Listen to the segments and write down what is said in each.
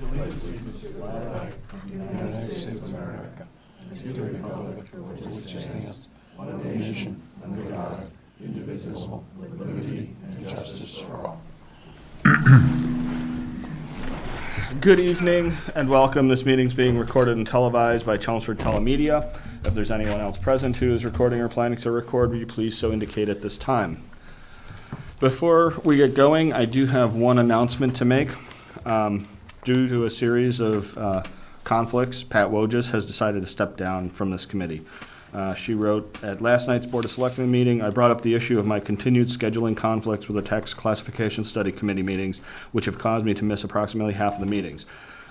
allegiance to the flag of the United States of America, and to the republic for which it stands, one nation, under God, indivisible, with liberty and justice for all. Good evening and welcome. This meeting is being recorded and televised by Chelmsford Telemedia. If there's anyone else present who is recording or planning to record, will you please so indicate at this time. Before we get going, I do have one announcement to make. Due to a series of conflicts, Pat Wojcik has decided to step down from this committee. She wrote, at last night's Board of Selectmen meeting, I brought up the issue of my continued scheduling conflicts with the Tax Classification Study Committee meetings, which have caused me to miss approximately half of the meetings.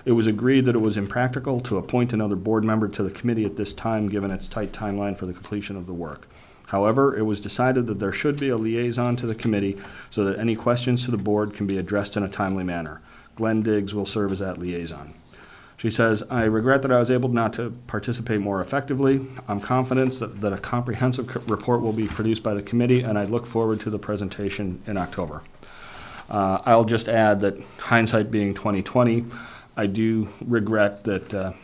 It was agreed that it was impractical to appoint another board member to the committee at this time, given its tight timeline for the completion of the work. However, it was decided that there should be a liaison to the committee so that any questions to the board can be addressed in a timely manner. Glenn Diggs will serve as that liaison. She says, I regret that I was able not to participate more effectively. I'm confident that a comprehensive report will be produced by the committee, and I look forward to the presentation in October. I'll just add that hindsight being 2020, I do regret that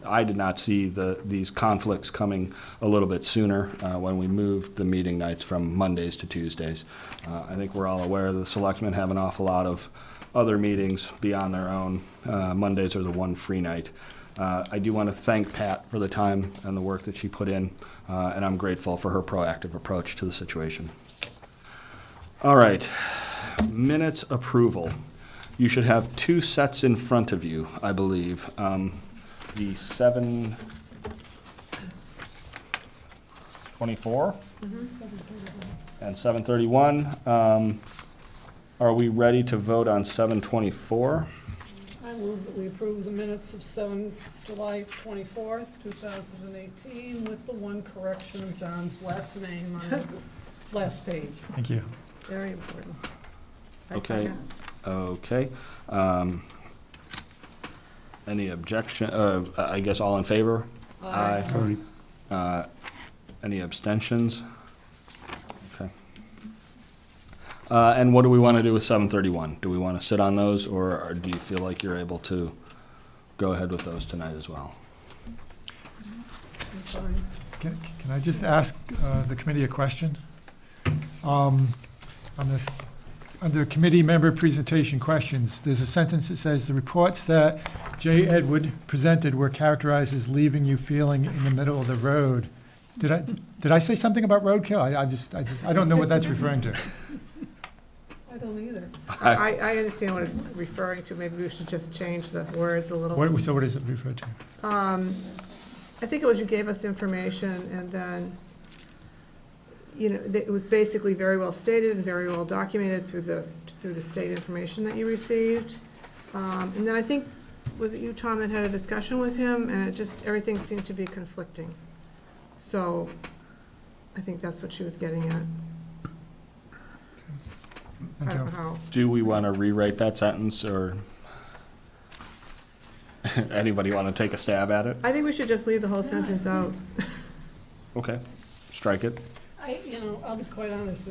I did not see these conflicts coming a little bit sooner when we moved the meeting nights from Mondays to Tuesdays. I think we're all aware that the selectmen have an awful lot of other meetings beyond their own. Mondays are the one free night. I do want to thank Pat for the time and the work that she put in, and I'm grateful for her proactive approach to the situation. All right, minutes approval. You should have two sets in front of you, I believe. The 7/24 and 7/31. Are we ready to vote on 7/24? I move that we approve the minutes of July 24th, 2018, with the one correction of John's last name on the last page. Thank you. Very important. Okay. Okay. Any objection? I guess all in favor? Aye. Any abstentions? Okay. And what do we want to do with 7/31? Do we want to sit on those, or do you feel like you're able to go ahead with those tonight as well? I'm fine. Can I just ask the committee a question? On this, under committee member presentation questions, there's a sentence that says, the reports that J. Edward presented were characterized as leaving you feeling in the middle of the road. Did I say something about roadkill? I don't know what that's referring to. I don't either. I understand what it's referring to. Maybe we should just change the words a little. So what does it refer to? I think it was you gave us information, and then, it was basically very well stated and very well documented through the state information that you received. And then I think, was it you, Tom, that had a discussion with him, and it just, everything seemed to be conflicting. So I think that's what she was getting at. Thank you. How. Do we want to rewrite that sentence, or anybody want to take a stab at it? I think we should just leave the whole sentence out. Okay, strike it. I'll be quite honest,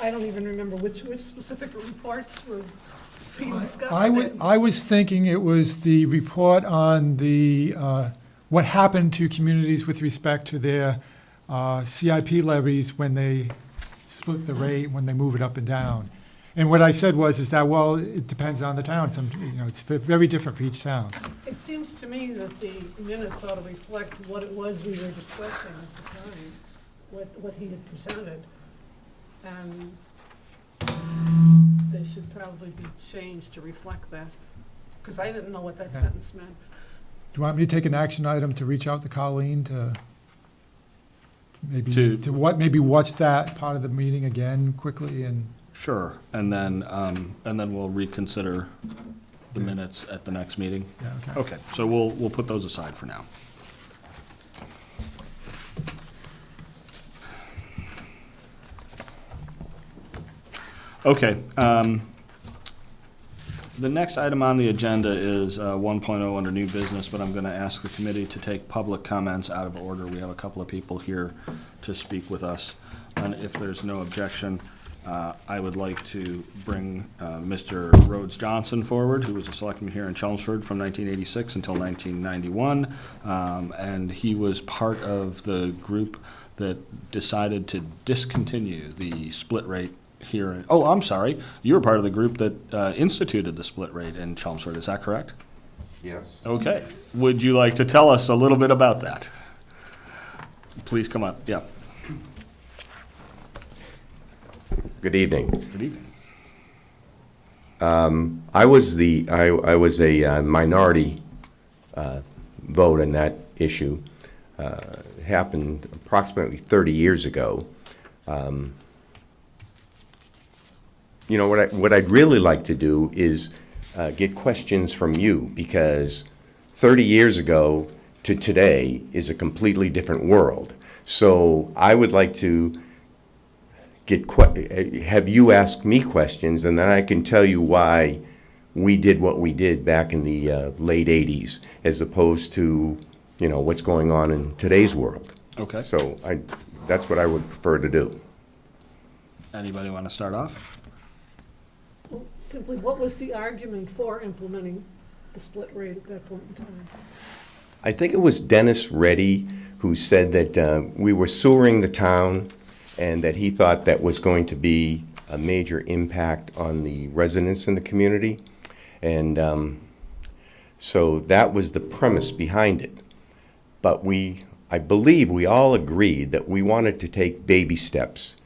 I don't even remember which specific reports were being discussed. I was thinking it was the report on the what happened to communities with respect to their CIP levies when they split the rate, when they move it up and down. And what I said is that, well, it depends on the town. It's very different for each town. It seems to me that the minutes ought to reflect what it was we were discussing at the time, what he had presented. And they should probably be changed to reflect that, because I didn't know what that sentence meant. Do you want me to take an action item to reach out to Colleen to maybe watch that part of the meeting again quickly and? Sure, and then we'll reconsider the minutes at the next meeting. Yeah, Okay, so we'll put those aside for now. Okay, the next item on the agenda is 1.0 under new business, but I'm going to ask the committee to take public comments out of order. We have a couple of people here to speak with us, and if there's no objection, I would like to bring Mr. Rhodes Johnson forward, who was a selectman here in Chelmsford from 1986 until 1991. And he was part of the group that decided to discontinue the split rate here. Oh, I'm sorry. You were part of the group that instituted the split rate in Chelmsford. Is that correct? Yes. Okay. Would you like to tell us a little bit about that? Please come up. Yeah. Good evening. Good evening. I was a minority vote in that issue. It happened approximately 30 years ago. You know, what I'd really like to do is get questions from you, because 30 years ago to today is a completely different world. So I would like to have you ask me questions, and then I can tell you why we did what we did back in the late 80s, as opposed to, you know, what's going on in today's world. Okay. So that's what I would prefer to do. Anybody want to start off? Well, simply, what was the argument for implementing the split rate at that point in time? I think it was Dennis Reddy who said that we were sewering the town, and that he thought that was going to be a major impact on the residents in the community. And so that was the premise behind it. But I believe we all agreed that we wanted to take baby steps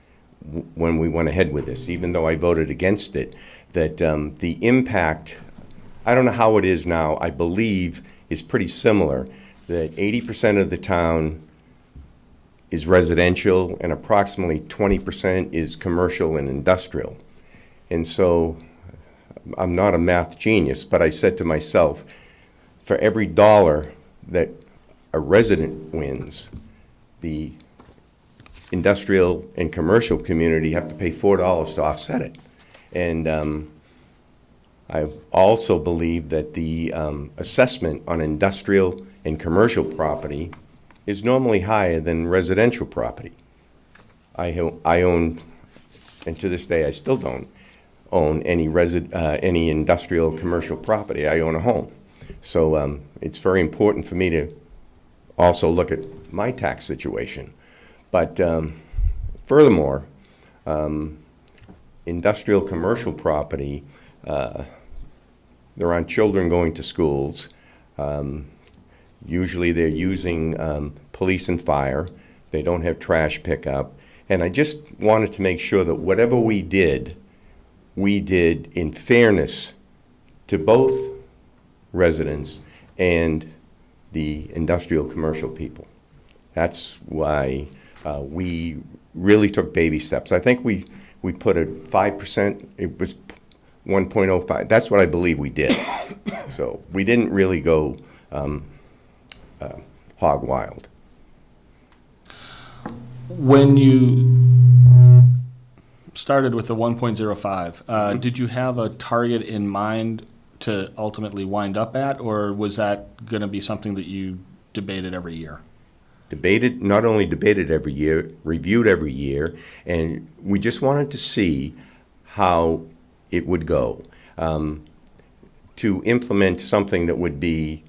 when we went ahead with this, even though I voted against it, that the impact, I don't know how it is now, I believe is pretty similar, that 80% of the town is residential and approximately 20% is commercial and industrial. And so I'm not a math genius, but I said to myself, for every dollar that a resident wins, the industrial and commercial community have to pay $4 to offset it. And I also believe that the assessment on industrial and commercial property is normally higher than residential property. I own, and to this day I still don't own any industrial or commercial property. I own a home. So it's very important for me to also look at my tax situation. But furthermore, industrial commercial property, there aren't children going to schools. Usually they're using police and fire. They don't have trash pickup. And I just wanted to make sure that whatever we did in fairness to both residents and the industrial commercial people. That's why we really took baby steps. I think we put a 5%, it was 1.05. That's what I believe we did. So we didn't really go hog wild. When you started with the 1.05, did you have a target in mind to ultimately wind up at, or was that going to be something that you debated every year? Not only debated every year, reviewed every year, and we just wanted to see how it would go. To implement something that would be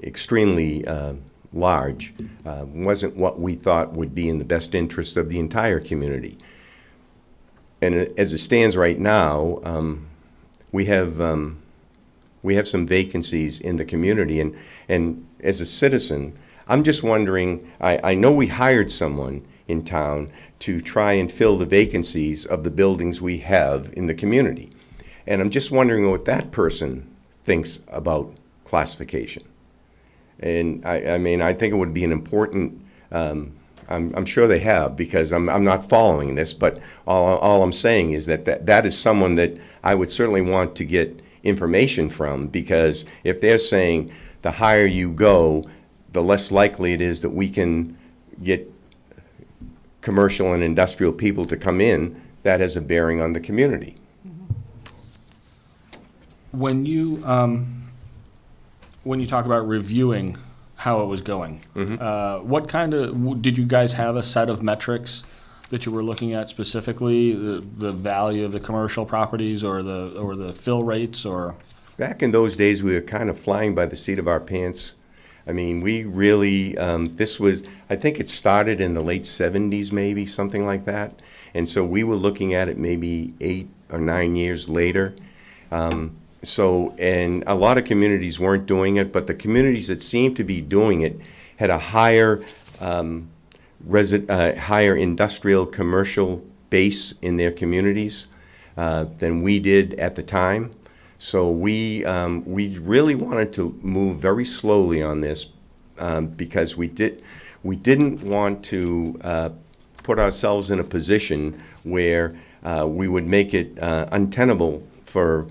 extremely large wasn't what we thought would be in the best interest of the entire community. And as it stands right now, we have some vacancies in the community, and as a citizen, I'm just wondering, I know we hired someone in town to try and fill the vacancies of the buildings we have in the community. And I'm just wondering what that person thinks about classification. And I mean, I think it would be an important, I'm sure they have, because I'm not following this, but all I'm saying is that is someone that I would certainly want to get information from, because if they're saying the higher you go, the less likely it is that we can get commercial and industrial people to come in, that has a bearing on the community. When you talk about reviewing how it was going, what kind of, did you guys have a set of metrics that you were looking at specifically, the value of the commercial properties or the fill rates or? Back in those days, we were kind of flying by the seat of our pants. I mean, we really, this was, I think it started in the late 70s, maybe, something like that. And so we were looking at it maybe 8 or 9 years later. And a lot of communities weren't doing it, but the communities that seemed to be doing it had a higher, higher industrial commercial base in their communities than we did at the time. So we really wanted to move very slowly on this because we didn't want to put ourselves in a position where we would make it untenable for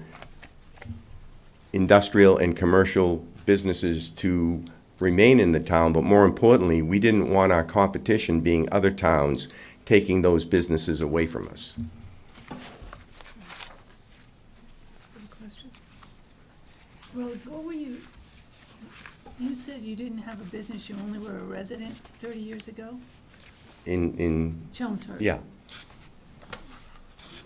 industrial and commercial businesses to remain in the town, but more importantly, we didn't want our competition being other towns taking those businesses away from us. Question? Rose, what were you said you didn't have a business, you only were a resident 30 years ago? In Chelmsford? yeah,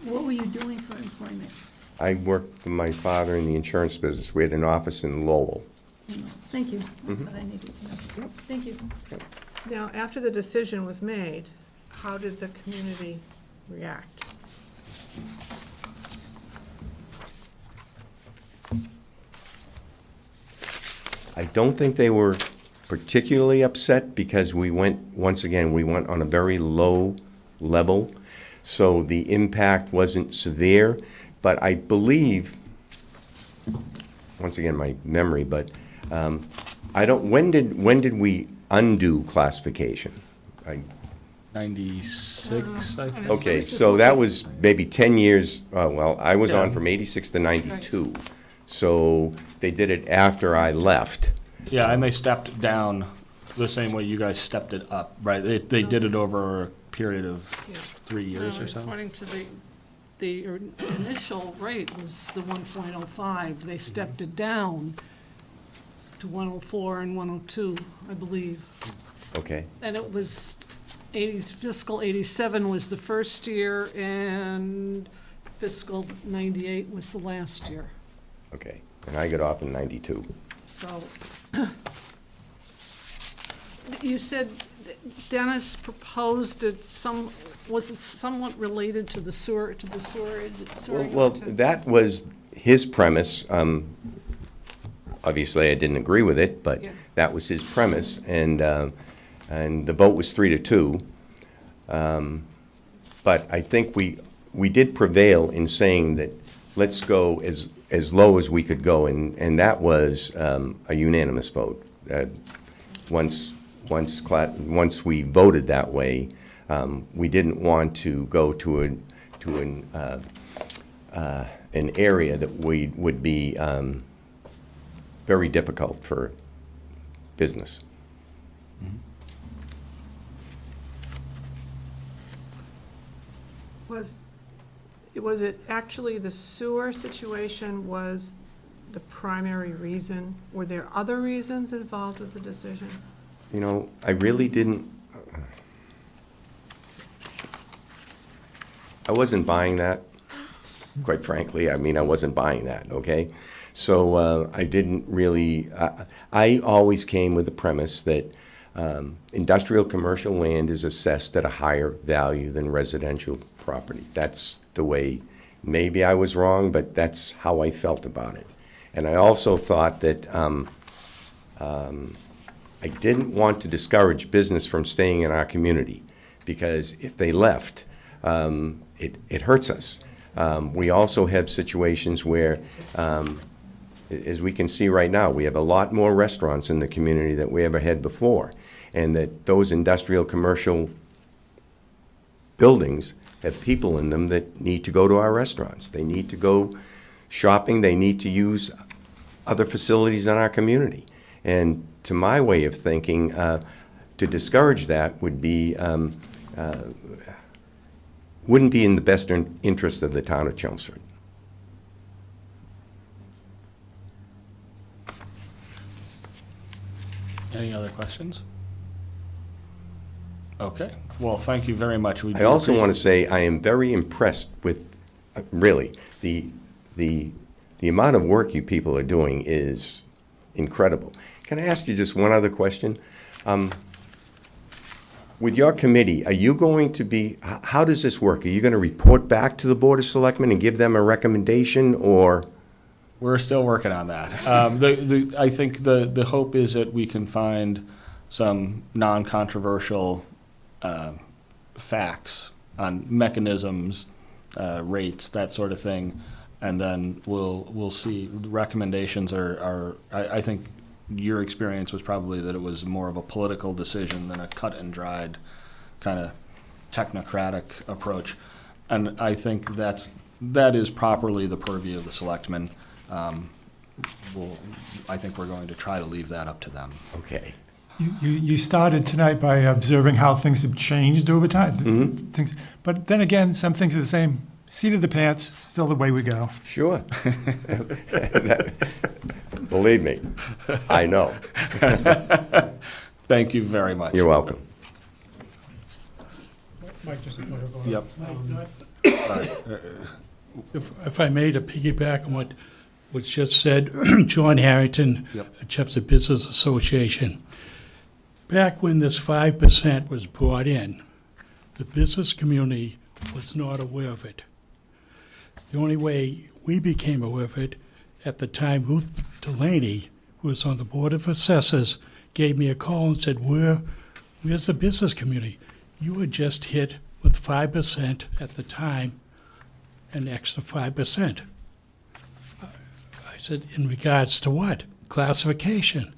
What were you doing for employment? I worked for my father in the insurance business. We had an office in Lowell. Thank you, that's what I needed to know. Thank you. Now, after the decision was made, how did the community react? I don't think they were particularly upset because we went on a very low level, so the impact wasn't severe. But I believe, once again, my memory, but when did we undo classification? 96, I think. Okay, so that was maybe 10 years, I was on from 86 to 92. So they did it after I left. Yeah, and they stepped down the same way you guys stepped it up, right? They did it over a period of 3 years or so? According to the initial rate was the 1.05. They stepped it down to 104 and 102, I believe. Okay, And it was fiscal 87 was the first year, and fiscal 98 was the last year. okay. And I got off in 92. So, you said Dennis proposed it was it somewhat related to the sewer, Well, that was his premise. Obviously, I didn't agree with it, but Yeah. that was his premise, and the vote was 3-2. But I think we did prevail in saying that let's go as low as we could go, and that was a unanimous vote. Once we voted that way, we didn't want to go to an area that would be very difficult for business. Was it actually the sewer situation was the primary reason? Were there other reasons involved with the decision? You know, I really didn't, I wasn't buying that, quite frankly. I mean, I wasn't buying that, okay? So I didn't really, I always came with the premise that industrial commercial land is assessed at a higher value than residential property. That's the way, maybe I was wrong, but that's how I felt about it. And I also thought that I didn't want to discourage business from staying in our community, because if they left, it hurts us. We also have situations where, as we can see right now, we have a lot more restaurants in the community than we ever had before, and that those industrial commercial buildings have people in them that need to go to our restaurants. They need to go shopping. They need to use other facilities in our community. And to my way of thinking, to discourage that would be wouldn't be in the best interest of the town of Chelmsford. Any other questions? Okay, well, thank you very much. We I do also appreciate- want to say I am very impressed with, really, the amount of work you people are doing is incredible. Can I ask you just one other question? With your committee, are you going to be, how does this work? Are you going to report back to the Board of Selectmen and give them a recommendation, or? We're still working on that. I think the hope is that we can find some non-controversial facts on mechanisms, rates, that sort of thing, and then we'll see. Recommendations are I think your experience was probably that it was more of a political decision than a cut and dried kind of technocratic approach, and I think that is properly the purview of the selectmen. I think we're going to try to leave that up to them. Okay. You started tonight by observing how things have changed over time. Things, but then again, some things are the same. Seat of the pants, still the way we go. Sure. Believe me, I know. Thank you very much. You're welcome. Mike, just a point of order. Yep. If I may, to piggyback on what was just said, John Harrington, Yep. Chelmsford Business Association. Back when this 5% was brought in, the business community was not aware of it. The only way we became aware of it, at the time, Ruth Delaney, who was on the Board of Assessors, gave me a call and said, where's the business community? You were just hit with 5% at the time, an extra 5%. I said, in regards to what? Classification.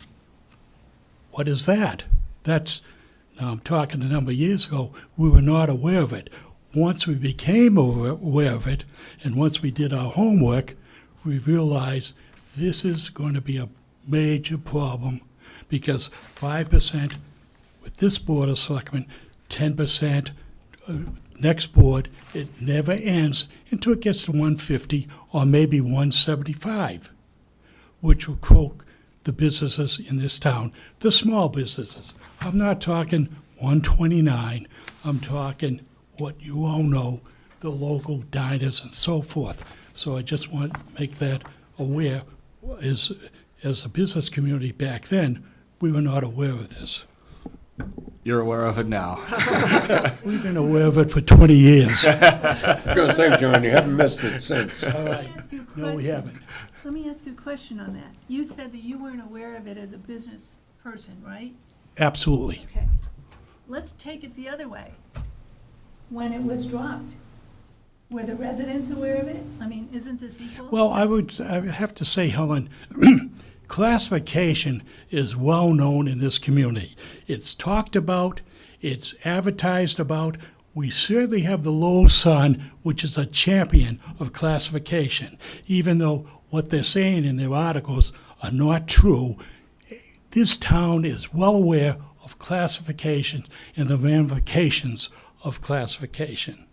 What is that? Now I'm talking a number of years ago, we were not aware of it. Once we became aware of it, and once we did our homework, we realized this is going to be a major problem, because 5% with this Board of Selectmen, 10% next board, it never ends until it gets to 150 or maybe 175, which will croak the businesses in this town, the small businesses. I'm not talking 129, I'm talking what you all know, the local diners and so forth. So I just want to make that aware. As a business community back then, we were not aware of this. You're aware of it now. We've been aware of it for 20 years. I was going to say, John, you haven't missed it since. All right. Let me ask you a No, we question. haven't. Let me ask you a question on that. You said that you weren't aware of it as a business person, right? Absolutely. Okay. Let's take it the other way. When it was dropped, were the residents aware of it? I mean, isn't this equal? Well, I would have to say, Helen, classification is well known in this community. It's talked about, it's advertised about. We certainly have the Lowell Sun, which is a champion of classification. Even though what they're saying in their articles are not true, this town is well aware of classification and the ramifications of classification.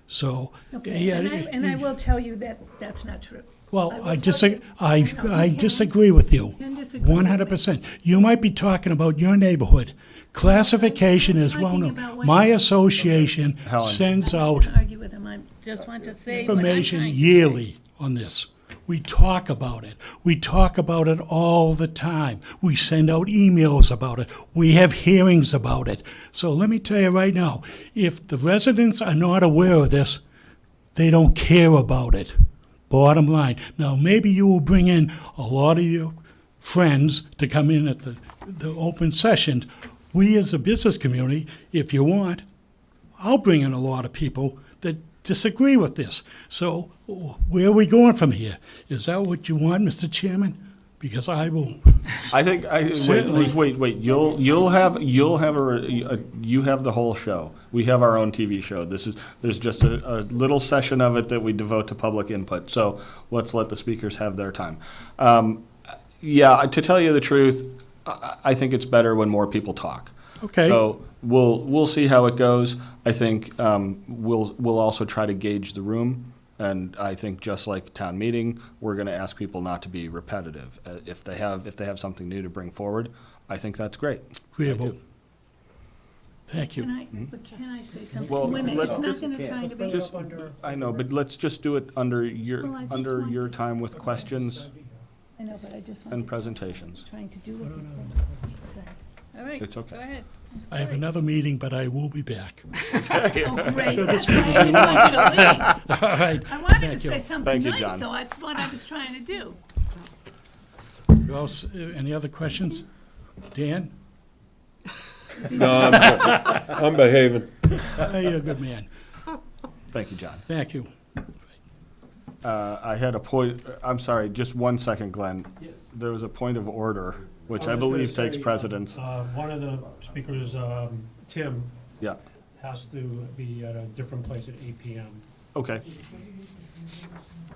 So, Okay, yeah, and I will tell you that that's not true. well, I will I tell you- I No, I you can't. disagree with you. You can disagree with me. 100%. You might be talking about your neighborhood. Classification is well talking known. about what My you- association Helen. sends I'm not out gonna argue with him. I just want to say what I'm information trying to say. yearly on this. We talk about it. We talk about it all the time. We send out emails about it. We have hearings about it. So let me tell you right now, if the residents are not aware of this, they don't care about it. Bottom line. Now, maybe you will bring in a lot of your friends to come in at the open session. We as a business community, if you want, I'll bring in a lot of people that disagree with this. So where are we going from here? Is that what you want, Mr. Chairman? Because I will. I think Certainly. wait. You have the whole show. We have our own TV show. There's just a little session of it that we devote to public input. So let's let the speakers have their time. To tell you the truth, I think it's better when more people talk. Okay. So we'll see how it goes. I think we'll also try to gauge the room. And I think just like town meeting, we're going to ask people not to be repetitive. If they have something new to bring forward, I think that's great. Agreeable. Thank you. But can I say something? Well, Wait a minute, let's it's not just- gonna try to be, Just, I know, but let's just do it under Well, I just under want your to- time with questions I know, but I just want and to, presentations. trying to do what you said. All right, It's okay. go ahead. I have another meeting, but I will be back. Oh, great, that's why I didn't want you to leave. All right. I wanted to Thank you. say something Thank you, nice, John. so that's what I was trying to do. Who else, any other questions? Dan? No, I'm behaving. Hey, you're a good man. Thank you, John. Thank you. I had a point, I'm sorry, just 1 second, Glenn. There was a point of order, which I believe takes precedence. One of the speakers, Tim, Yeah, has to be at a different place at 8 PM. okay.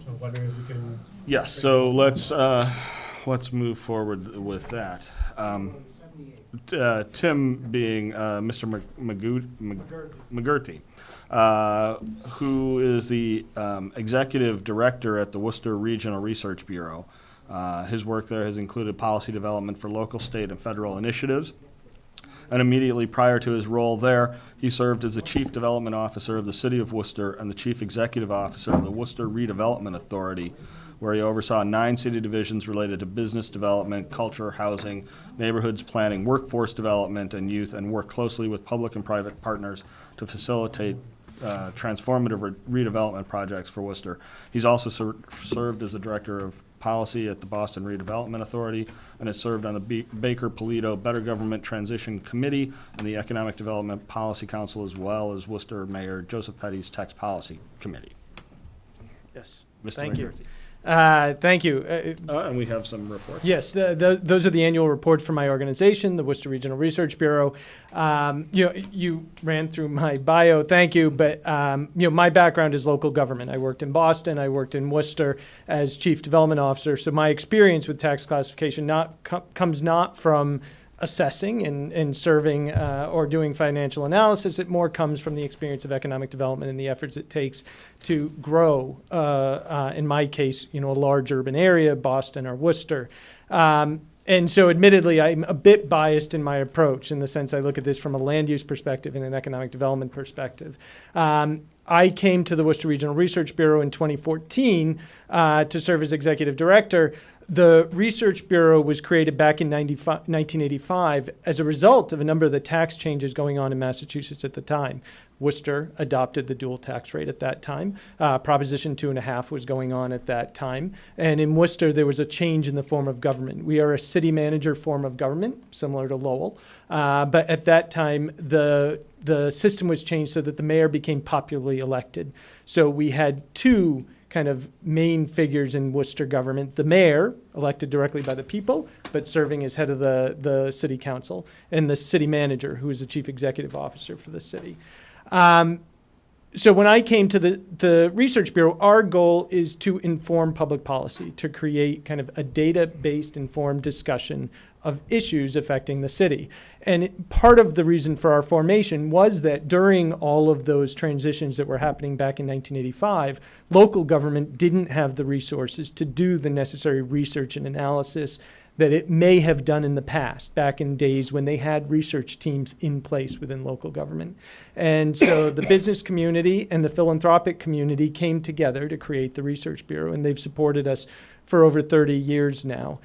So wondering if we can, Yes, so let's move forward with that. Tim being Mr. McGurty, who is the executive director at the Worcester Regional Research Bureau. His work there has included policy development for local, state, and federal initiatives. And immediately prior to his role there, he served as the Chief Development Officer of the City of Worcester and the Chief Executive Officer of the Worcester Redevelopment Authority, where he oversaw 9 city divisions related to business development, culture, housing, neighborhoods planning, workforce development, and youth, and worked closely with public and private partners to facilitate transformative redevelopment projects for Worcester. He's also served as the Director of Policy at the Boston Redevelopment Authority and has served on the Baker-Polito Better Government Transition Committee and the Economic Development Policy Council, as well as Worcester Mayor Joseph Petty's Tax Policy Committee. Yes, Mr. thank you. McCarthy. Thank you. And we have some reports. Yes, those are the annual reports from my organization, the Worcester Regional Research Bureau. You ran through my bio, thank you, but my background is local government. I worked in Boston, I worked in Worcester as Chief Development Officer, so my experience with tax classification comes not from assessing and serving or doing financial analysis. It more comes from the experience of economic development and the efforts it takes to grow, in my case, a large urban area, Boston or Worcester. And so admittedly, I'm a bit biased in my approach in the sense I look at this from a land use perspective and an economic development perspective. I came to the Worcester Regional Research Bureau in 2014 to serve as executive director. The Research Bureau was created back in 1985 as a result of a number of the tax changes going on in Massachusetts at the time. Worcester adopted the dual tax rate at that time. Proposition 2.5 was going on at that time. And in Worcester, there was a change in the form of government. We are a city manager form of government, similar to Lowell. But at that time, the system was changed so that the mayor became popularly elected. So we had 2 kind of main figures in Worcester government: the mayor, elected directly by the people, but serving as head of the city council, and the city manager, who is the chief executive officer for the city. So when I came to the Research Bureau, our goal is to inform public policy, to create kind of a data-based informed discussion of issues affecting the city. And part of the reason for our formation was that during all of those transitions that were happening back in 1985, local government didn't have the resources to do the necessary research and analysis that it may have done in the past, back in days when they had research teams in place within local government. And so the business community and the philanthropic community came together to create the Research Bureau, and they've supported us for over 30 years now.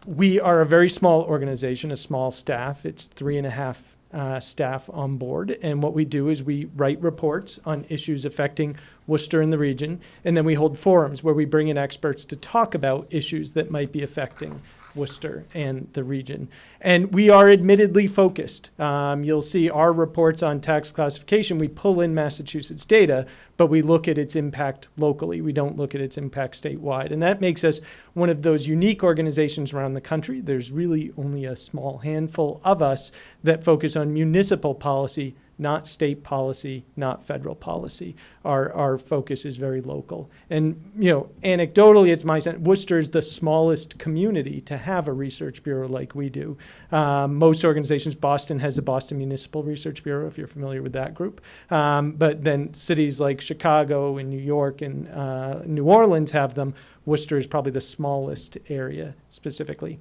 We are a very small organization, a small staff. It's 3.5 staff on board. And what we do is we write reports on issues affecting Worcester and the region. And then we hold forums where we bring in experts to talk about issues that might be affecting Worcester and the region. And we are admittedly focused. You'll see our reports on tax classification. We pull in Massachusetts data, but we look at its impact locally. We don't look at its impact statewide. And that makes us one of those unique organizations around the country. There's really only a small handful of us that focus on municipal policy, not state policy, not federal policy. Our focus is very local. And, anecdotally, it's my sense, Worcester is the smallest community to have a research bureau like we do. Most organizations, Boston has the Boston Municipal Research Bureau, if you're familiar with that group. But then cities like Chicago and New York and New Orleans have them. Worcester is probably the smallest area specifically.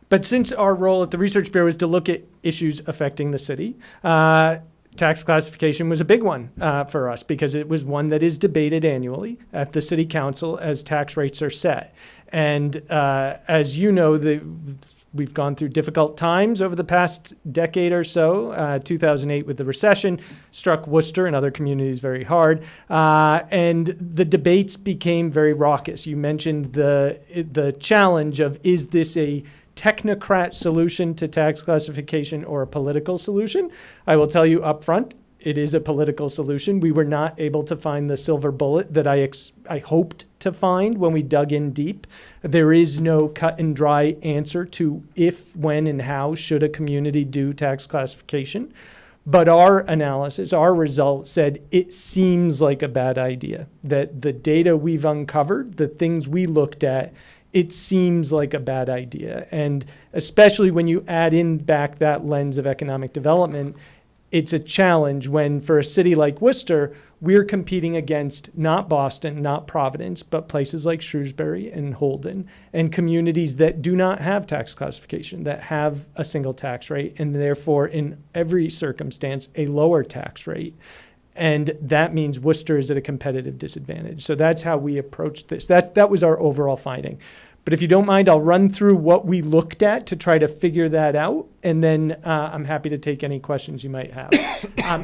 But since our role at the Research Bureau is to look at issues affecting the city, tax classification was a big one for us because it was one that is debated annually at the city council as tax rates are set. And as you know, we've gone through difficult times over the past decade or so. 2008 with the recession struck Worcester and other communities very hard. And the debates became very raucous. You mentioned the challenge of, is this a technocrat solution to tax classification or a political solution? I will tell you up front, it is a political solution. We were not able to find the silver bullet that I hoped to find when we dug in deep. There is no cut and dry answer to if, when, and how should a community do tax classification. But our analysis, our results said it seems like a bad idea, that the data we've uncovered, the things we looked at, it seems like a bad idea. And especially when you add in back that lens of economic development, it's a challenge when for a city like Worcester, we're competing against not Boston, not Providence, but places like Shrewsbury and Holden and communities that do not have tax classification, that have a single tax rate, and therefore in every circumstance, a lower tax rate. And that means Worcester is at a competitive disadvantage. So that's how we approached this. That was our overall finding. But if you don't mind, I'll run through what we looked at to try to figure that out. And then I'm happy to take any questions you might have.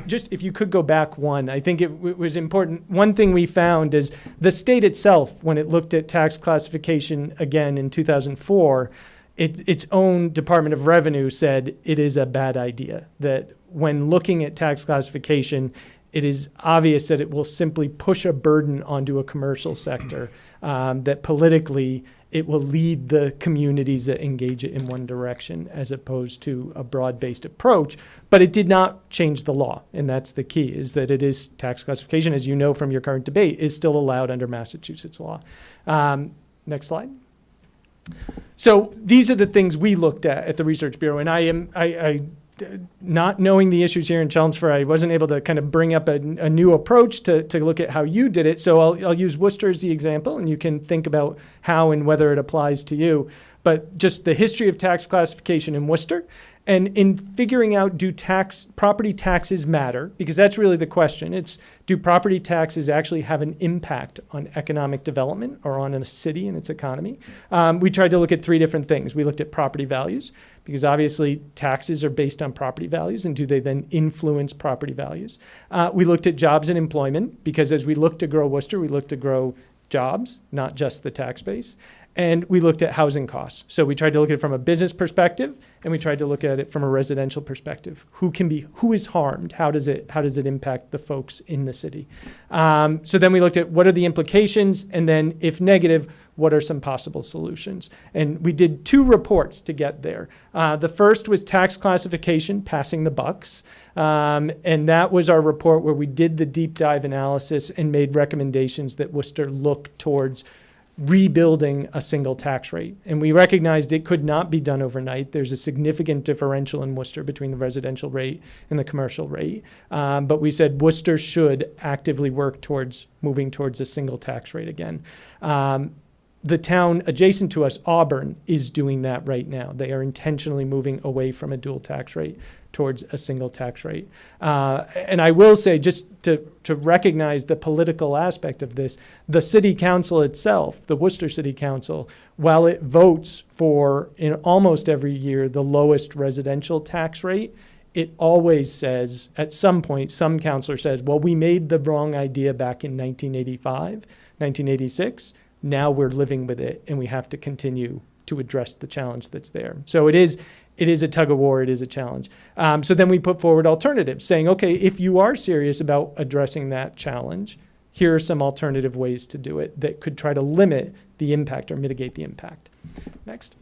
Just if you could go back one, I think it was important. One thing we found is the state itself, when it looked at tax classification again in 2004, its own Department of Revenue said it is a bad idea, that when looking at tax classification, it is obvious that it will simply push a burden onto a commercial sector, that politically it will lead the communities that engage it in one direction as opposed to a broad-based approach. But it did not change the law, and that's the key, is that it is tax classification, as you know from your current debate, is still allowed under Massachusetts law. Next slide. So these are the things we looked at the Research Bureau, and I not knowing the issues here in Chelmsford, I wasn't able to kind of bring up a new approach to look at how you did it. So I'll use Worcester as the example, and you can think about how and whether it applies to you. But just the history of tax classification in Worcester, and in figuring out, do property taxes matter? Because that's really the question. It's, do property taxes actually have an impact on economic development or on a city and its economy? We tried to look at three different things. We looked at property values, because obviously taxes are based on property values, and do they then influence property values? We looked at jobs and employment, because as we look to grow Worcester, we look to grow jobs, not just the tax base. And we looked at housing costs. So we tried to look at it from a business perspective, and we tried to look at it from a residential perspective. Who is harmed? How does it impact the folks in the city? So then we looked at what are the implications, and then if negative, what are some possible solutions? And we did 2 reports to get there. The first was tax classification, passing the bucks. And that was our report where we did the deep dive analysis and made recommendations that Worcester look towards rebuilding a single tax rate. And we recognized it could not be done overnight. There's a significant differential in Worcester between the residential rate and the commercial rate. But we said Worcester should actively work towards moving towards a single tax rate again. The town adjacent to us, Auburn, is doing that right now. They are intentionally moving away from a dual tax rate towards a single tax rate. And I will say, just to recognize the political aspect of this, the city council itself, the Worcester City Council, while it votes for, in almost every year, the lowest residential tax rate, it always says, at some point, some councilor says, well, we made the wrong idea back in 1985, 1986. Now we're living with it, and we have to continue to address the challenge that's there. So it is a tug of war. It is a challenge. So then we put forward alternatives, saying, okay, if you are serious about addressing that challenge, here are some alternative ways to do it that could try to limit the impact or mitigate the impact. Next.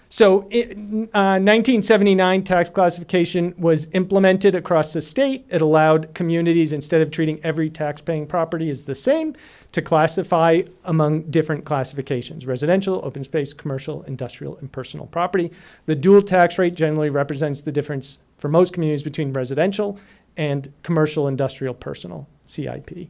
So in 1979, tax classification was implemented across the state. It allowed communities, instead of treating every tax-paying property as the same, to classify among different classifications: residential, open space, commercial, industrial, and personal property. The dual tax rate generally represents the difference for most communities between residential and commercial, industrial, personal, CIP.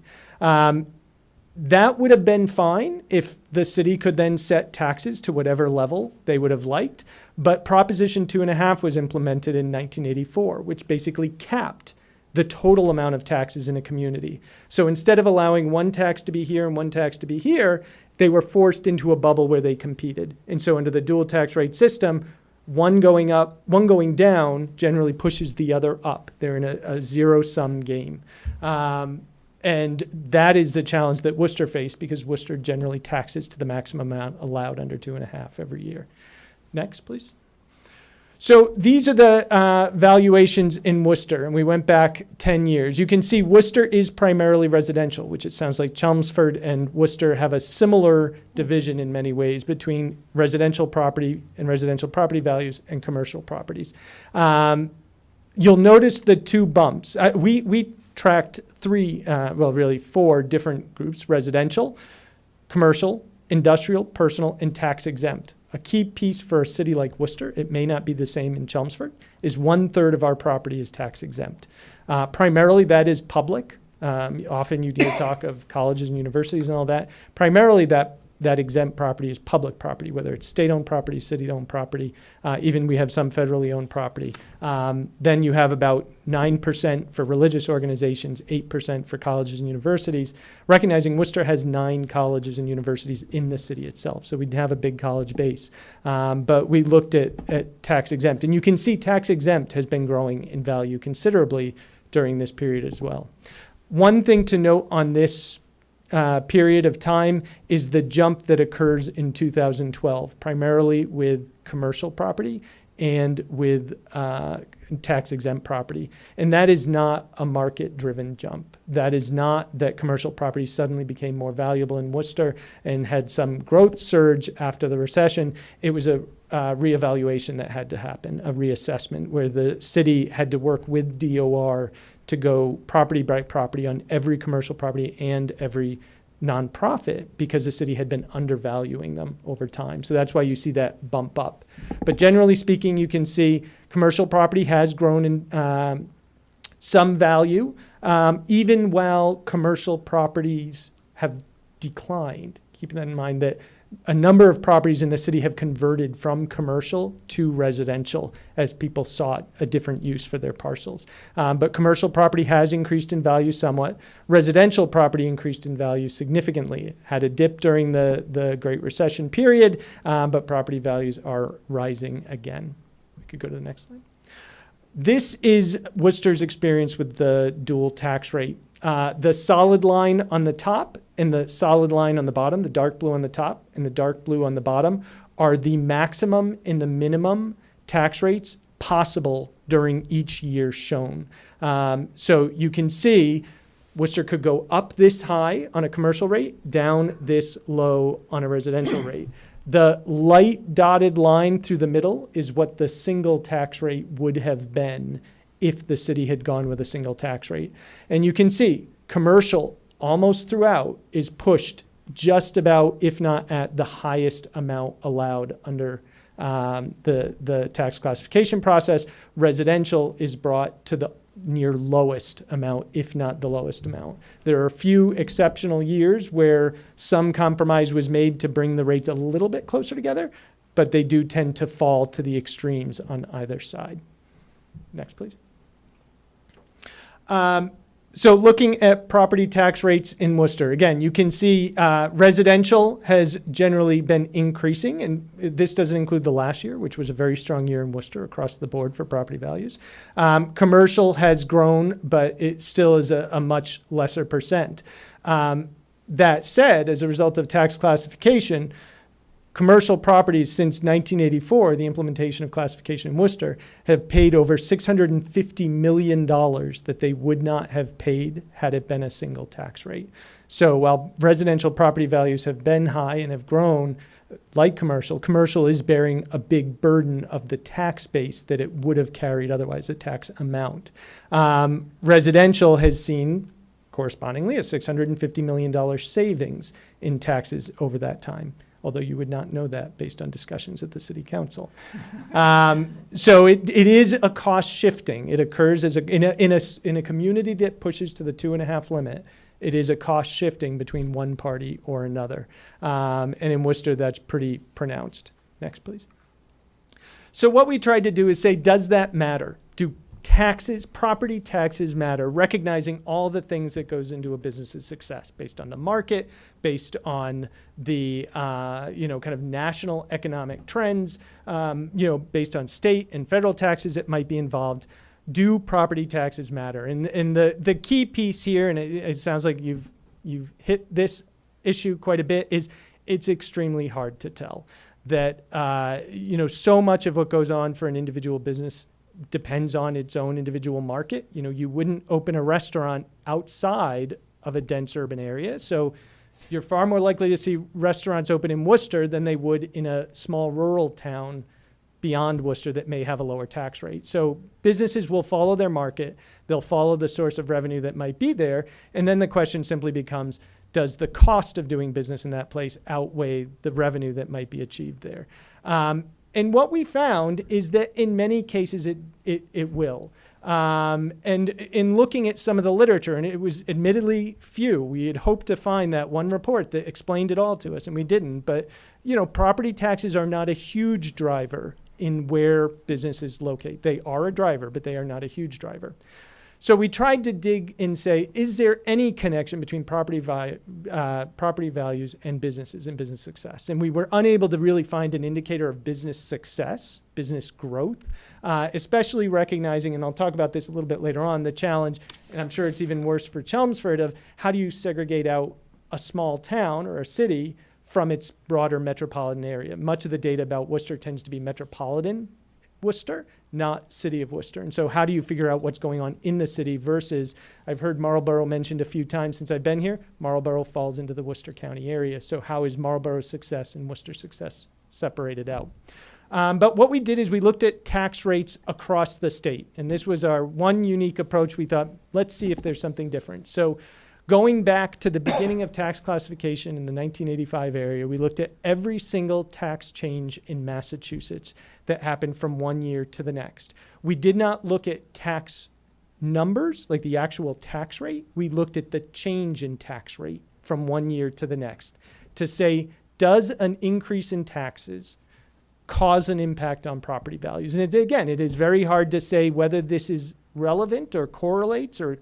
That would have been fine if the city could then set taxes to whatever level they would have liked. But Proposition 2.5 was implemented in 1984, which basically capped the total amount of taxes in a community. So instead of allowing one tax to be here and one tax to be here, they were forced into a bubble where they competed. And so under the dual tax rate system, one going up, one going down generally pushes the other up. They're in a zero-sum game. And that is the challenge that Worcester faced, because Worcester generally taxes to the maximum amount allowed under 2.5 every year. Next, please. So these are the valuations in Worcester, and we went back 10 years. You can see Worcester is primarily residential, which it sounds like Chelmsford and Worcester have a similar division in many ways between residential property and residential property values and commercial properties. You'll notice the two bumps. We tracked four different groups: residential, commercial, industrial, personal, and tax exempt. A key piece for a city like Worcester, it may not be the same in Chelmsford, is 1/3 of our property is tax exempt. Primarily that is public. Often you hear talk of colleges and universities and all that. Primarily that exempt property is public property, whether it's state-owned property, city-owned property, even we have some federally owned property. Then you have about 9% for religious organizations, 8% for colleges and universities, recognizing Worcester has 9 colleges and universities in the city itself, so we have a big college base. But we looked at tax exempt, and you can see tax exempt has been growing in value considerably during this period as well. One thing to note on this period of time is the jump that occurs in 2012, primarily with commercial property and with tax-exempt property. And that is not a market-driven jump. That is not that commercial property suddenly became more valuable in Worcester and had some growth surge after the recession. It was a reevaluation that had to happen, a reassessment, where the city had to work with DOR to go property by property on every commercial property and every nonprofit, because the city had been undervaluing them over time. So that's why you see that bump up. But generally speaking, you can see commercial property has grown in some value, even while commercial properties have declined. Keeping that in mind that a number of properties in the city have converted from commercial to residential as people sought a different use for their parcels. But commercial property has increased in value somewhat. Residential property increased in value significantly. It had a dip during the Great Recession period, but property values are rising again. We could go to the next slide. This is Worcester's experience with the dual tax rate. The solid line on the top and the solid line on the bottom, the dark blue on the top and the dark blue on the bottom, are the maximum and the minimum tax rates possible during each year shown. So you can see Worcester could go up this high on a commercial rate, down this low on a residential rate. The light dotted line through the middle is what the single tax rate would have been if the city had gone with a single tax rate. And you can see commercial almost throughout is pushed just about, if not at the highest amount allowed under the tax classification process. Residential is brought to the near lowest amount, if not the lowest amount. There are a few exceptional years where some compromise was made to bring the rates a little bit closer together, but they do tend to fall to the extremes on either side. Next, please. So looking at property tax rates in Worcester, again, you can see residential has generally been increasing, and this doesn't include the last year, which was a very strong year in Worcester across the board for property values. Commercial has grown, but it still is a much lesser percent. That said, as a result of tax classification, commercial properties since 1984, the implementation of classification in Worcester, have paid over $650 million that they would not have paid had it been a single tax rate. So while residential property values have been high and have grown, like commercial is bearing a big burden of the tax base that it would have carried otherwise, the tax amount. Residential has seen, correspondingly, a $650 million savings in taxes over that time, although you would not know that based on discussions at the city council. So it is a cost shifting. It occurs as in a community that pushes to the 2.5 limit. It is a cost shifting between one party or another. And in Worcester, that's pretty pronounced. Next, please. So what we tried to do is say, does that matter? Do taxes, property taxes matter, recognizing all the things that goes into a business's success based on the market, based on the, kind of national economic trends, based on state and federal taxes that might be involved. Do property taxes matter? And the key piece here, and it sounds like you've hit this issue quite a bit, is it's extremely hard to tell. That, so much of what goes on for an individual business depends on its own individual market. You wouldn't open a restaurant outside of a dense urban area. So you're far more likely to see restaurants open in Worcester than they would in a small rural town beyond Worcester that may have a lower tax rate. So businesses will follow their market. They'll follow the source of revenue that might be there. And then the question simply becomes, does the cost of doing business in that place outweigh the revenue that might be achieved there? And what we found is that in many cases it will. And in looking at some of the literature, and it was admittedly few, we had hoped to find that one report that explained it all to us, and we didn't. But, property taxes are not a huge driver in where businesses locate. They are a driver, but they are not a huge driver. So we tried to dig and say, is there any connection between property values and businesses and business success? And we were unable to really find an indicator of business success, business growth, especially recognizing, and I'll talk about this a little bit later on, the challenge, and I'm sure it's even worse for Chelmsford, of how do you segregate out a small town or a city from its broader metropolitan area? Much of the data about Worcester tends to be metropolitan Worcester, not city of Worcester. And so how do you figure out what's going on in the city versus, I've heard Marlborough mentioned a few times since I've been here, Marlborough falls into the Worcester County area. So how is Marlborough's success and Worcester's success separated out? But what we did is we looked at tax rates across the state. And this was our one unique approach. We thought, let's see if there's something different. So going back to the beginning of tax classification in the 1985 area, we looked at every single tax change in Massachusetts that happened from one year to the next. We did not look at tax numbers, like the actual tax rate. We looked at the change in tax rate from one year to the next to say, does an increase in taxes cause an impact on property values? And it is very hard to say whether this is relevant or correlates or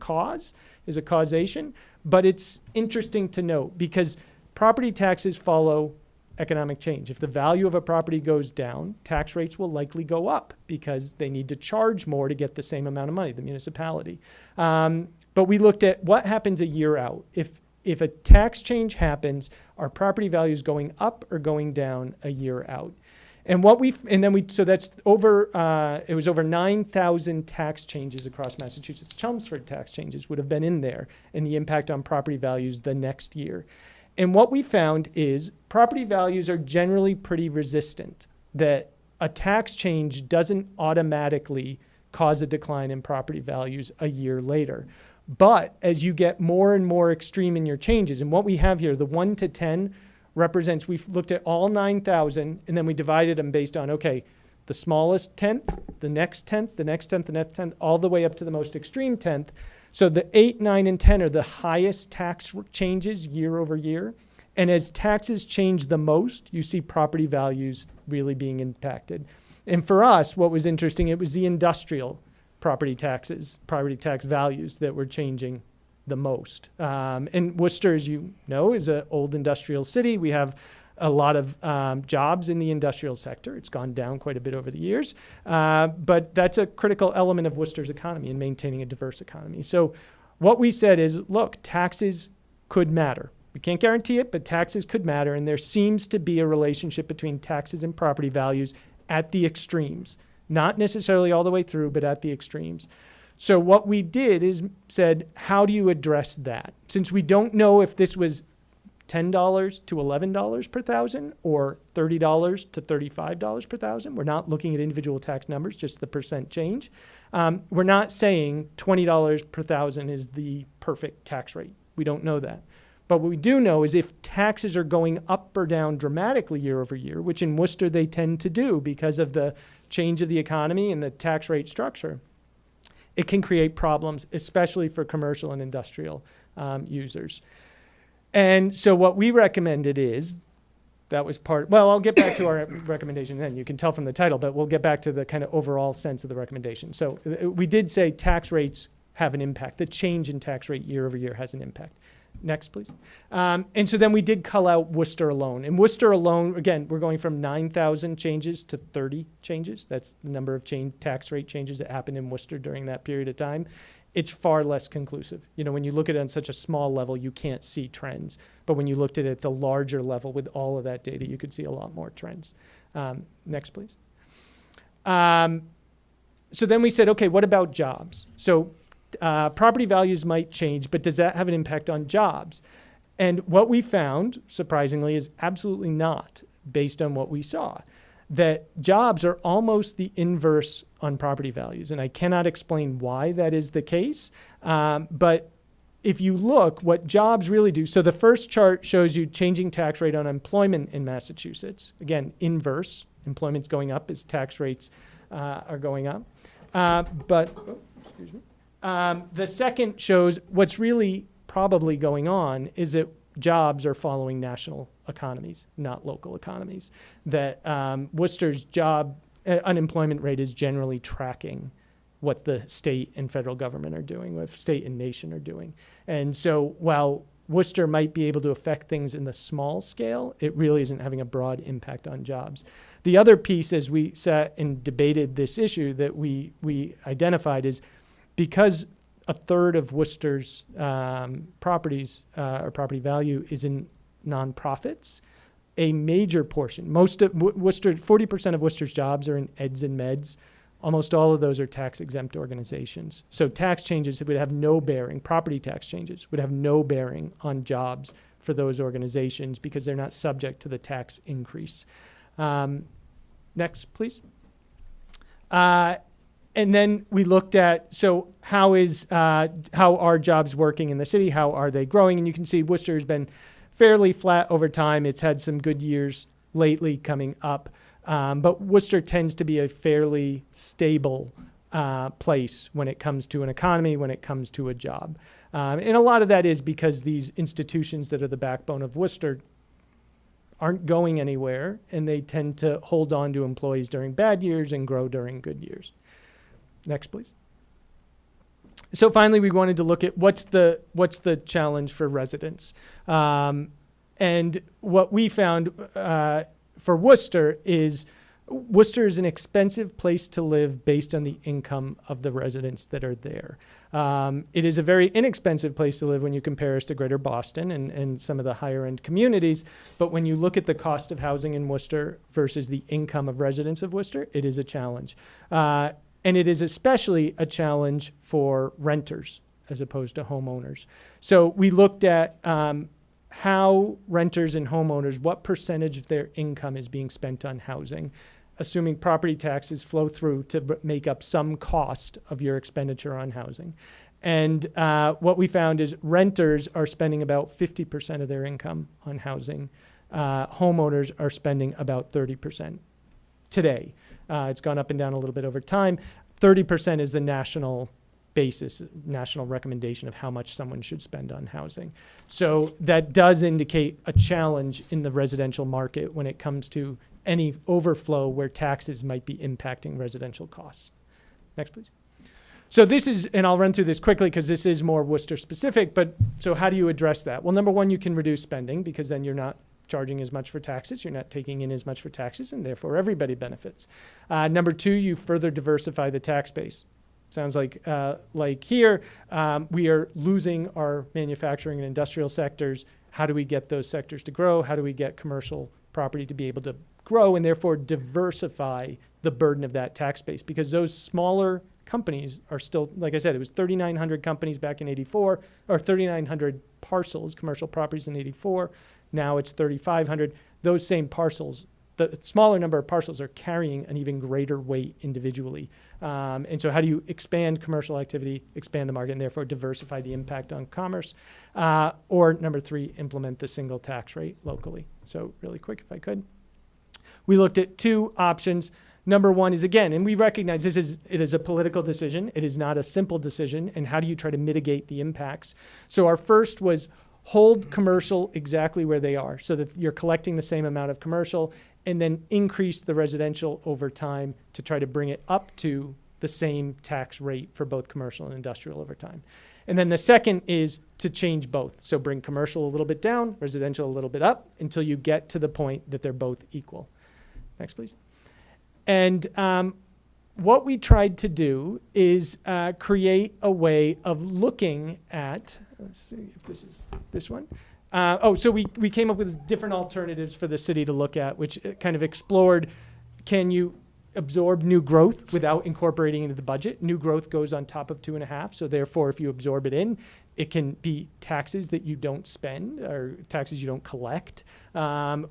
is a causation, but it's interesting to note because property taxes follow economic change. If the value of a property goes down, tax rates will likely go up because they need to charge more to get the same amount of money, the municipality. But we looked at what happens a year out. If a tax change happens, are property values going up or going down a year out? And so that's over, it was over 9,000 tax changes across Massachusetts. Chelmsford tax changes would have been in there and the impact on property values the next year. And what we found is property values are generally pretty resistant, that a tax change doesn't automatically cause a decline in property values a year later. But as you get more and more extreme in your changes, and what we have here, the 1 to 10 represents, we've looked at all 9,000 and then we divided them based on, okay, the smallest tenth, the next tenth, the next tenth, the next tenth, all the way up to the most extreme tenth. So the 8, 9, and 10 are the highest tax changes year over year. And as taxes change the most, you see property values really being impacted. And for us, what was interesting, it was the industrial property tax values that were changing the most. And Worcester, as you know, is an old industrial city. We have a lot of jobs in the industrial sector. It's gone down quite a bit over the years. But that's a critical element of Worcester's economy and maintaining a diverse economy. So what we said is, look, taxes could matter. We can't guarantee it, but taxes could matter. And there seems to be a relationship between taxes and property values at the extremes. Not necessarily all the way through, but at the extremes. So what we did is said, how do you address that? Since we don't know if this was $10 to $11 per thousand or $30 to $35 per thousand, we're not looking at individual tax numbers, just the percent change. We're not saying $20 per thousand is the perfect tax rate. We don't know that. But what we do know is if taxes are going up or down dramatically year over year, which in Worcester they tend to do because of the change of the economy and the tax rate structure, it can create problems, especially for commercial and industrial users. And so what we recommended is, that was well, I'll get back to our recommendation then. You can tell from the title, but we'll get back to the kind of overall sense of the recommendation. So we did say tax rates have an impact. The change in tax rate year over year has an impact. Next, please. And so then we did cull out Worcester alone. And Worcester alone, again, we're going from 9,000 changes to 30 changes. That's the number of tax rate changes that happened in Worcester during that period of time. It's far less conclusive. You know, when you look at it on such a small level, you can't see trends. But when you looked at it at the larger level with all of that data, you could see a lot more trends. Next, please. So then we said, okay, what about jobs? So property values might change, but does that have an impact on jobs? And what we found, surprisingly, is absolutely not, based on what we saw, that jobs are almost the inverse on property values. And I cannot explain why that is the case. But if you look, what jobs really do, so the first chart shows you changing tax rate on employment in Massachusetts. Again, inverse, employment's going up as tax rates are going up. The second shows what's really probably going on is that jobs are following national economies, not local economies. That Worcester's job unemployment rate is generally tracking what the state and federal government are doing, what state and nation are doing. And so while Worcester might be able to affect things in the small scale, it really isn't having a broad impact on jobs. The other piece, as we sat and debated this issue that we identified, is because a third of Worcester's properties or property value is in nonprofits, a major portion, most of Worcester, 40% of Worcester's jobs are in eds and meds. Almost all of those are tax-exempt organizations. So tax changes would have no bearing, property tax changes would have no bearing on jobs for those organizations because they're not subject to the tax increase. Next, please. And then we looked at, so how are jobs working in the city? How are they growing? And you can see Worcester has been fairly flat over time. It's had some good years lately coming up. But Worcester tends to be a fairly stable place when it comes to an economy, when it comes to a job. And a lot of that is because these institutions that are the backbone of Worcester aren't going anywhere, and they tend to hold on to employees during bad years and grow during good years. Next, please. So finally, we wanted to look at what's the challenge for residents. And what we found for Worcester is an expensive place to live based on the income of the residents that are there. It is a very inexpensive place to live when you compare us to Greater Boston and some of the higher end communities. But when you look at the cost of housing in Worcester versus the income of residents of Worcester, it is a challenge. And it is especially a challenge for renters as opposed to homeowners. So we looked at how renters and homeowners, what percentage of their income is being spent on housing, assuming property taxes flow through to make up some cost of your expenditure on housing. And what we found is renters are spending about 50% of their income on housing. Homeowners are spending about 30% today. It's gone up and down a little bit over time. 30% is the national basis, national recommendation of how much someone should spend on housing. So that does indicate a challenge in the residential market when it comes to any overflow where taxes might be impacting residential costs. Next, please. So this is, and I'll run through this quickly because this is more Worcester specific, but so how do you address that? Well, number one, you can reduce spending because then you're not charging as much for taxes, you're not taking in as much for taxes, and therefore everybody benefits. Number two, you further diversify the tax base. Sounds like here, we are losing our manufacturing and industrial sectors. How do we get those sectors to grow? How do we get commercial property to be able to grow and therefore diversify the burden of that tax base? Because those smaller companies are still, like I said, it was 3,900 companies back in 84, or 3,900 parcels, commercial properties in 84. Now it's 3,500. Those same parcels, the smaller number of parcels are carrying an even greater weight individually. And so how do you expand commercial activity, expand the market, and therefore diversify the impact on commerce? Or number three, implement the single tax rate locally. So really quick, if I could. we looked at two options. Number one is, again, and we recognize it is a political decision. It is not a simple decision. And how do you try to mitigate the impacts? So our first was hold commercial exactly where they are so that you're collecting the same amount of commercial, and then increase the residential over time to try to bring it up to the same tax rate for both commercial and industrial over time. And then the second is to change both. So bring commercial a little bit down, residential a little bit up, until you get to the point that they're both equal. Next, please. And what we tried to do is create a way of looking at, let's see if this is this one. So we came up with different alternatives for the city to look at, which kind of explored, can you absorb new growth without incorporating into the budget? New growth goes on top of 2.5. So therefore, if you absorb it in, it can be taxes that you don't spend or taxes you don't collect.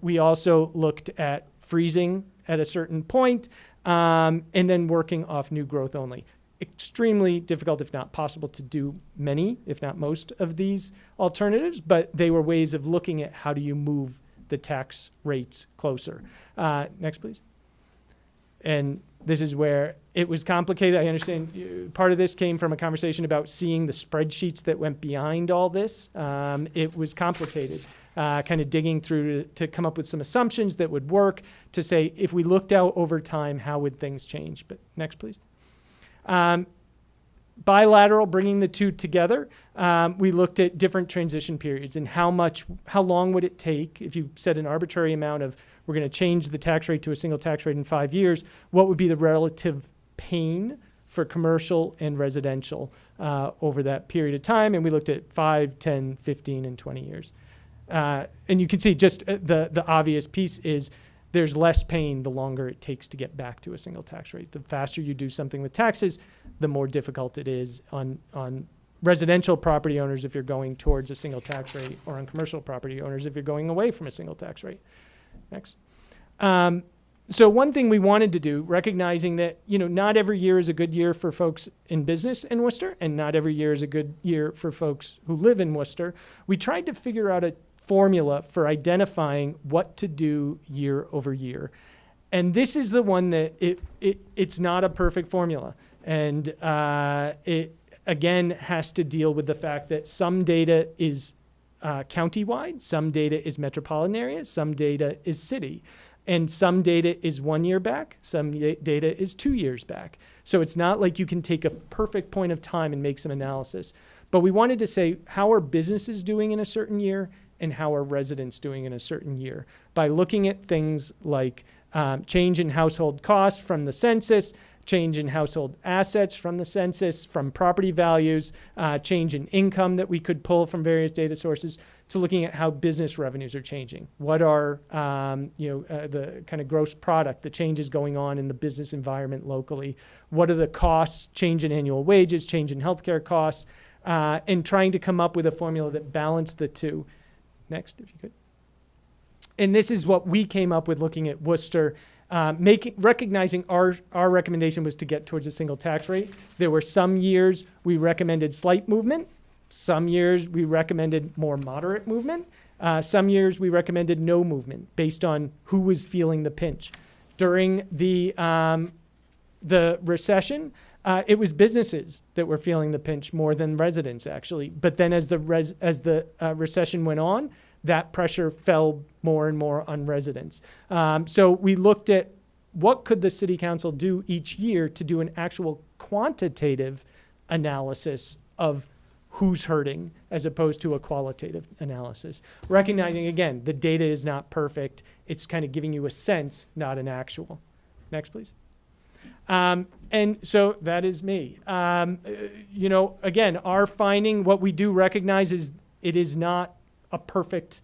We also looked at freezing at a certain point, and then working off new growth only. Extremely difficult, if not possible, to do many, if not most of these alternatives, but they were ways of looking at how do you move the tax rates closer. Next, please. And this is where it was complicated. I understand part of this came from a conversation about seeing the spreadsheets that went behind all this. It was complicated, kind of digging through to come up with some assumptions that would work to say, if we looked out over time, how would things change? But next, please. Bilateral, bringing the two together, we looked at different transition periods and how long would it take if you set an arbitrary amount of, we're going to change the tax rate to a single tax rate in 5 years, what would be the relative pain for commercial and residential over that period of time? And we looked at 5, 10, 15, and 20 years. And you can see just the obvious piece is there's less pain the longer it takes to get back to a single tax rate. The faster you do something with taxes, the more difficult it is on residential property owners if you're going towards a single tax rate, or on commercial property owners if you're going away from a single tax rate. Next. So one thing we wanted to do, recognizing that, not every year is a good year for folks in business in Worcester, and not every year is a good year for folks who live in Worcester, we tried to figure out a formula for identifying what to do year over year. And this is the one that it's not a perfect formula. And it, again, has to deal with the fact that some data is countywide, some data is metropolitan areas, some data is city, and some data is 1 year back, some data is 2 years back. So it's not like you can take a perfect point of time and make some analysis. But we wanted to say, how are businesses doing in a certain year and how are residents doing in a certain year? By looking at things like change in household costs from the census, change in household assets from the census, from property values, change in income that we could pull from various data sources, to looking at how business revenues are changing. What are the kind of gross product, the changes going on in the business environment locally? What are the costs, change in annual wages, change in healthcare costs, and trying to come up with a formula that balanced the two. Next, if you could. And this is what we came up with looking at Worcester. Recognizing our recommendation was to get towards a single tax rate. There were some years we recommended slight movement. Some years we recommended more moderate movement. Some years we recommended no movement based on who was feeling the pinch. During the recession, it was businesses that were feeling the pinch more than residents, actually. But then as the recession went on, that pressure fell more and more on residents. So we looked at what could the city council do each year to do an actual quantitative analysis of who's hurting as opposed to a qualitative analysis. Recognizing, again, the data is not perfect. It's kind of giving you a sense, not an actual. Next, please. And so that is me. Again, our finding, what we do recognize is it is not a perfect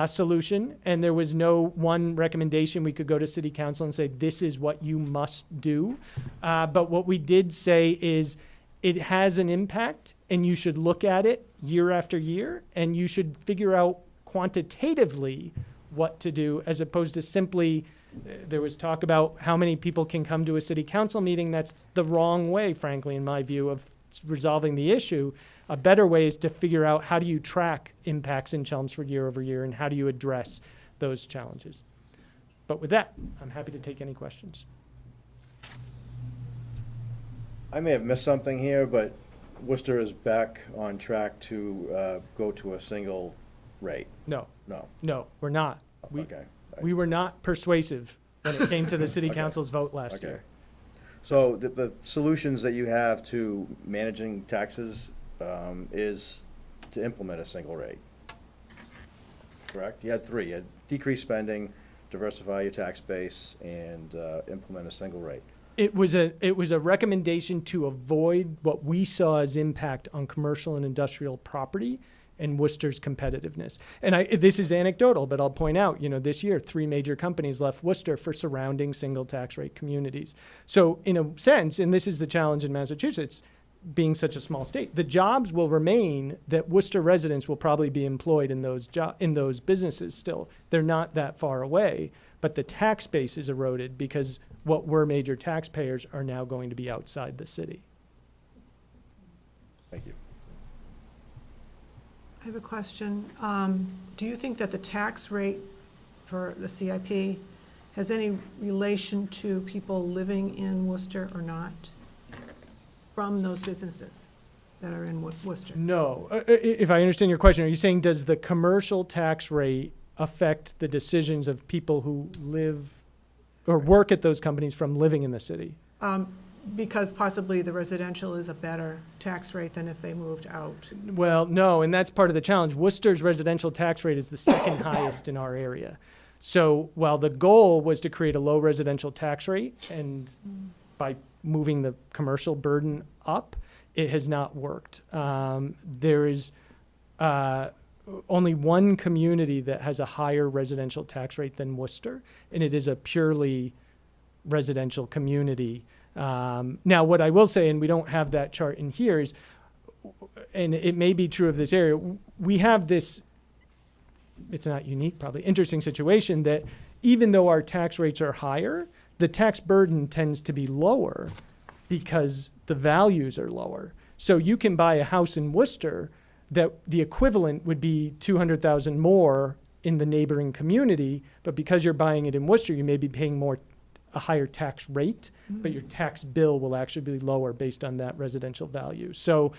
solution, and there was no one recommendation we could go to city council and say, this is what you must do. But what we did say is it has an impact, and you should look at it year after year, and you should figure out quantitatively what to do, as opposed to simply, there was talk about how many people can come to a city council meeting. That's the wrong way, frankly, in my view, of resolving the issue. A better way is to figure out how do you track impacts in Chelmsford year over year, and how do you address those challenges. But with that, I'm happy to take any questions. I may have missed something here, but Worcester is back on track to go to a single rate. No, No, we're not. okay. We were not persuasive when it came to the city Okay. council's vote last Okay. year. So the solutions that you have to managing taxes is to implement a single rate, correct? You had three. You had decrease spending, diversify your tax base, and implement a single rate. It was a recommendation to avoid what we saw as impact on commercial and industrial property and Worcester's competitiveness. And this is anecdotal, but I'll point out, this year, 3 major companies left Worcester for surrounding single tax rate communities. So in a sense, and this is the challenge in Massachusetts, being such a small state, the jobs will remain that Worcester residents will probably be employed in those businesses still. They're not that far away, but the tax base is eroded because what were major taxpayers are now going to be outside the city. Thank you. I have a question. Do you think that the tax rate for the CIP has any relation to people living in Worcester or not from those businesses that are in Worcester? No. If I understand your question, are you saying does the commercial tax rate affect the decisions of people who live or work at those companies from living in the city? Because possibly the residential is a better tax rate than if they moved out. Well, no, and that's part of the challenge. Worcester's residential tax rate is the second highest in our area. So while the goal was to create a low residential tax rate, and by moving the commercial burden up, it has not worked. There is only one community that has a higher residential tax rate than Worcester, and it is a purely residential community. Now, what I will say, and we don't have that chart in here, is, and it may be true of this area, we have this, it's not unique, probably interesting situation that even though our tax rates are higher, the tax burden tends to be lower because the values are lower. So you can buy a house in Worcester that the equivalent would be $200,000 more in the neighboring community, but because you're buying it in Worcester, you may be paying a higher tax rate, but your tax bill will actually be lower based on that residential value. So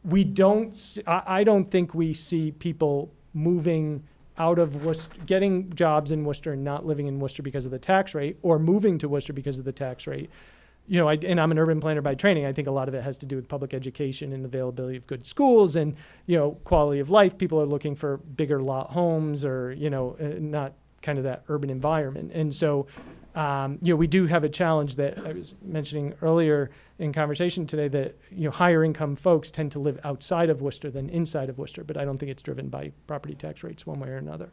we don't, I don't think we see people moving out of Worcester, getting jobs in Worcester and not living in Worcester because of the tax rate, or moving to Worcester because of the tax rate. And I'm an urban planner by training. I think a lot of it has to do with public education and availability of good schools and, quality of life. People are looking for bigger lot homes or, not kind of that urban environment. And so, we do have a challenge that I was mentioning earlier in conversation today that, higher income folks tend to live outside of Worcester than inside of Worcester, but I don't think it's driven by property tax rates one way or another.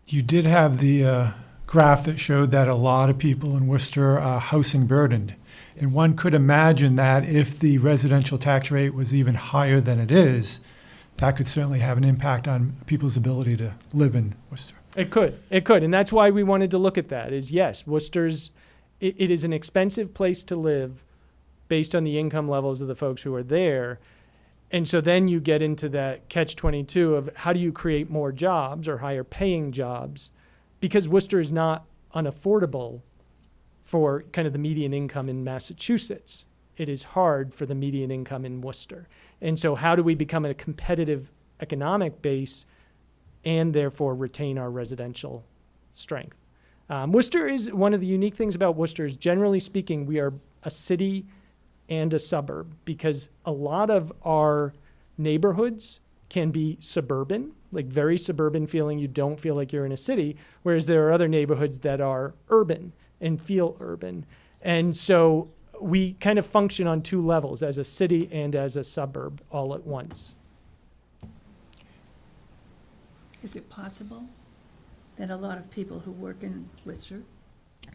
You did have the graph that showed that a lot of people in Worcester are housing burdened. And one could imagine that if the residential tax rate was even higher than it is, that could certainly have an impact on people's ability to live in Worcester. It could. And that's why we wanted to look at that is, yes, Worcester's, it is an expensive place to live based on the income levels of the folks who are there. And so then you get into that catch-22 of how do you create more jobs or higher paying jobs, because Worcester is not unaffordable for kind of the median income in Massachusetts. It is hard for the median income in Worcester. And so how do we become a competitive economic base and therefore retain our residential strength? Worcester is, one of the unique things about Worcester is, generally speaking, we are a city and a suburb, because a lot of our neighborhoods can be suburban, like very suburban feeling. You don't feel like you're in a city, whereas there are other neighborhoods that are urban and feel urban. And so we kind of function on two levels, as a city and as a suburb all at once. Is it possible that a lot of people who work in Worcester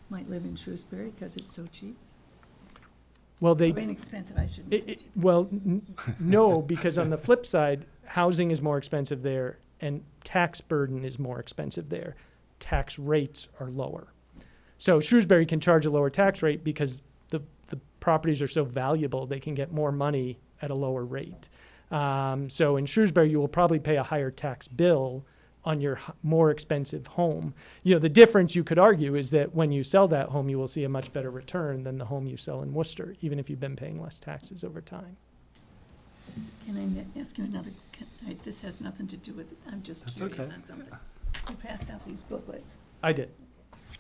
might live in Shrewsbury because it's so cheap? Well, Or inexpensive, I shouldn't say cheap. No, because on the flip side, housing is more expensive there and tax burden is more expensive there. Tax rates are lower. So Shrewsbury can charge a lower tax rate because the properties are so valuable, they can get more money at a lower rate. So in Shrewsbury, you will probably pay a higher tax bill on your more expensive home. The difference you could argue is that when you sell that home, you will see a much better return than the home you sell in Worcester, even if you've been paying less taxes over time. Can I ask you another, this has nothing to do with, I'm just That's curious okay. on something. You passed out these booklets, I did,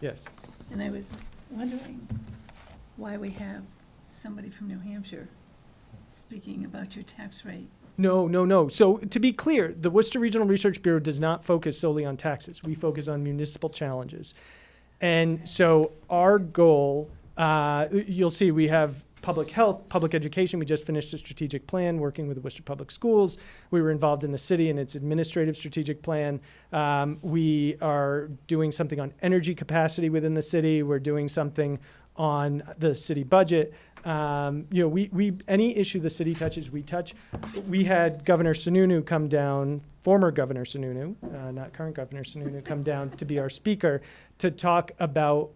yes. and I was wondering why we have somebody from New Hampshire speaking about your tax rate. No. So to be clear, the Worcester Regional Research Bureau does not focus solely on taxes. We focus on municipal challenges. And so our goal, you'll see we have public health, public education. We just finished a strategic plan working with the Worcester Public Schools. We were involved in the city and its administrative strategic plan. We are doing something on energy capacity within the city. We're doing something on the city budget. We any issue the city touches, we touch. We had Governor Sununu come down, former Governor Sununu, not current Governor Sununu, come down to be our speaker to talk about,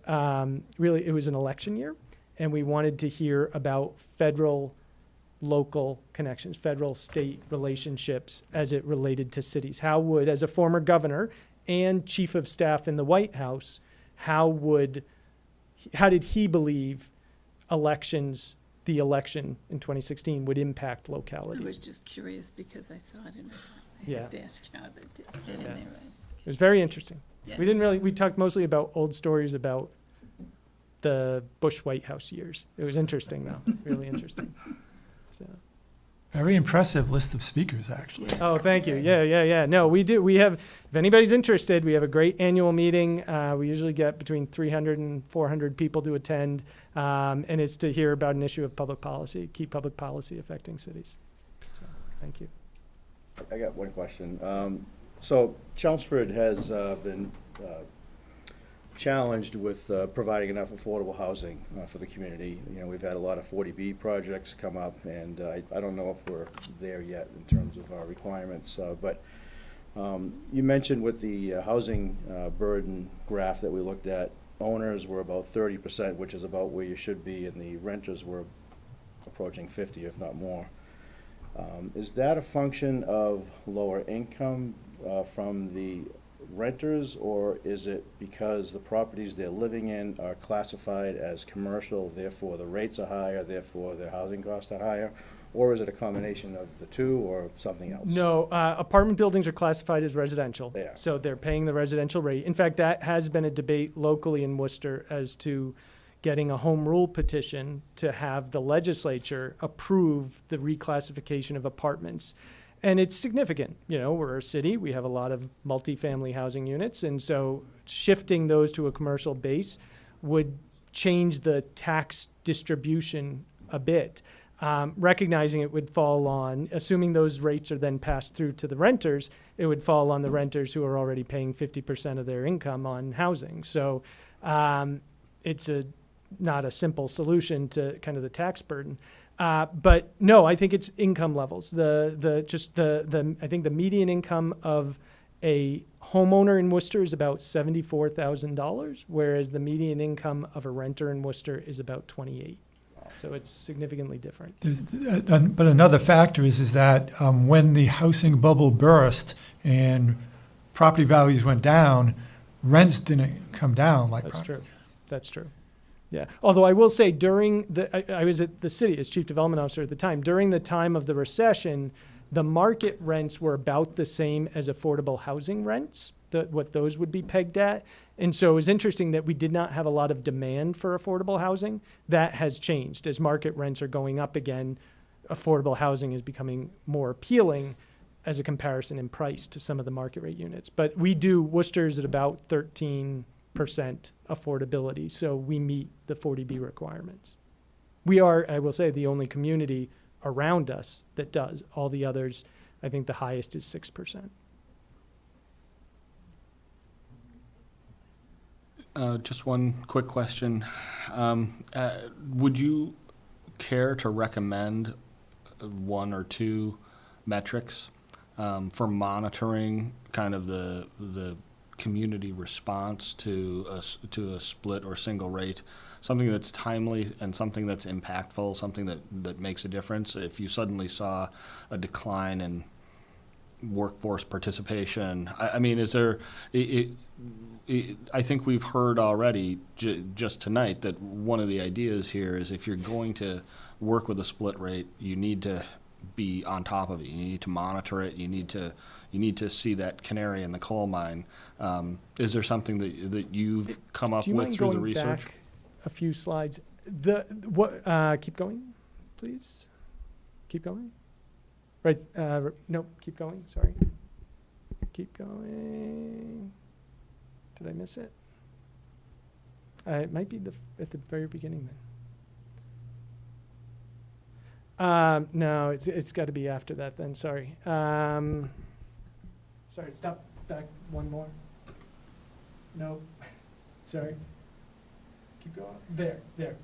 really, it was an election year, and we wanted to hear about federal, local connections, federal, state relationships as it related to cities. How would, as a former governor and chief of staff in the White House, how did he believe the election in 2016 would impact I localities? was just curious because I saw it and I thought, I Yeah. have to ask you how that did fit in Yeah. there, right? It was very interesting. Yeah. We talked mostly about old stories about the Bush White House years. It was interesting though, really interesting. So. Very impressive list of speakers, actually. Oh, thank you. Yeah. No, we do. We have, if anybody's interested, we have a great annual meeting. We usually get between 300 and 400 people to attend. And it's to hear about an issue of public policy, key public policy affecting cities. So, thank you. I got one question. So Chelmsford has been challenged with providing enough affordable housing for the community. We've had a lot of 40B projects come up, and I don't know if we're there yet in terms of our requirements. But you mentioned with the housing burden graph that we looked at, owners were about 30%, which is about where you should be, and the renters were approaching 50, if not more. Is that a function of lower income from the renters, or is it because the properties they're living in are classified as commercial, therefore the rates are higher, therefore their housing costs are higher? Or is it a combination of the two or something else? No, apartment buildings are classified as residential. They are. So they're paying the residential rate. In fact, that has been a debate locally in Worcester as to getting a home rule petition to have the legislature approve the reclassification of apartments. And it's significant. We're a city. We have a lot of multifamily housing units. And so shifting those to a commercial base would change the tax distribution a bit. Recognizing it would fall on, assuming those rates are then passed through to the renters, it would fall on the renters who are already paying 50% of their income on housing. So it's not a simple solution to kind of the tax burden. But no, I think it's income levels. I think the median income of a homeowner in Worcester is about $74,000, whereas the median income of a renter in Worcester is about $28,000. So it's significantly different. But another factor is that when the housing bubble burst and property values went down, rents didn't come down like That's property. true. That's true. Yeah. Although I will say I was at the city as chief development officer at the time. During the time of the recession, the market rents were about the same as affordable housing rents, what those would be pegged at. And so it was interesting that we did not have a lot of demand for affordable housing. That has changed. As market rents are going up again, affordable housing is becoming more appealing as a comparison in price to some of the market rate units. But Worcester's at about 13% affordability, so we meet the 40B requirements. We are, I will say, the only community around us that does. All the others, I think the highest is 6%. Just one quick question. Would you care to recommend one or two metrics for monitoring kind of the community response to a split or single rate? Something that's timely and something that's impactful, something that makes a difference. If you suddenly saw a decline in workforce participation. I mean, is there, I think we've heard already just tonight that one of the ideas here is if you're going to work with a split rate, you need to be on top of it. You need to monitor it. You need to see that canary in the coal mine. Is there something that you've come up Do you with mind through the going research? back a few slides? Keep going, please. Keep going. Right. No, keep going. Sorry. Keep going. Did I miss it? It might be at the very beginning then. No, it's got to be after that then. Sorry. Sorry. Stop back one more. No. Sorry. Keep going. There.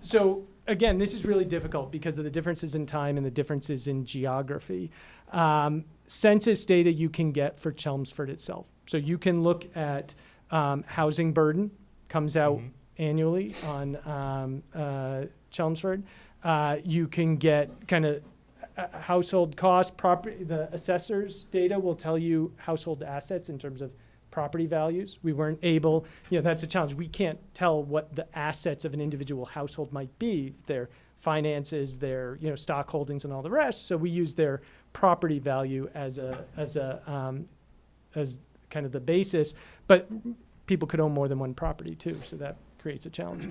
So again, this is really difficult because of the differences in time and the differences in geography. Census data you can get for Chelmsford itself. So you can look at housing burden, comes out annually on Chelmsford. You can get kind of household cost, property. The assessor's data will tell you household assets in terms of property values. We weren't able, that's a challenge. We can't tell what the assets of an individual household might be, their finances, their stock holdings, and all the rest. So we use their property value as kind of the basis. But people could own more than one property too, so that creates a challenge.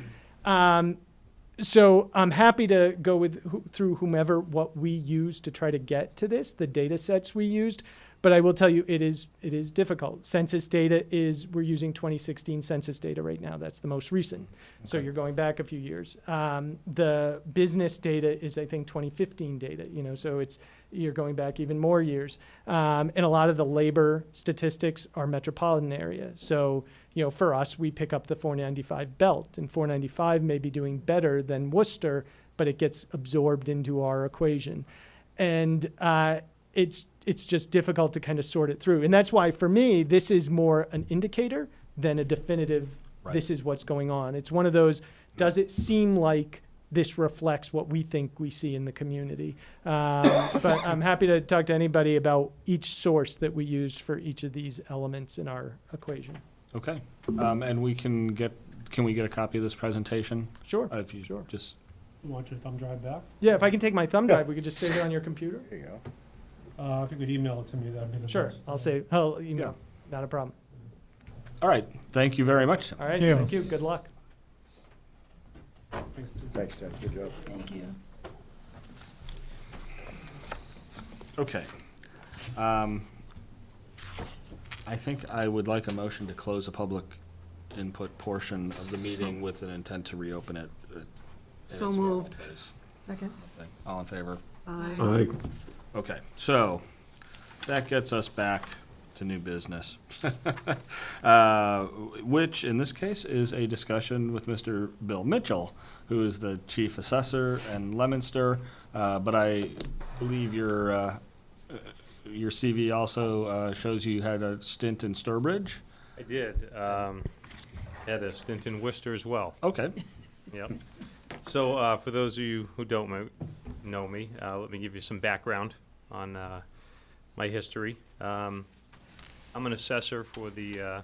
So I'm happy to go through whomever what we used to try to get to this, the data sets we used. But I will tell you, it is difficult. Census data we're using 2016 census data right now. That's the most recent. Okay. So you're going back a few years. The business data is, I think, 2015 data. So you're going back even more years. And a lot of the labor statistics are metropolitan area. So for us, we pick up the 495 belt, and 495 may be doing better than Worcester, but it gets absorbed into our equation, and it's just difficult to kind of sort it through. And that's why, for me, this is more an indicator than a definitive, This is what's going on. It's one of those, does it seem like this reflects what we think we see in the community? But I'm happy to talk to anybody about each source that we use for each of these elements in our equation. Okay. And can we get a copy of this presentation? Sure. If you Sure. just. You want your thumb drive back? Yeah, if I can take my thumb drive, we could just save it on your computer. There you go. If you could email it to me, that'd be the Sure, best. I'll save, not a problem. All right. Thank you very much. All right, Thank you. thank you, good luck. Thanks, Tim. Thanks, Ted, good job. Thank you. Okay. I think I would like a motion to close the public input portion of the meeting with an intent to reopen it. in So its moved. normal phase. Second. All in favor? Aye. Okay, so that gets us back to new business, which in this case is a discussion with Mr. Bill Mitchell, who is the chief assessor in Leominster. But I believe your CV also shows you had a stint in Sturbridge. I did. Had a stint in Worcester as well. Okay. Yep. So for those of you who don't know me, let me give you some background on my history. I'm an assessor for the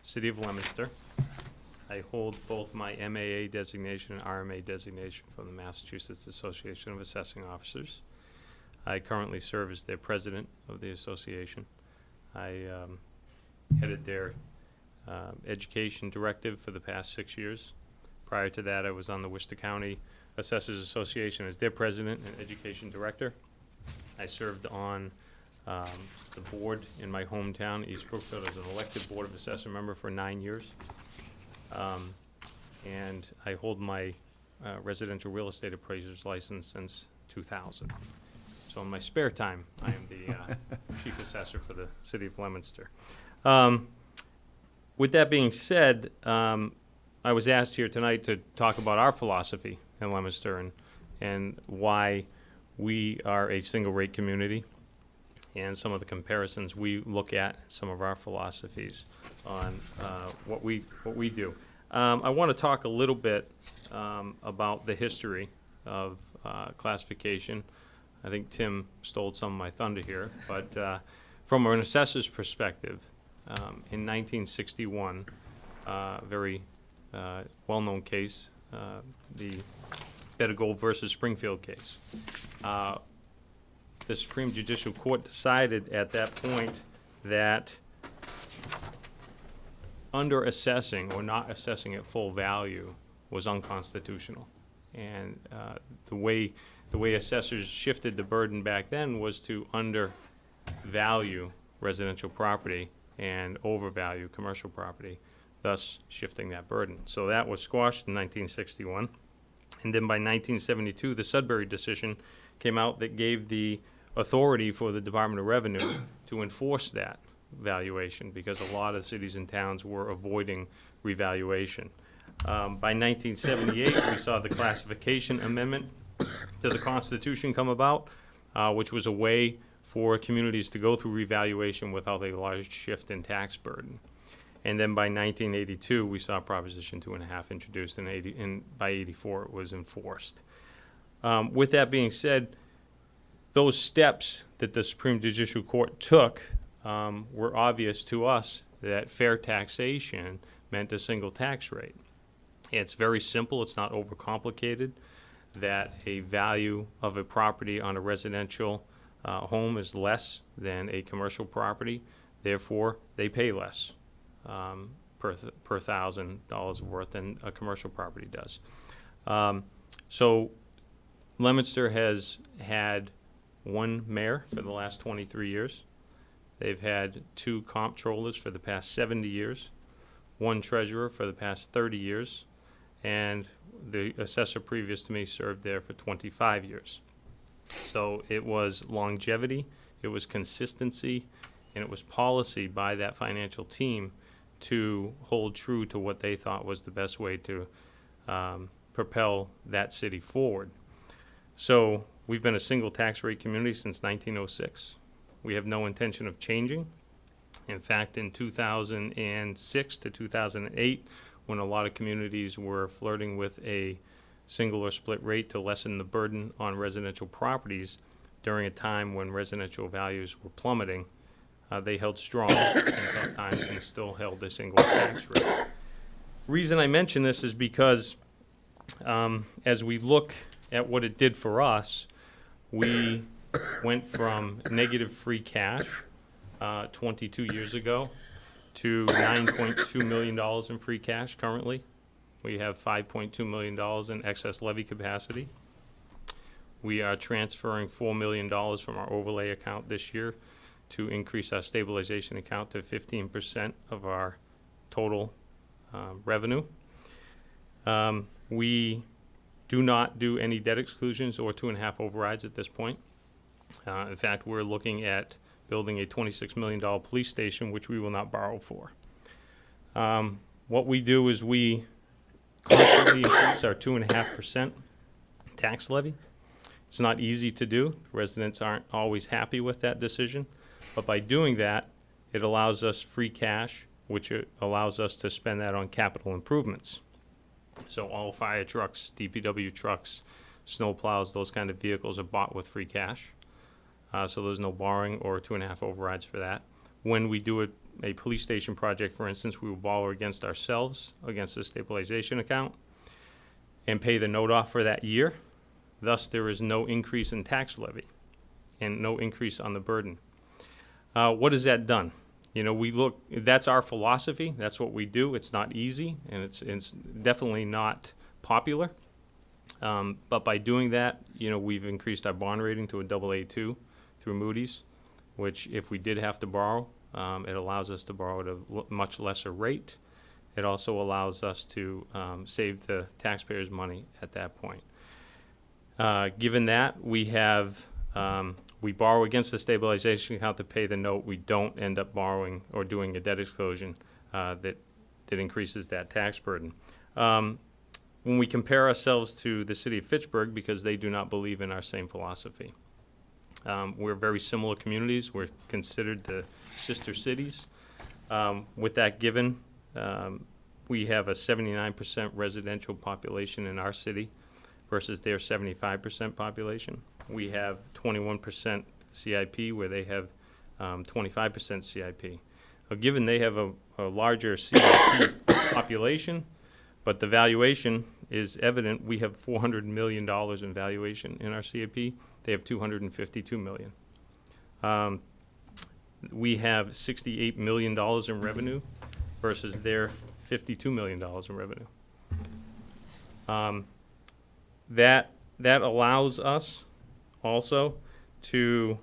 city of Leominster. I hold both my MAA designation and RMA designation from the Massachusetts Association of Assessing Officers. I currently serve as their president of the association. I headed their education directive for the past 6 years. Prior to that, I was on the Worcester County Assessors Association as their president and education director. I served on the board in my hometown, East Brookfield, as an elected Board of Assessor member for 9 years. And I hold my residential real estate appraiser's license since 2000. So in my spare time, I am the chief assessor for the city of Leominster. With that being said, I was asked here tonight to talk about our philosophy in Leominster and why we are a single-rate community and some of the comparisons we look at, some of our philosophies on what we do. I want to talk a little bit about the history of classification. I think Tim stole some of my thunder here, but from an assessor's perspective, in 1961, very well-known case, the Better Gold versus Springfield case. The Supreme Judicial Court decided at that point that under assessing or not assessing at full value was unconstitutional. And the way assessors shifted the burden back then was to undervalue residential property and overvalue commercial property, thus shifting that burden. So that was squashed in 1961. And then by 1972, the Sudbury decision came out that gave the authority for the Department of Revenue to enforce that valuation, because a lot of cities and towns were avoiding revaluation. By 1978, we saw the classification amendment to the Constitution come about, which was a way for communities to go through revaluation without a large shift in tax burden. And then by 1982, we saw Proposition 2.5 introduced, and by 84, it was enforced. With that being said, those steps that the Supreme Judicial Court took were obvious to us that fair taxation meant a single tax rate. It's very simple. It's not overcomplicated. That a value of a property on a residential home is less than a commercial property. Therefore, they pay less per $1,000 worth than a commercial property does. So Leominster has had one mayor for the last 23 years. They've had 2 comptrollers for the past 70 years, 1 treasurer for the past 30 years, and the assessor previous to me served there for 25 years. So it was longevity, it was consistency, and it was policy by that financial team to hold true to what they thought was the best way to propel that city forward. So we've been a single tax rate community since 1906. We have no intention of changing. In fact, in 2006 to 2008, when a lot of communities were flirting with a single or split rate to lessen the burden on residential properties during a time when residential values were plummeting, they held strong in tough times and still held a single tax rate. Reason I mention this is because as we look at what it did for us, we went from negative free cash 22 years ago to $9.2 million in free cash currently. We have $5.2 million in excess levy capacity. We are transferring $4 million from our overlay account this year to increase our stabilization account to 15% of our total revenue. We do not do any debt exclusions or 2.5 overrides at this point. In fact, we're looking at building a $26 million police station, which we will not borrow for. What we do is we constantly increase our 2.5% tax levy. It's not easy to do. Residents aren't always happy with that decision. But by doing that, it allows us free cash, which allows us to spend that on capital improvements. So all fire trucks, DPW trucks, snow plows, those kind of vehicles are bought with free cash. So there's no borrowing or 2.5 overrides for that. When we do a police station project, for instance, we will borrow against ourselves, against the stabilization account, and pay the note off for that year. Thus, there is no increase in tax levy and no increase on the burden. What has that done? You know, that's our philosophy. That's what we do. It's not easy, and it's definitely not popular. But by doing that, you know, we've increased our bond rating to a AA2 through Moody's, which if we did have to borrow, it allows us to borrow at a much lesser rate. It also allows us to save the taxpayers' money at that point. Given that, we borrow against the stabilization account to pay the note. We don't end up borrowing or doing a debt exclusion that increases that tax burden. When we compare ourselves to the city of Fitchburg, because they do not believe in our same philosophy. We're very similar communities. We're considered the sister cities. With that given, we have a 79% residential population in our city versus their 75% population. we have 21% CIP, where they have 25% CIP. Given they have a larger CIP population, but the valuation is evident, we have $400 million in valuation in our CIP. They have $252 million. We have $68 million in revenue versus their $52 million in revenue. That allows us also to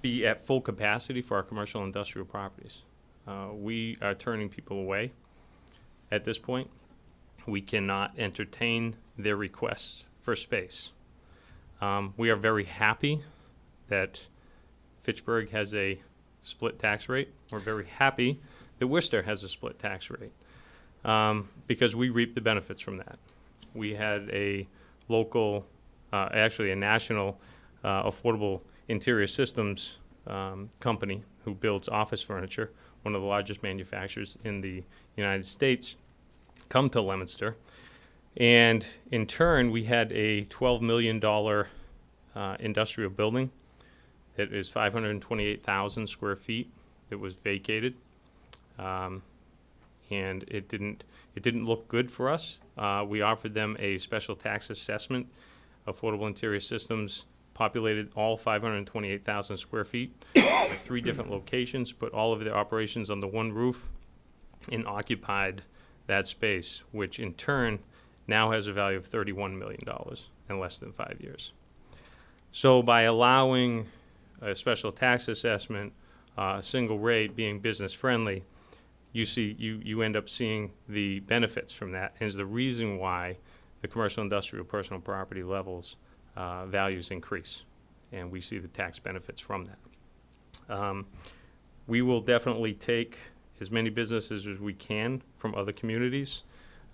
be at full capacity for our commercial and industrial properties. We are turning people away at this point. We cannot entertain their requests for space. We are very happy that Fitchburg has a split tax rate. We're very happy that Worcester has a split tax rate because we reap the benefits from that. We had a local, actually a national affordable interior systems company who builds office furniture, one of the largest manufacturers in the United States, come to Leominster. And in turn, we had a $12 million industrial building that is 528,000 square feet that was vacated. And it didn't look good for us. We offered them a special tax assessment. Affordable Interior Systems populated all 528,000 square feet with 3 different locations, put all of their operations under one roof, and occupied that space, which in turn now has a value of $31 million in less than 5 years. So by allowing a special tax assessment, a single rate, being business friendly, you end up seeing the benefits from that, and is the reason why the commercial, industrial, personal property levels values increase, and we see the tax benefits from that. We will definitely take as many businesses as we can from other communities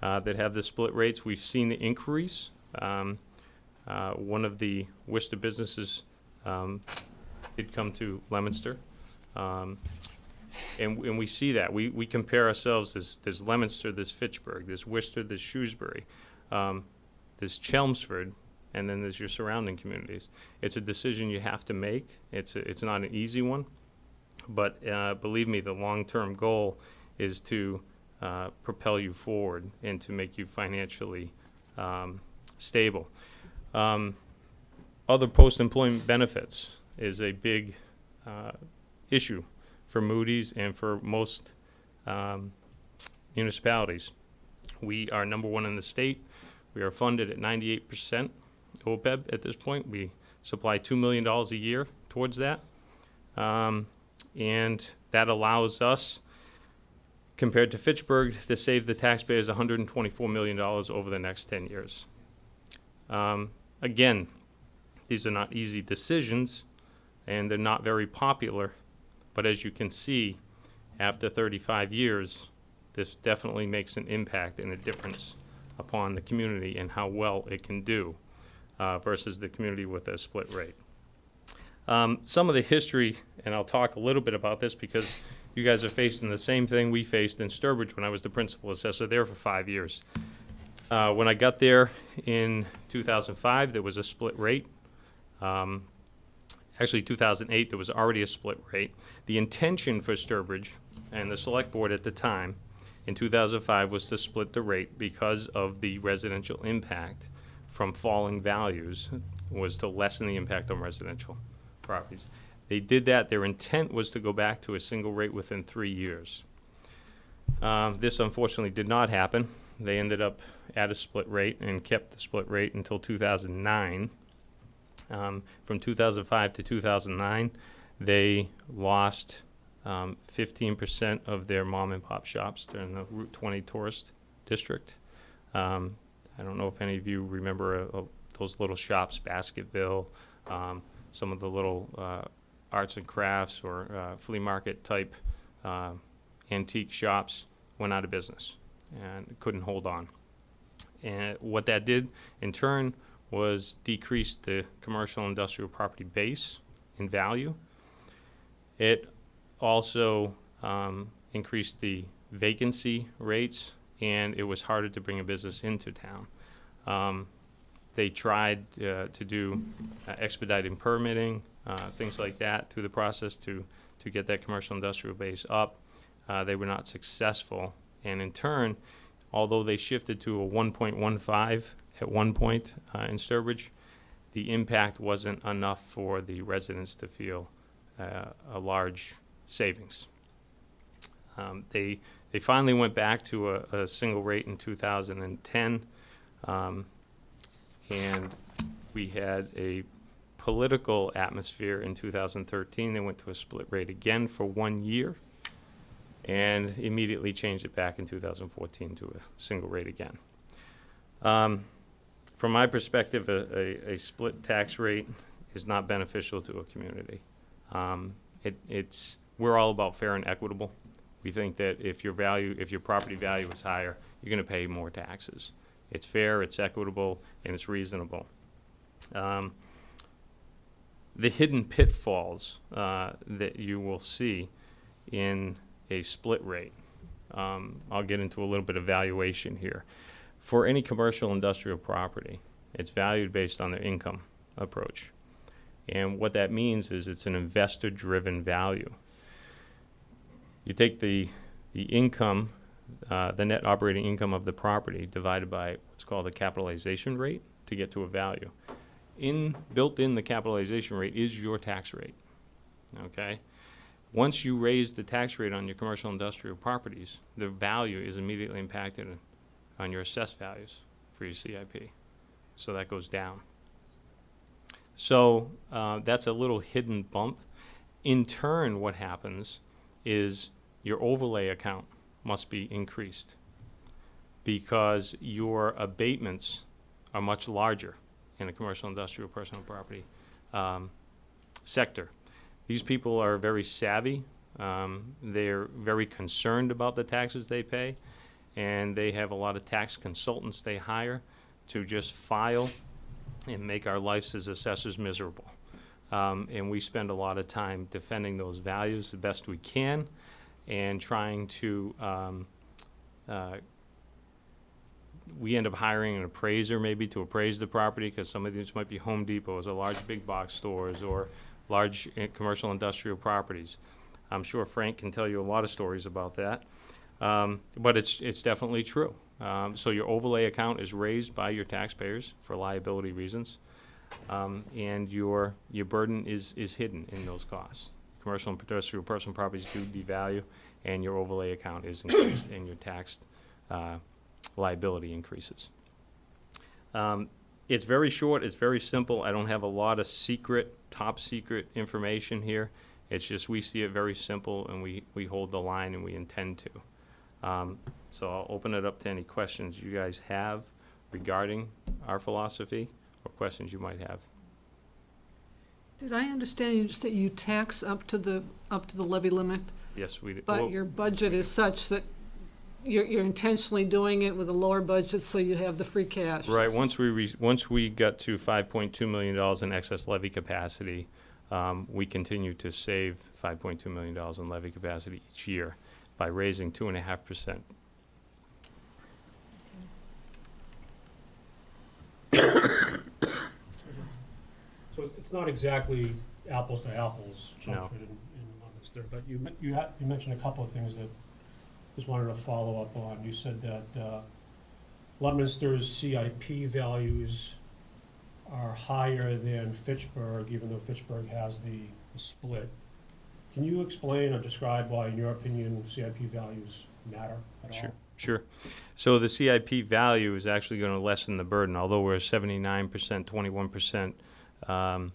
that have the split rates. We've seen the inquiries. One of the Worcester businesses did come to Leominster. And we see that. We compare ourselves. There's Leominster, there's Fitchburg, there's Worcester, there's Shrewsbury, there's Chelmsford, and then there's your surrounding communities. It's a decision you have to make. It's not an easy one, but believe me, the long-term goal is to propel you forward and to make you financially stable. Other post-employment benefits is a big issue for Moody's and for most municipalities. We are number 1 in the state. We are funded at 98% OPEB at this point. We supply $2 million a year towards that. And that allows us, compared to Fitchburg, to save the taxpayers $124 million over the next 10 years. Again, these are not easy decisions, and they're not very popular. But as you can see, after 35 years, this definitely makes an impact and a difference upon the community and how well it can do versus the community with a split rate. Some of the history, and I'll talk a little bit about this because you guys are facing the same thing we faced in Sturbridge when I was the principal assessor there for 5 years. When I got there in 2005, there was a split rate. Actually, 2008, there was already a split rate. The intention for Sturbridge and the select board at the time in 2005 was to split the rate because of the residential impact from falling values, was to lessen the impact on residential properties. They did that. Their intent was to go back to a single rate within 3 years. This unfortunately did not happen. They ended up at a split rate and kept the split rate until 2009. From 2005 to 2009, they lost 15% of their mom and pop shops during the Route 20 tourist district. I don't know if any of you remember those little shops, Basketville, some of the little arts and crafts or flea market type antique shops went out of business and couldn't hold on. And what that did in turn was decrease the commercial and industrial property base in value. It also increased the vacancy rates, and it was harder to bring a business into town. They tried to do expediting permitting, things like that through the process to get that commercial industrial base up. They were not successful, and in turn, although they shifted to a 1.15 at one point in Sturbridge, the impact wasn't enough for the residents to feel a large savings. They finally went back to a single rate in 2010, and we had a political atmosphere in 2013. They went to a split rate again for 1 year, and immediately changed it back in 2014 to a single rate again. From my perspective, a split tax rate is not beneficial to a community. We're all about fair and equitable. We think that if your property value is higher, you're going to pay more taxes. It's fair, it's equitable, and it's reasonable. The hidden pitfalls that you will see in a split rate. I'll get into a little bit of valuation here. For any commercial industrial property, it's valued based on their income approach. And what that means is it's an investor-driven value. You take the income, the net operating income of the property divided by what's called the capitalization rate to get to a value. Built in the capitalization rate is your tax rate, okay? Once you raise the tax rate on your commercial industrial properties, the value is immediately impacted on your assessed values for your CIP. So that goes down. So that's a little hidden bump. In turn, what happens is your overlay account must be increased because your abatements are much larger in a commercial industrial personal property sector. These people are very savvy. They're very concerned about the taxes they pay, and they have a lot of tax consultants they hire to just file and make our lives as assessors miserable. And we spend a lot of time defending those values the best we can and trying to, we end up hiring an appraiser maybe to appraise the property because some of these might be Home Depots or large big box stores or large commercial industrial properties. I'm sure Frank can tell you a lot of stories about that, but it's definitely true. So your overlay account is raised by your taxpayers for liability reasons, and your burden is hidden in those costs. Commercial and industrial personal properties do devalue, and your overlay account is increased, and your taxed liability increases. It's very short. It's very simple. I don't have a lot of top secret information here. It's just we see it very simple, and we hold the line, and we intend to. So I'll open it up to any questions you guys have regarding our philosophy or questions you might have. Did I understand you that you tax up to the levy limit, Yes, we do. but your budget is such that you're intentionally doing it with a lower budget so you have the free cash? Right. Once we got to $5.2 million in excess levy capacity, we continue to save $5.2 million in levy capacity each year by raising 2.5%. So it's not exactly apples to apples, No. Chelmsford and Leominster, but you mentioned a couple of things that just wanted to follow up on. You said that Leominster's CIP values are higher than Fitchburg, even though Fitchburg has the split. Can you explain or describe why, in your opinion, CIP values matter at all? Sure. So the CIP value is actually going to lessen the burden. Although we're 79%, 21%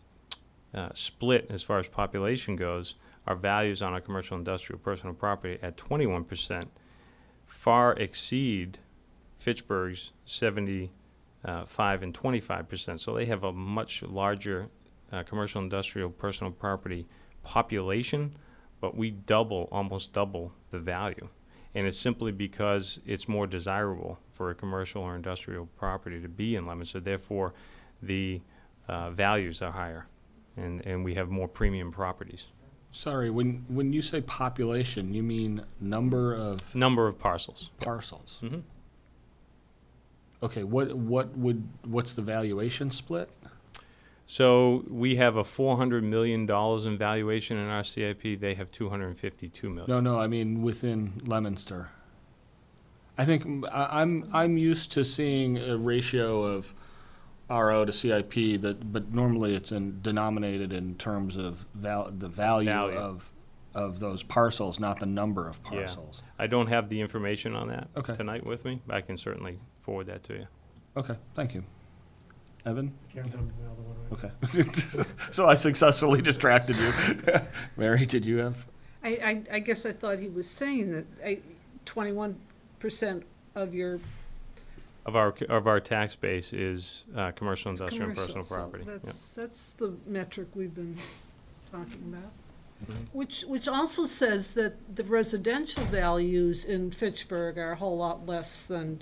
split as far as population goes, our values on our commercial, industrial, personal property at 21% far exceed Fitchburg's 75 and 25%. So they have a much larger commercial, industrial, personal property population, but we almost double the value. And it's simply because it's more desirable for a commercial or industrial property to be in Leominster. Therefore, the values are higher, and we have more premium properties. Sorry, when you say population, you mean number of Number of parcels. parcels? Mm-hmm. Okay, what's the valuation split? So we have a $400 million in valuation in our CIP. They have $252 million. No, I mean within Leominster. I think I'm used to seeing a ratio of RO to CIP but normally it's denominated in terms of the value of those parcels, not the number of Yeah. parcels. I don't have the information on that Okay. tonight with me, but I can certainly forward that to you. Okay, thank you. Evan? Can't remember the other one right Okay. So I successfully distracted you. Mary, did you have? I guess I thought he was saying that 21% of your Of our tax base is commercial, is industrial, and commercial, personal so property. Yep. that's the metric we've been talking about. Mhm. Which also says that the residential values in Fitchburg are a whole lot less than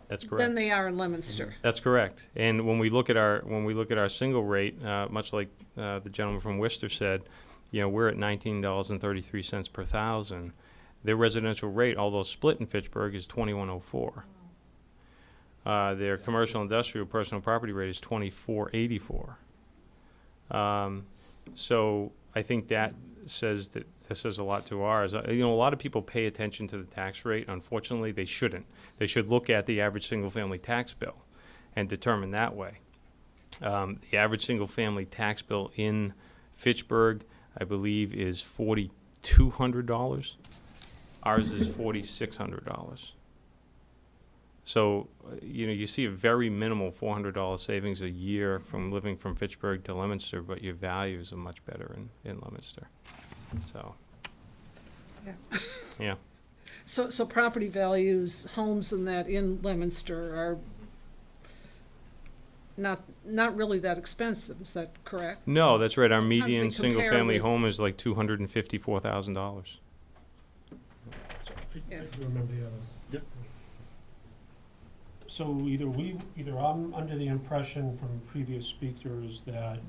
That's correct. they are in Leominster. That's correct. And when we look at our single rate, much like the gentleman from Worcester said, we're at $19.33 per thousand. Their residential rate, although split in Fitchburg, is $21.04. Their commercial, industrial, personal property rate is $24.84. So I think that says a lot to ours. A lot of people pay attention to the tax rate. Unfortunately, they shouldn't. They should look at the average single-family tax bill and determine that way. The average single-family tax bill in Fitchburg, I believe, is $4,200. Ours is $4,600. So, you see a very minimal $400 savings a year from living from Fitchburg to Leominster, but your values are much better in Leominster. So, Yeah. yeah. So property values, homes and that in Leominster are not really that expensive, is that correct? No, that's right. Our do they median compare single-family with- home is like $254,000. I do remember the other. Yep. So either I'm under the impression from previous speakers that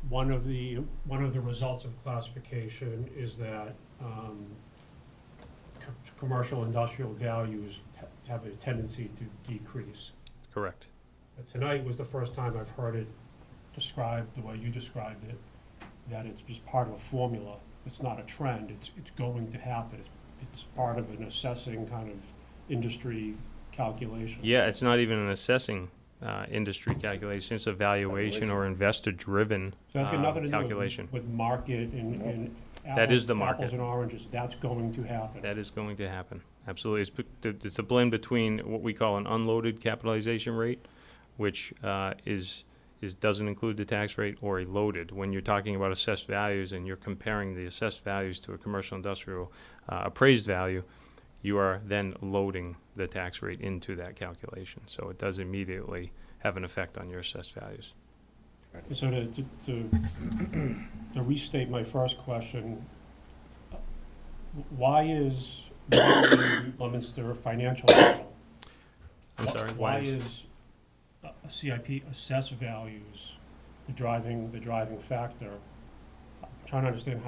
one of the results of classification is that commercial industrial values have a tendency to decrease. Correct. But tonight was the first time I've heard it described the way you described it, that it's just part of a formula. It's not a trend, it's going to happen. It's part of an assessing kind of industry calculation. Yeah, it's not even an assessing industry calculation. It's a valuation or investor-driven So that's got nothing to do calculation. with market and That is the market. apples and oranges, that's going to happen. That is going to happen. Absolutely. It's a blend between what we call an unloaded capitalization rate, which doesn't include the tax rate, or a loaded. When you're talking about assessed values and you're comparing the assessed values to a commercial industrial appraised value, you are then loading the tax rate into that calculation. So it does immediately have an effect on your assessed values. So to restate my first question, why is the Leominster financial model? I'm sorry, Why is a CIP assess values the driving factor? I'm trying to understand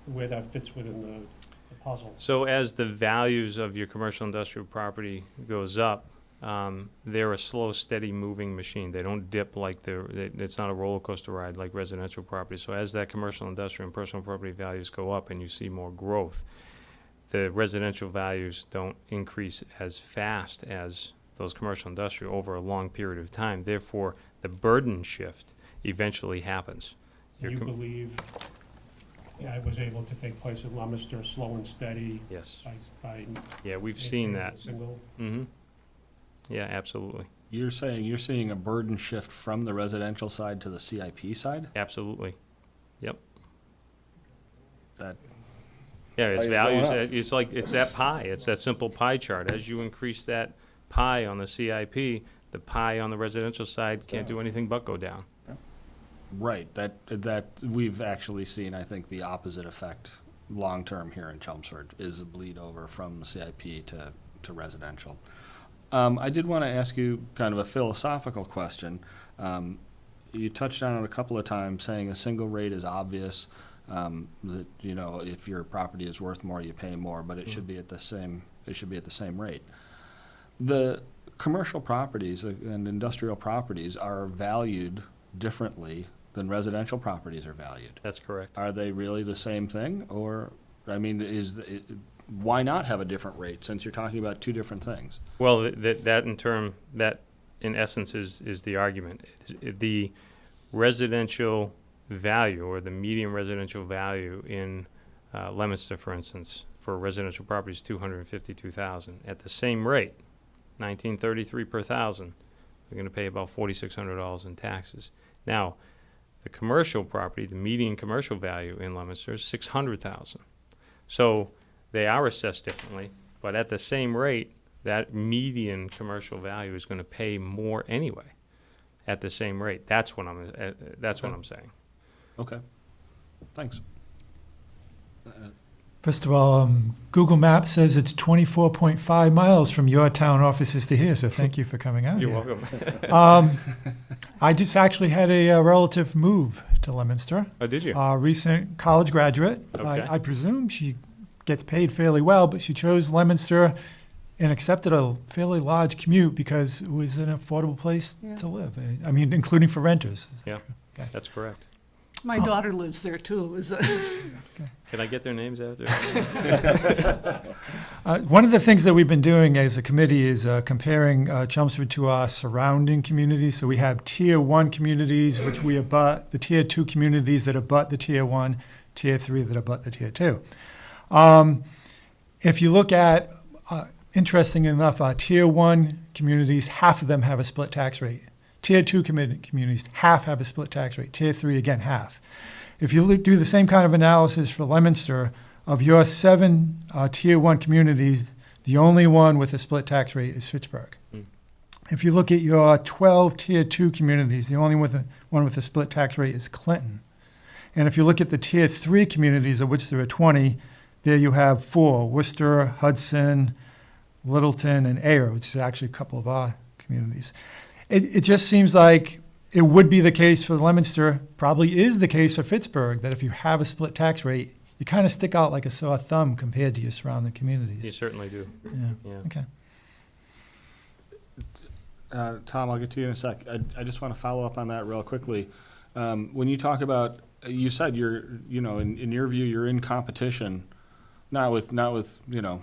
where that fits within the puzzle. So as the values of your commercial industrial property goes up, they're a slow, steady moving machine. They don't dip it's not a roller coaster ride like residential property. So as that commercial, industrial, and personal property values go up and you see more growth, the residential values don't increase as fast as those commercial, industrial over a long period of time. Therefore, the burden shift eventually happens. You believe it was able to take place in Leominster, slow and steady Yes. by Yeah, we've seen that. single? Mm-hmm. Yeah, absolutely. You're saying you're seeing a burden shift from the residential side to the CIP side? Absolutely. Yep. That, Yeah, it's Pie's values, going up. it's that pie, it's that simple pie chart. As you increase that pie on the CIP, the pie on the residential side can't do anything but go down. right, that we've actually seen, I think, the opposite effect long-term here in Chelmsford is a bleed over from CIP to residential. I did want to ask you kind of a philosophical question. You touched on it a couple of times, saying a single rate is obvious. That, you know, if your property is worth more, you pay more, but it should be at the same, it should be at the same rate. The commercial properties and industrial properties are valued differently than residential properties are valued. That's correct. Are they really the same thing, or, I mean, why not have a different rate, since you're talking about two different things? Well, that in essence is the argument. The residential value, or the median residential value in Leominster, for instance, for residential properties, $252,000. At the same rate, $19.33 per thousand, they're going to pay about $4,600 in taxes. Now, the commercial property, the median commercial value in Leominster is $600,000. So they are assessed differently, but at the same rate, that median commercial value is going to pay more anyway. At the same rate, that's what I'm saying. Okay, thanks. First of all, Google Maps says it's 24.5 miles from your town offices to here, so thank you for coming out You're here. welcome. I just actually had a relative move to Leominster. Oh, did you? Recent college graduate. Okay. I presume she gets paid fairly well, but she chose Leominster and accepted a fairly large commute because it was an affordable place to live. I mean, including for renters. Yeah, Okay. that's correct. My daughter lives there too. It was Can I get their names out there? One of the things that we've been doing as a committee is comparing Chelmsford to our surrounding communities. So we have Tier 1 communities, which we abut, the Tier 2 communities that abut the Tier 1, Tier 3 that abut the Tier 2. If you look at, interesting enough, Tier 1 communities, half of them have a split tax rate. Tier 2 communities, half have a split tax rate. Tier 3, again, half. If you do the same kind of analysis for Leominster, of your 7 Tier 1 communities, the only one with a split tax rate is Fitchburg. If you look at your 12 Tier 2 communities, the only one with a split tax rate is Clinton. And if you look at the Tier 3 communities, of which there are 20, there you have 4, Worcester, Hudson, Littleton, and Ayer, which is actually a couple of our communities. It just seems like it would be the case for Leominster, probably is the case for Fitchburg, that if you have a split tax rate, you kind of stick out like a sore thumb compared to your surrounding communities. You certainly do. Yeah. Yeah. Okay. Tom, I'll get to you in a sec. I just want to follow up on that real quickly. When you talk about, you said you're, you know, in your view, you're in competition, not with you know,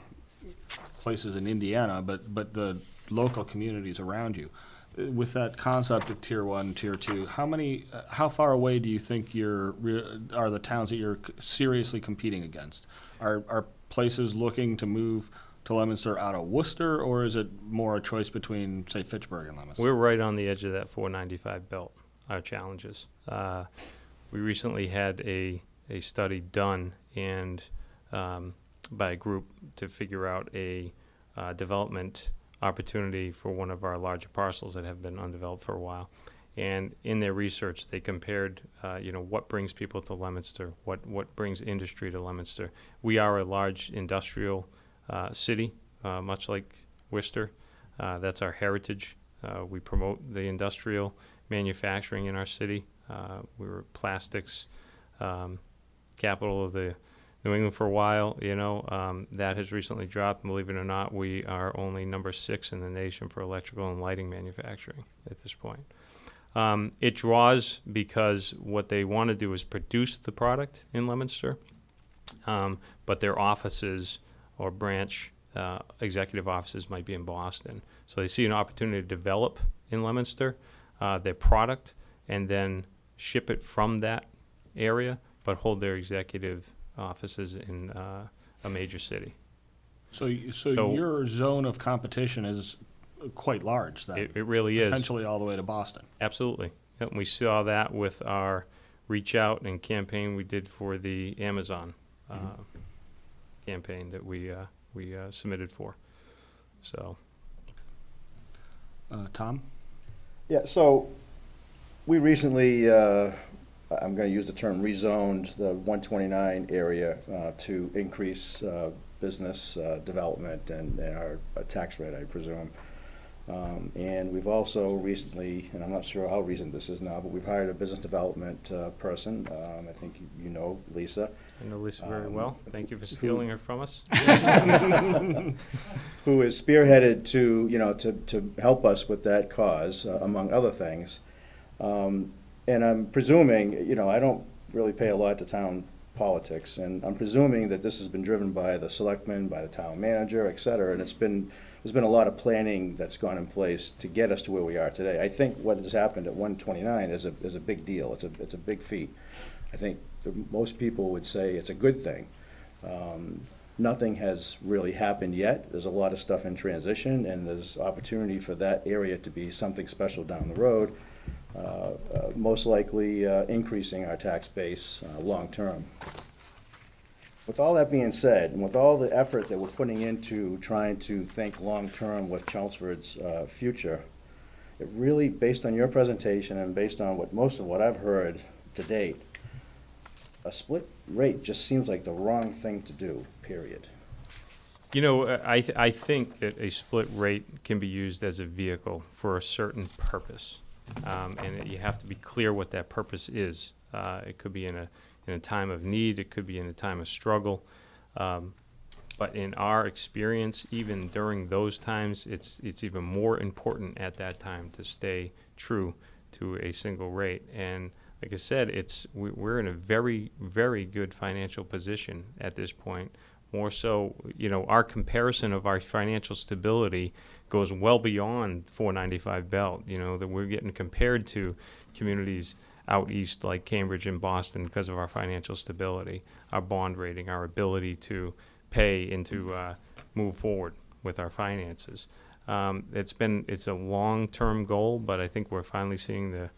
places in Indiana, but the local communities around you. With that concept of Tier 1, Tier 2, how far away do you think are the towns that you're seriously competing against? Are places looking to move to Leominster out of Worcester, or is it more a choice between, say, Fitchburg and Leominster? We're right on the edge of that 495 belt, our challenges. We recently had a study done and by a group to figure out a development opportunity for one of our larger parcels that have been undeveloped for a while. And in their research, they compared, what brings people to Leominster, what brings industry to Leominster. We are a large industrial city, much like Worcester. That's our heritage. We promote the industrial manufacturing in our city. We were plastics capital of the New England for a while, that has recently dropped. And believe it or not, we are only number 6 in the nation for electrical and lighting manufacturing at this point. It draws because what they want to do is produce the product in Leominster, but their offices or branch executive offices might be in Boston. So they see an opportunity to develop in Leominster their product and then ship it from that area, but hold their executive offices in a major city. So your zone of competition is quite large then? It really is. Potentially all the way to Boston? Absolutely. Yep, we saw that with our reach out and campaign we did for the Amazon campaign that we submitted for. So, Tom? Yeah, so we recently, I'm going to use the term rezoned the 129 area to increase business development and our tax rate, I presume. And we've also recently, and I'm not sure how recent this is now, but we've hired a business development person. I think you know Lisa. I know Lisa very well. Thank you for stealing her from us. Who is spearheaded to help us with that cause, among other things. And I'm presuming, I don't really pay a lot to town politics, and I'm presuming that this has been driven by the selectmen, by the town manager, et cetera, and there's been a lot of planning that's gone in place to get us to where we are today. I think what has happened at 129 is a big deal. It's a big feat. I think most people would say it's a good thing. Nothing has really happened yet. There's a lot of stuff in transition, and there's opportunity for that area to be something special down the road, most likely increasing our tax base long-term. With all that being said, and with all the effort that we're putting into trying to think long-term with Chelmsford's future, it really, based on your presentation and based on most of what I've heard to date, a split rate just seems like the wrong thing to do, period. I think that a split rate can be used as a vehicle for a certain purpose. And you have to be clear what that purpose is. It could be in a time of need, it could be in a time of struggle. But in our experience, even during those times, it's even more important at that time to stay true to a single rate. And like I said, we're in a very, very good financial position at this point. More so, our comparison of our financial stability goes well beyond 495 belt. That we're getting compared to communities out east like Cambridge and Boston because of our financial stability, our bond rating, our ability to pay and to move forward with our finances. It's a long-term goal, but I think we're finally seeing the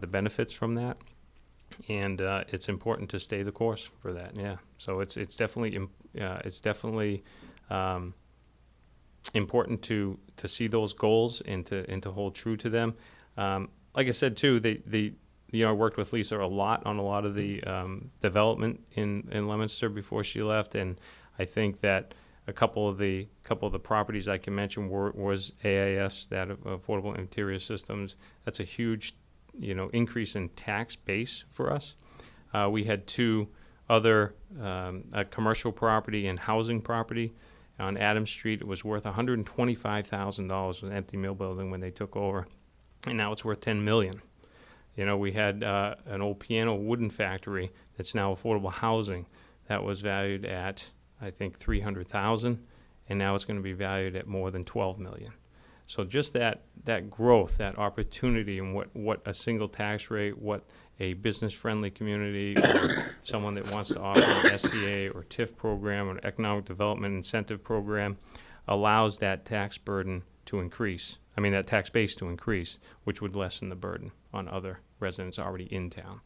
benefits from that, and it's important to stay the course for that. Yeah, so it's definitely important to see those goals and to hold true to them. Like I said too, I worked with Lisa a lot on a lot of the development in Leominster before she left, and I think that a couple of the properties I can mention was AIS, that Affordable Interior Systems. That's a huge increase in tax base for us. We had two other a commercial property and housing property on Adams Street. It was worth $125,000 an empty mill building when they took over, and now it's worth $10 million. We had an old piano wooden factory that's now affordable housing that was valued at, I think, $300,000, and now it's going to be valued at more than $12 million. So just that growth, that opportunity, and what a single tax rate, what a business-friendly community, or someone that wants to offer an SDA or TIF program or an economic development incentive program, allows that tax burden to increase. That tax base to increase, which would lessen the burden on other residents already in town.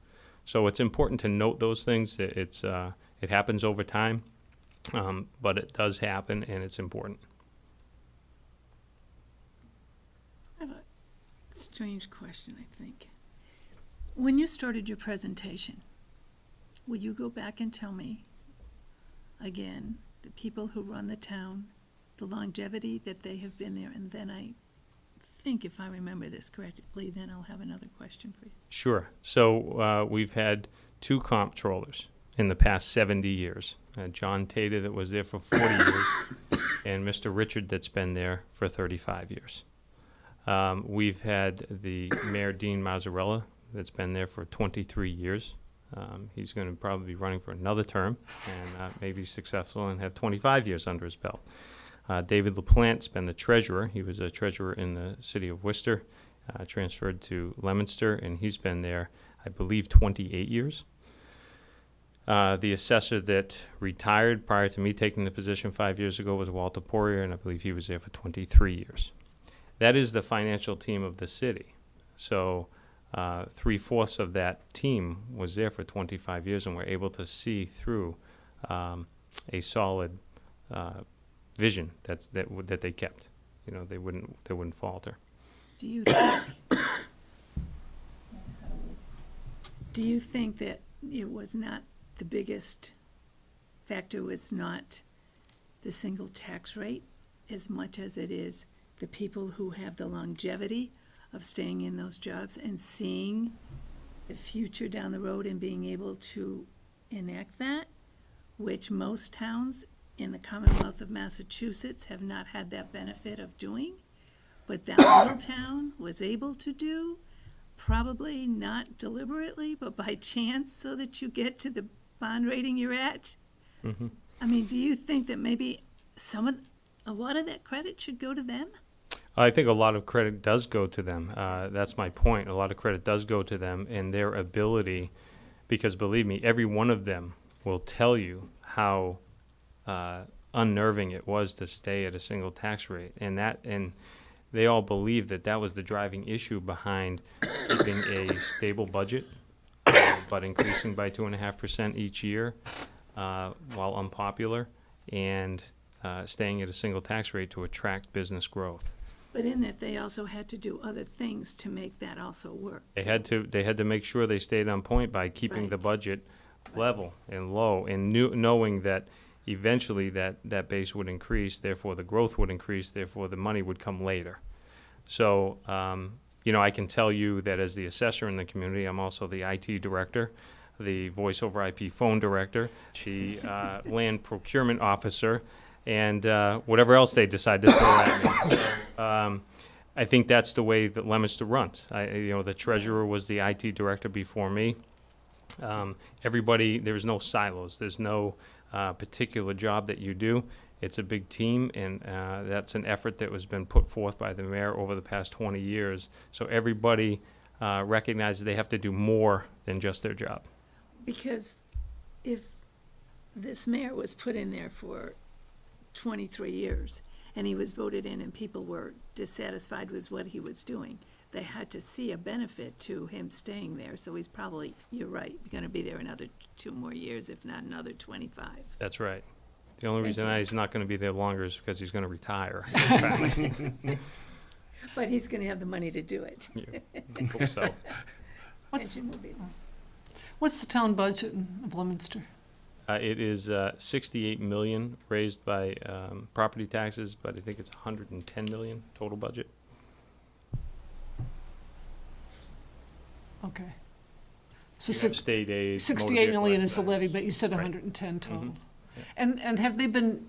So it's important to note those things. It happens over time, but it does happen, and it's important. I have a strange question, I think. When you started your presentation, will you go back and tell me, again, the people who run the town, the longevity that they have been there, and then I think if I remember this correctly, then I'll have another question for you. Sure. So we've had two comptrollers in the past 70 years. John Tater, that was there for 40 years, and Mr. Richard, that's been there for 35 years. We've had the Mayor Dean Mazzarella, that's been there for 23 years. He's going to probably be running for another term and maybe successful and have 25 years under his belt. David LaPlante's been the treasurer. He was a treasurer in the city of Worcester, transferred to Leominster, and he's been there, I believe, 28 years. The assessor that retired prior to me taking the position 5 years ago was Walter Poirier, and I believe he was there for 23 years. That is the financial team of the city. So 3/4 of that team was there for 25 years and were able to see through a solid vision that they kept. They wouldn't falter. Do you think that it was not the biggest factor was not the single tax rate as much as it is the people who have the longevity of staying in those jobs and seeing the future down the road and being able to enact that, which most towns in the Commonwealth of Massachusetts have not had that benefit of doing. But that little town was able to do, probably not deliberately, but by chance, so that you get to the bond rating you're at. Mhm. I mean, do you think that maybe a lot of that credit should go to them? I think a lot of credit does go to them. That's my point. A lot of credit does go to them and their ability, because believe me, every one of them will tell you how unnerving it was to stay at a single tax rate, and they all believe that that was the driving issue behind keeping a stable budget, but increasing by 2.5% each year, while unpopular, and staying at a single tax rate to attract business growth. But in that, they also had to do other things to make that also work. They had to make sure they stayed on point by keeping the Right. budget level and low, and knowing that eventually that base would increase, therefore the growth would increase, therefore the money would come later. So, I can tell you that as the assessor in the community, I'm also the IT director, the voice over IP phone director, the land procurement officer, and whatever else they decide to throw at me. So, I think that's the way that Leominster runs. The treasurer was the IT director before me. Everybody, there's no silos. There's no particular job that you do. It's a big team, and that's an effort that has been put forth by the mayor over the past 20 years. So everybody recognizes they have to do more than just their job. Because if this mayor was put in there for 23 years, and he was voted in and people were dissatisfied with what he was doing, they had to see a benefit to him staying there. So he's probably, you're right, going to be there another 2 more years, if not another 25. That's right. The only reason he's not going to be there longer is because he's going to retire. But he's going to have the money to do it. Yeah, hope so. Pension will be. What's the town budget of Leominster? It is 68 million raised by property taxes, but I think it's 110 million total budget. Okay. You So have state aid, motor 68 vehicle million is the excise. levy, but you said Right. 110 total. Mhm. Yeah. And have they been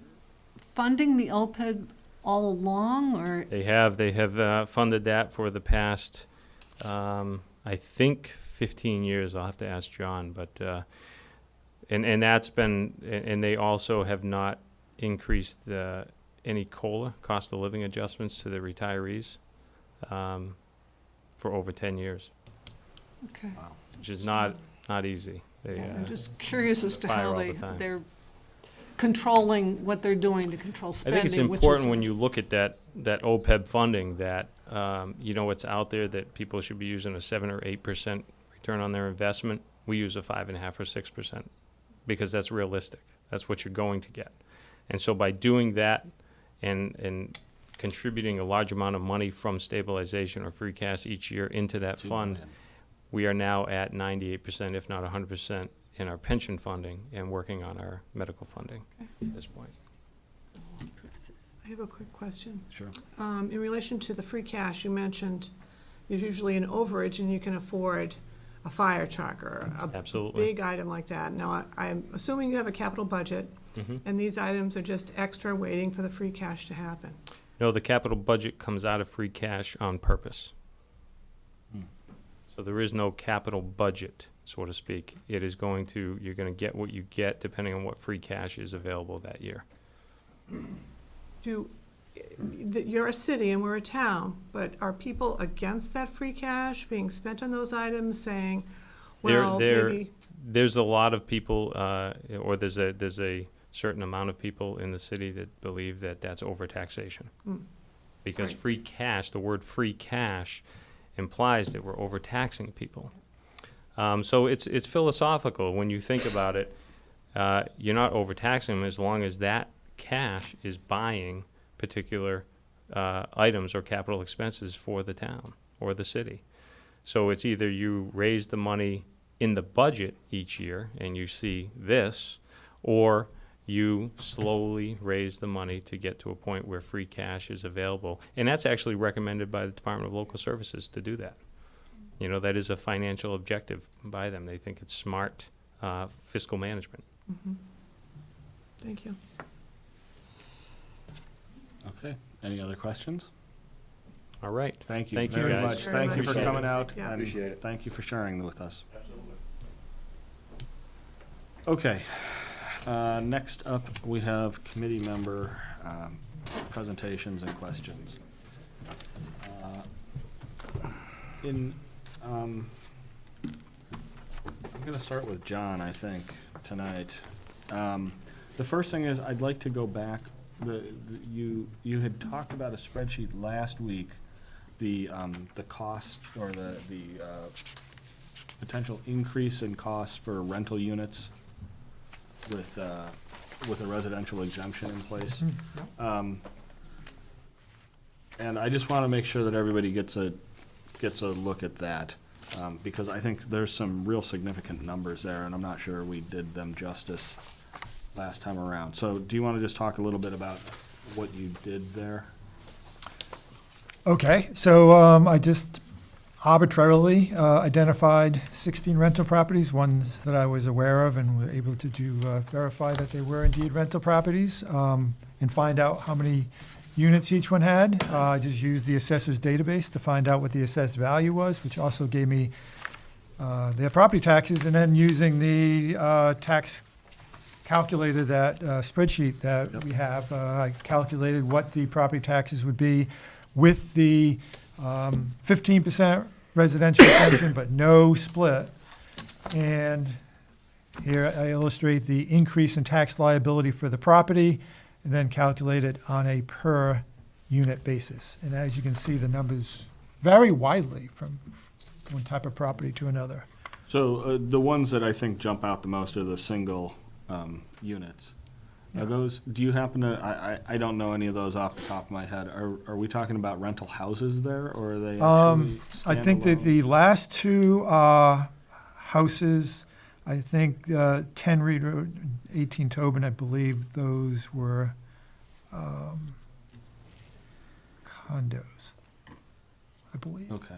funding the OPEB all along, or? They have funded that for the past, I think, 15 years. I'll have to ask John, but and that's been, and they also have not increased any COLA, cost of living adjustments, to the retirees for over 10 years, Okay. which is not easy. They, I'm just curious as to fire how all the time. they're controlling what they're doing to control I spending, think it's which important is- when you look at that OPEB funding that, it's out there that people should be using a 7 or 8% return on their investment. We use a 5.5 or 6% because that's realistic. That's what you're going to get. And so by doing that and contributing a large amount of money from stabilization or free cash each year into that fund, we are now at 98%, if not 100%, in our pension funding and working on our medical funding at this point. Impressive. I have a quick question. Sure. In relation to the free cash, you mentioned there's usually an overage and you can afford a fire truck or a Absolutely. big item like that. Now, I'm assuming you have a capital budget, Mhm. and these items are just extra waiting for the free cash to happen. No, the capital budget comes out of free cash on purpose. So there is no capital budget, so to speak. It is you're going to get what you get depending on what free cash is available that year. You're a city and we're a town, but are people against that free cash being spent on those items, saying, well, maybe? There's a lot of people, or there's a certain amount of people in the city that believe that that's overtaxation. Because Right. free cash, the word free cash implies that we're overtaxing people. So it's philosophical. When you think about it, you're not overtaxing them as long as that cash is buying particular items or capital expenses for the town or the city. So it's either you raise the money in the budget each year and you see this, or you slowly raise the money to get to a point where free cash is available. And that's actually recommended by the Department of Local Services to do that. You know, that is a financial objective by them. They think it's smart fiscal management. Thank you. Okay, any other questions? All right. Thank you Thank you, very guys. much. Very Thank you much. for Appreciate coming it. out. Yeah. And Appreciate it. thank you for sharing with us. Okay, next up, we have committee member presentations and questions. I'm gonna start with John, I think, tonight. The first thing is, I'd like to go back, you had talked about a spreadsheet last week, the cost, or the potential increase in costs for rental units with a residential exemption in place. And I just wanna make sure that everybody gets a look at that, because I think there's some real significant numbers there, and I'm not sure we did them justice last time around. So do you want to just talk a little bit about what you did there? Okay, so I just arbitrarily identified 16 rental properties, ones that I was aware of and were able to verify that they were indeed rental properties, and find out how many units each one had. I just used the assessor's database to find out what the assessed value was, which also gave me their property taxes, and then using the tax calculator, that spreadsheet that we have, I calculated what the property taxes would be with the 15% residential exemption, but no split. And here I illustrate the increase in tax liability for the property, and then calculate it on a per unit basis. And as you can see, the numbers vary widely from one type of property to another. So the ones that I think jump out the most are the single units. Are those, do you happen to, I don't know any of those off the top of my head. Are we talking about rental houses there, or are they actually I think that standalone? the last two houses, I think 10 Reed Road, 18 Tobin, I believe those were condos, I believe. Okay.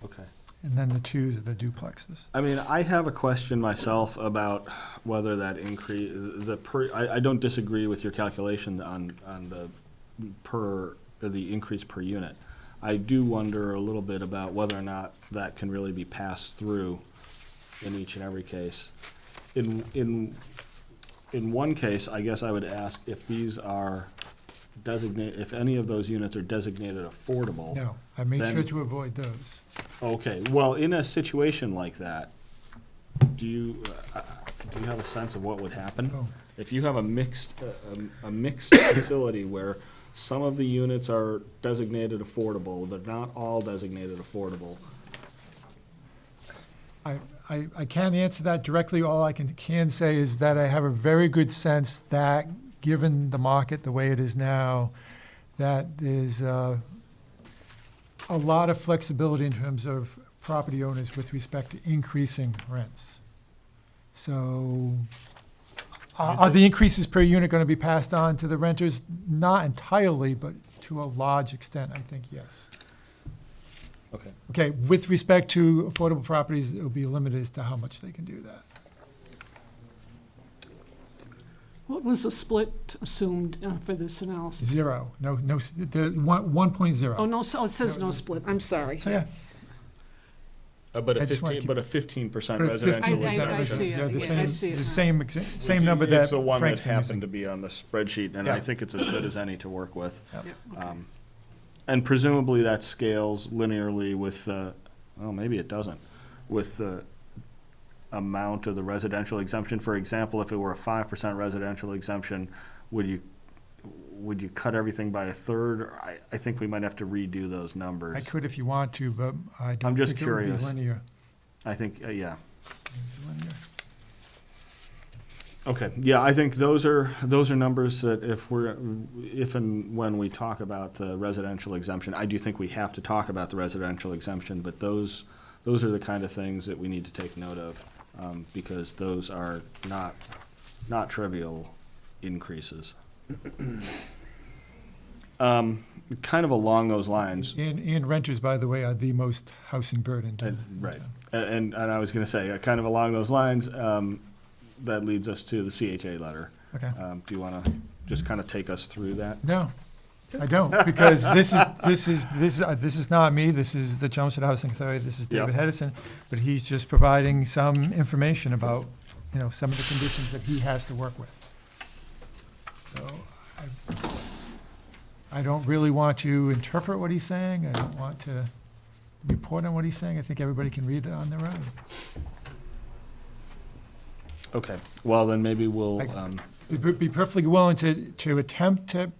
Okay. And then the twos are the duplexes. I mean, I have a question myself about whether that increase, I don't disagree with your calculation on the increase per unit. I do wonder a little bit about whether or not that can really be passed through in each and every case. In one case, I guess I would ask if these are designated, if any of those units are designated affordable. No, I made then- sure to avoid those. Okay, well, in a situation like that, do you have a sense of what would happen? Oh. If you have a mixed facility where some of the units are designated affordable, they're not all designated affordable. I can't answer that directly. All I can say is that I have a very good sense that, given the market the way it is now, that there's a lot of flexibility in terms of property owners with respect to increasing rents. So are the increases per unit going to be passed on to the renters? Not entirely, but to a large extent, I think, yes. Okay. Okay, with respect to affordable properties, it'll be limited as to how much they can do that. What was the split assumed for this analysis? Zero, the 1.0. Oh, no, so it says no split, I'm sorry, So, yeah. yes. But I just wanna keep- a 15% But a residential 15% I see exemption. it. Yeah, Yeah, I see it the now. same number that It's the one that Frank's been using. happened to be on the spreadsheet, and I Yeah. think it's as good as any to work with. Yep. Yep, okay. And presumably that scales linearly with the, well, maybe it doesn't, with the amount of the residential exemption. For example, if it were a 5% residential exemption, would you cut everything by a third? Or I think we might have to redo those numbers. I could if you want to, but I don't I'm just think it would be curious. linear. I think, yeah. Linear. Okay, yeah, I think those are numbers that if and when we talk about the residential exemption, I do think we have to talk about the residential exemption, but those are the kind of things that we need to take note of, because those are not not trivial increases. Kind of along those lines, And renters, by the way, are the most housing burdened. right, and I was gonna say, kind of along those lines, that leads us to the CHA letter. Okay. Do you wanna just kind of take us through that? No, I don't, because this is not me, this is the Chelmsford Housing Authority, this is David Yep. Hedison, but he's just providing some information about, some of the conditions that he has to work with. So, I don't really want to interpret what he's saying, I don't want to report on what he's saying, I think everybody can read it on their own. Okay, well, then maybe we'll, Be perfectly willing to attempt to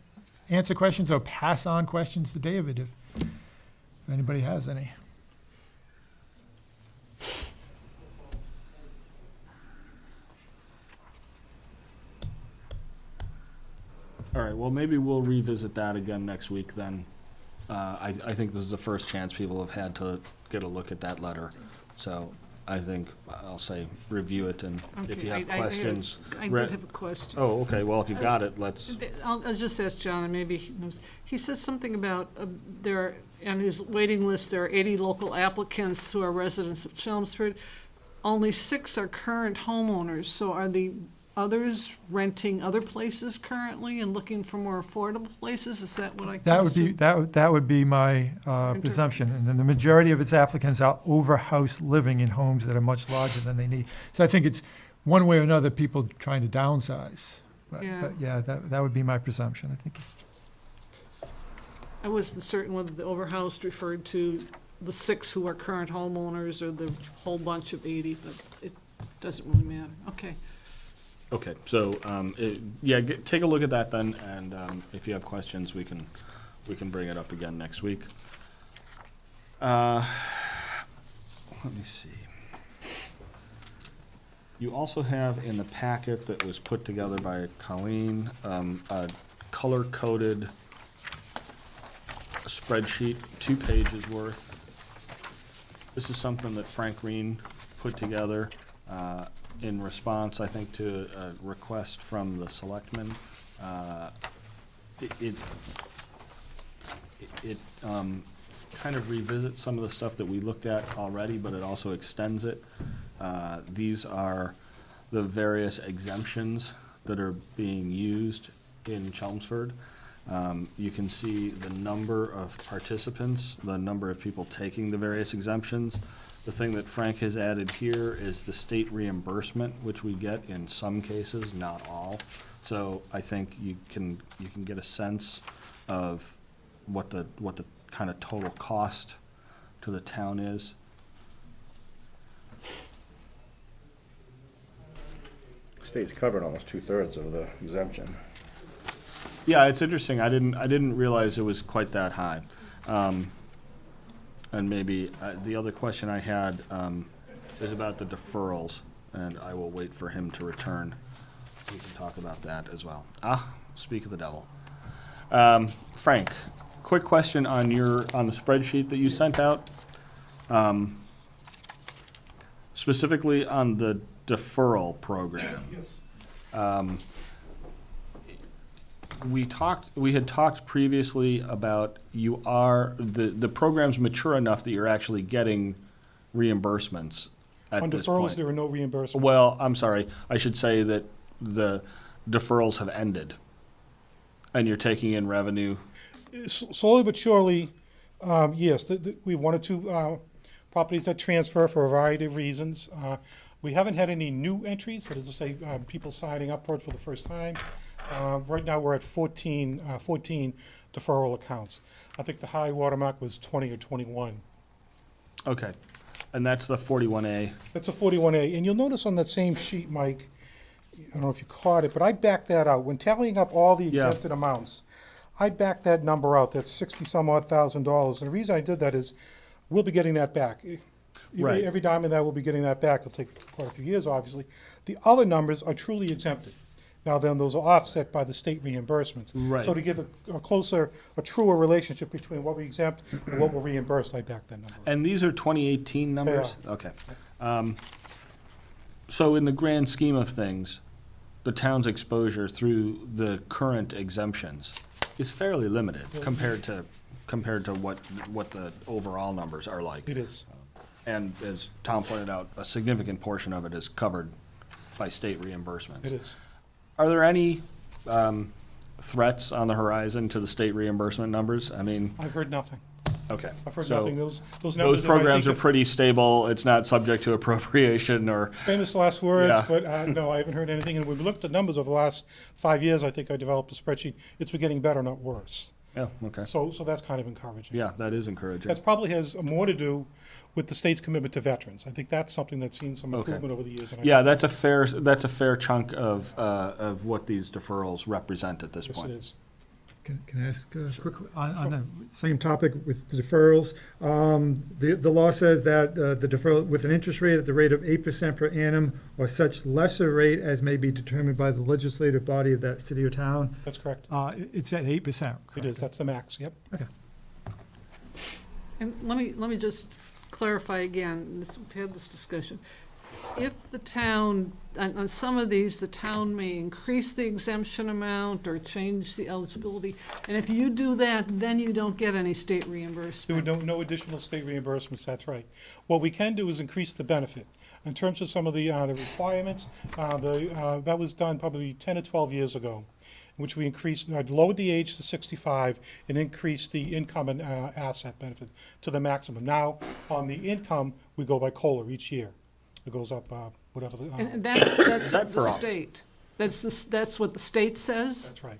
answer questions or pass on questions to David if anybody has any. all right, well, maybe we'll revisit that again next week then. I think this is the first chance people have had to get a look at that letter. So I think I'll say review it, and if you have questions. I did have a question. Oh, okay, well, if you've got it, let's, I'll just ask John, and maybe he knows. He says something about there, on his waiting list, there are 80 local applicants who are residents of Chelmsford. Only 6 are current homeowners, so are the others renting other places currently and looking for more affordable places? Is that what I can That would be, assume? that would be my presumption. And then the majority of its applicants are over-house living in homes that are much larger than they need. So I think it's one way or another, people trying to downsize. But yeah, that would be my presumption, I think. I wasn't certain whether the overhoused referred to the 6 who are current homeowners or the whole bunch of 80, but it doesn't really matter. Okay. okay, so, take a look at that then, and, if you have questions, we can bring it up again next week. Let me see. You also have in the packet that was put together by Colleen, a color-coded spreadsheet, 2 pages worth. This is something that Frank Reen put together in response, I think, to a request from the selectmen. It kind of revisits some of the stuff that we looked at already, but it also extends it. These are the various exemptions that are being used in Chelmsford. You can see the number of participants, the number of people taking the various exemptions. The thing that Frank has added here is the state reimbursement, which we get in some cases, not all. So I think you can get a sense of what the kind of total cost to the town is. State's covered almost 2/3 of the exemption. Yeah, it's interesting. I didn't realize it was quite that high. And maybe the other question I had is about the deferrals, and I will wait for him to return. We can talk about that as well. Speak of the devil. Frank, quick question on the spreadsheet that you sent out. Specifically on the deferral program. Yes. We had talked previously about the program's mature enough that you're actually getting reimbursements at On this deferrals, point. there are no reimbursements. Well, I'm sorry, I should say that the deferrals have ended, and you're taking in revenue. Slowly but surely, yes, we have 1 or 2 properties that transfer for a variety of reasons. We haven't had any new entries, that is to say, people signing up for it for the first time. Right now, we're at 14 deferral accounts. I think the high watermark was 20 or 21. Okay, and that's the 41A. That's a 41A, and you'll notice on that same sheet, Mike, I don't know if you caught it, but I backed that out. When tallying up all the Yeah. exempted amounts, I backed that number out, that's 60-some-odd thousand dollars. And the reason I did that is, we'll be getting that back. Right. Every dime of that, we'll be getting that back. It'll take quite a few years, obviously. The other numbers are truly exempted. Now then, those are offset by the state reimbursements. Right. So to give a truer relationship between what we exempt and what we're reimbursed, I backed that number. And these are 2018 numbers? Okay. So in the grand scheme of things, the town's exposure through the current exemptions is fairly limited compared to what the overall numbers are like. It is. And as Tom pointed out, a significant portion of it is covered by state reimbursements. It is. Are there any threats on the horizon to the state reimbursement numbers? I mean, I've heard nothing. okay. I've heard So nothing. Those those numbers. programs are pretty stable. It's not subject to appropriation or, Famous last words, Yeah. but no, I haven't heard anything. And we've looked at numbers over the last 5 years. I think I developed a spreadsheet. It's been getting better, not worse. yeah, okay. So that's kind of encouraging. Yeah, that is encouraging. That probably has more to do with the state's commitment to veterans. I think that's something that's seen some Okay. improvement over the years. And I Yeah, think that's a fair chunk of what these deferrals represent at this yes, point. it is. Can I ask a quick, on the same topic with the deferrals? The law says that the deferral with an interest rate at the rate of 8% per annum or such lesser rate as may be determined by the legislative body of that city or town. That's correct. It's at 8%. It is. That's the max. Yep. Okay. And let me just clarify again, we've had this discussion. If the town, on some of these, the town may increase the exemption amount or change the eligibility, and if you do that, then you don't get any state There were reimbursement. no additional state reimbursements. That's right. What we can do is increase the benefit. In terms of some of the requirements, that was done probably 10 or 12 years ago, in which we increased, lowered the age to 65 and increased the income and asset benefit to the maximum. Now, on the income, we go by COLA each year. It goes up, whatever the, And that's that for the all? state. That's what the state says. that's right.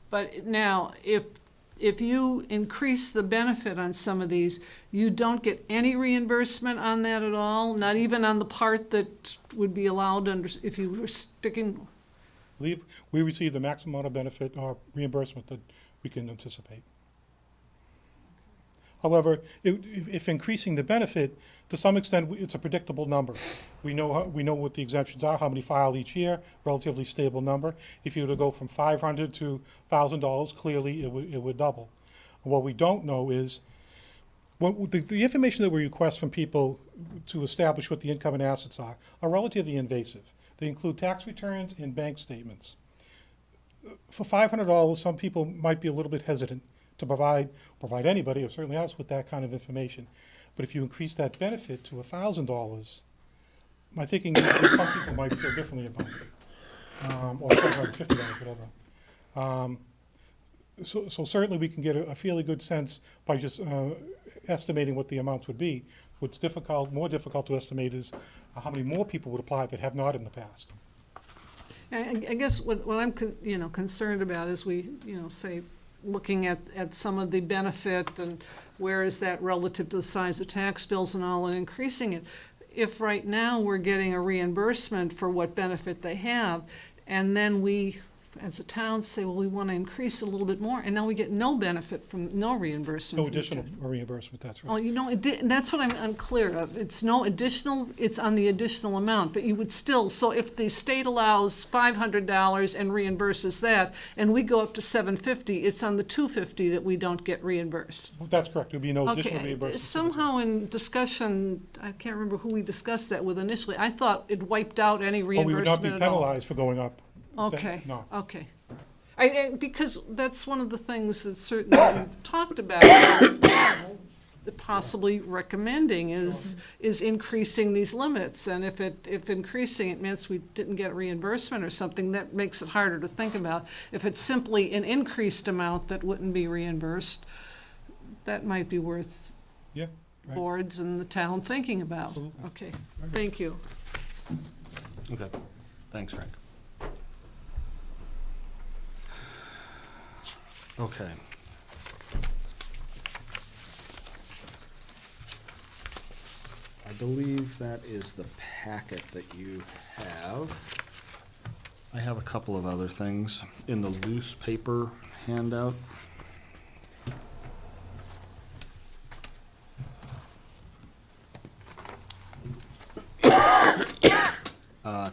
But now, if you increase the benefit on some of these, you don't get any reimbursement on that at all, not even on the part that would be allowed under, if you were sticking, We receive the maximum amount of benefit or reimbursement that we can anticipate. However, if increasing the benefit, to some extent, it's a predictable number. We know what the exemptions are, how many file each year, relatively stable number. If you were to go from $500 to $1,000, clearly it would double. What we don't know is, the information that we request from people to establish what the income and assets are relatively invasive. They include tax returns and bank statements. For $500, some people might be a little bit hesitant to provide anybody, or certainly us, with that kind of information. But if you increase that benefit to $1,000, my thinking is that some people might feel differently about it, or $750, whatever. So certainly we can get a fairly good sense by just estimating what the amounts would be. What's more difficult to estimate is how many more people would apply that have not in the past. and I guess what I'm, concerned about is we, say, looking at some of the benefit and where is that relative to the size of tax bills and all, and increasing it. If right now we're getting a reimbursement for what benefit they have, and then we, as a town, say, well, we want to increase a little bit more, and now we get no benefit from, no reimbursement. No from the additional town. reimbursement, that's Oh, right. that's what I'm unclear of. It's no additional, it's on the additional amount, but you would still, so if the state allows $500 and reimburses that, and we go up to $750, it's on the $250 that we don't get reimbursed. That's correct, there'd be no additional Okay, reimbursement. somehow in discussion, I can't remember who we discussed that with initially, I thought it wiped out any Oh, we would not reimbursement be at all. penalized for going up. Okay, No. okay. Because that's one of the things that certainly we've talked about, possibly recommending is increasing these limits. And if increasing it means we didn't get reimbursement or something, that makes it harder to think about. If it's simply an increased amount that wouldn't be reimbursed, that might be worth Yeah, right. boards and the town thinking about. Absolutely. Okay, thank you. Okay, thanks, Frank. Okay. I believe that is the packet that you have. I have a couple of other things in the loose paper handout.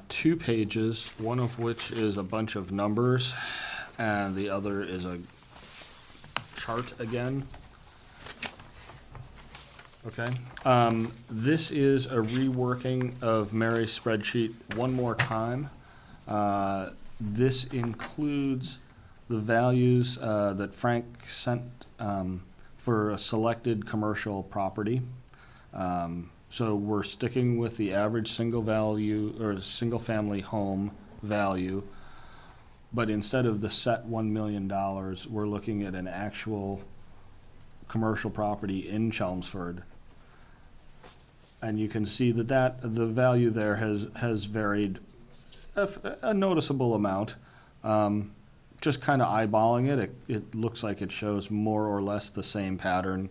Two pages, one of which is a bunch of numbers, and the other is a chart again. Okay. This is a reworking of Mary's spreadsheet one more time. This includes the values that Frank sent for a selected commercial property. So we're sticking with the average single value or single-family home value, but instead of the set $1 million, we're looking at an actual commercial property in Chelmsford. And you can see that the value there has varied a noticeable amount. Just kind of eyeballing it, it looks like it shows more or less the same pattern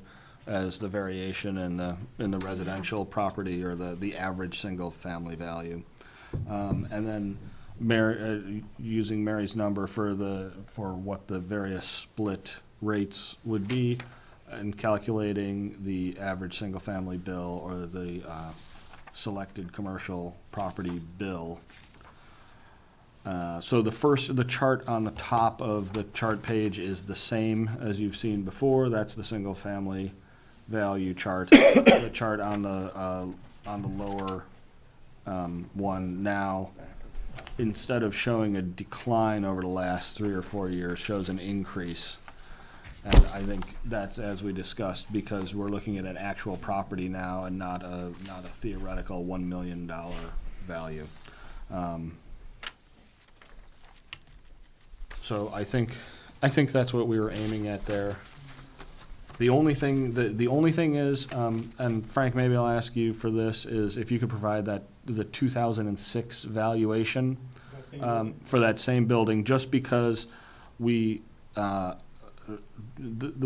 as the variation in the residential property or the average single-family value. And then using Mary's number for what the various split rates would be, and calculating the average single-family bill or the selected commercial property bill. So the chart on the top of the chart page is the same as you've seen before. That's the single-family value chart. The chart on the lower one now, instead of showing a decline over the last 3 or 4 years, shows an increase. And I think that's, as we discussed, because we're looking at an actual property now and not a theoretical $1 million value. So I think that's what we were aiming at there. The only thing is, and Frank, maybe I'll ask you for this, is if you could provide the 2006 valuation for that same building, just because we, the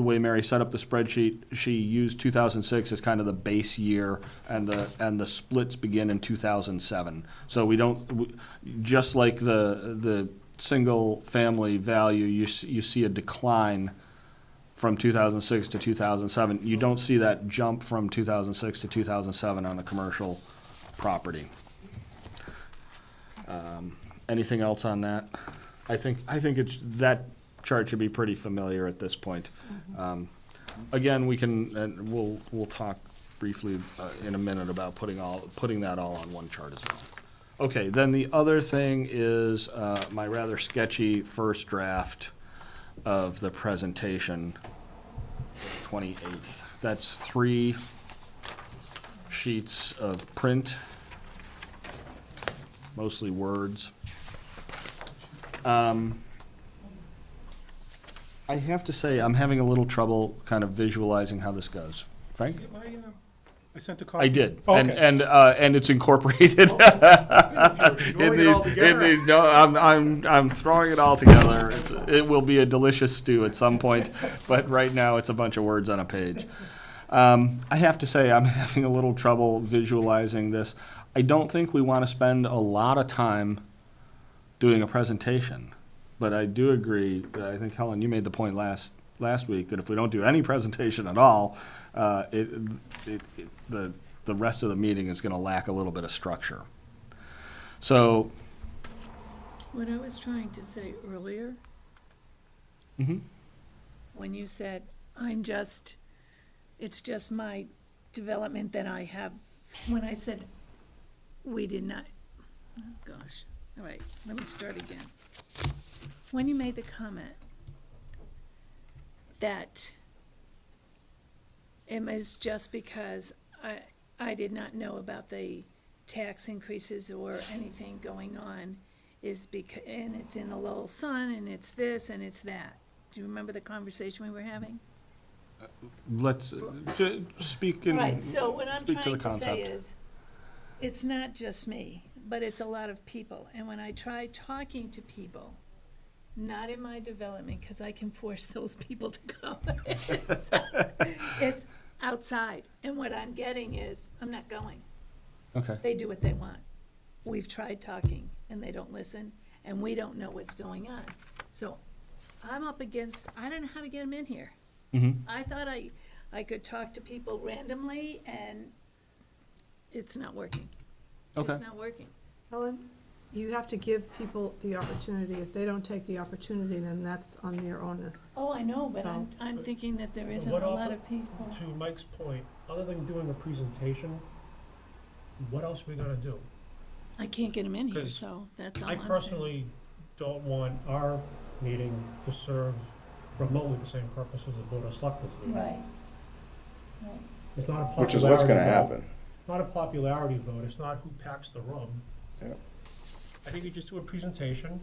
way Mary set up the spreadsheet, she used 2006 as kind of the base year, and the splits begin in 2007. So we don't, just like the single family value, you see a decline from 2006 to 2007. You don't see that jump from 2006 to 2007 on the commercial property. Anything else on that? I think that chart should be pretty familiar at this point. Again, we can, and we'll talk briefly in a minute about putting that all on one chart as well. Okay, then the other thing is my rather sketchy first draft of the presentation, 28th. That's 3 sheets of print, mostly words. I have to say, I'm having a little trouble kind of visualizing how this goes. Frank? I sent a copy. I did, Oh, okay. and it's incorporated in these. No, I'm throwing it all together. It will be a delicious stew at some point, but right now it's a bunch of words on a page. I have to say, I'm having a little trouble visualizing this. I don't think we want to spend a lot of time doing a presentation, but I do agree that I think, Helen, you made the point last week that if we don't do any presentation at all, the rest of the meeting is going to lack a little bit of structure. So, What I was trying to say earlier, when you said, it's just my development that I have, when I said, we did not, oh gosh, all right, let me start again. When you made the comment that it was just because I did not know about the tax increases or anything going on, and it's in the Lowell Sun, and it's this, and it's that. Do you remember the conversation we were having? let's speak in. Right, so what I'm speak to trying the to say concept. is, it's not just me, but it's a lot of people. And when I try talking to people, not in my development, because I can force those people to go. It's outside. And what I'm getting is, I'm not going. Okay. They do what they want. We've tried talking, and they don't listen, and we don't know what's going on. So I'm up against, I don't know how to get them in here. Mm-hmm. I thought I could talk to people randomly, and it's not working. Okay. It's not working. Helen, you have to give people the opportunity. If they don't take the opportunity, then that's on their onus. Oh, I know, but So- I'm thinking that there isn't What a else- lot of people. To Mike's point, other than doing a presentation, what else we gonna do? I can't get them in here, 'Cause so that's all I I'm saying. personally don't want our meeting to serve remotely the same purpose as the Board of Selectmen's meeting. Right. It's not a popularity vote. Which is what's gonna happen. Not a popularity vote, it's not who packs the room. Yeah. I think you just do a presentation,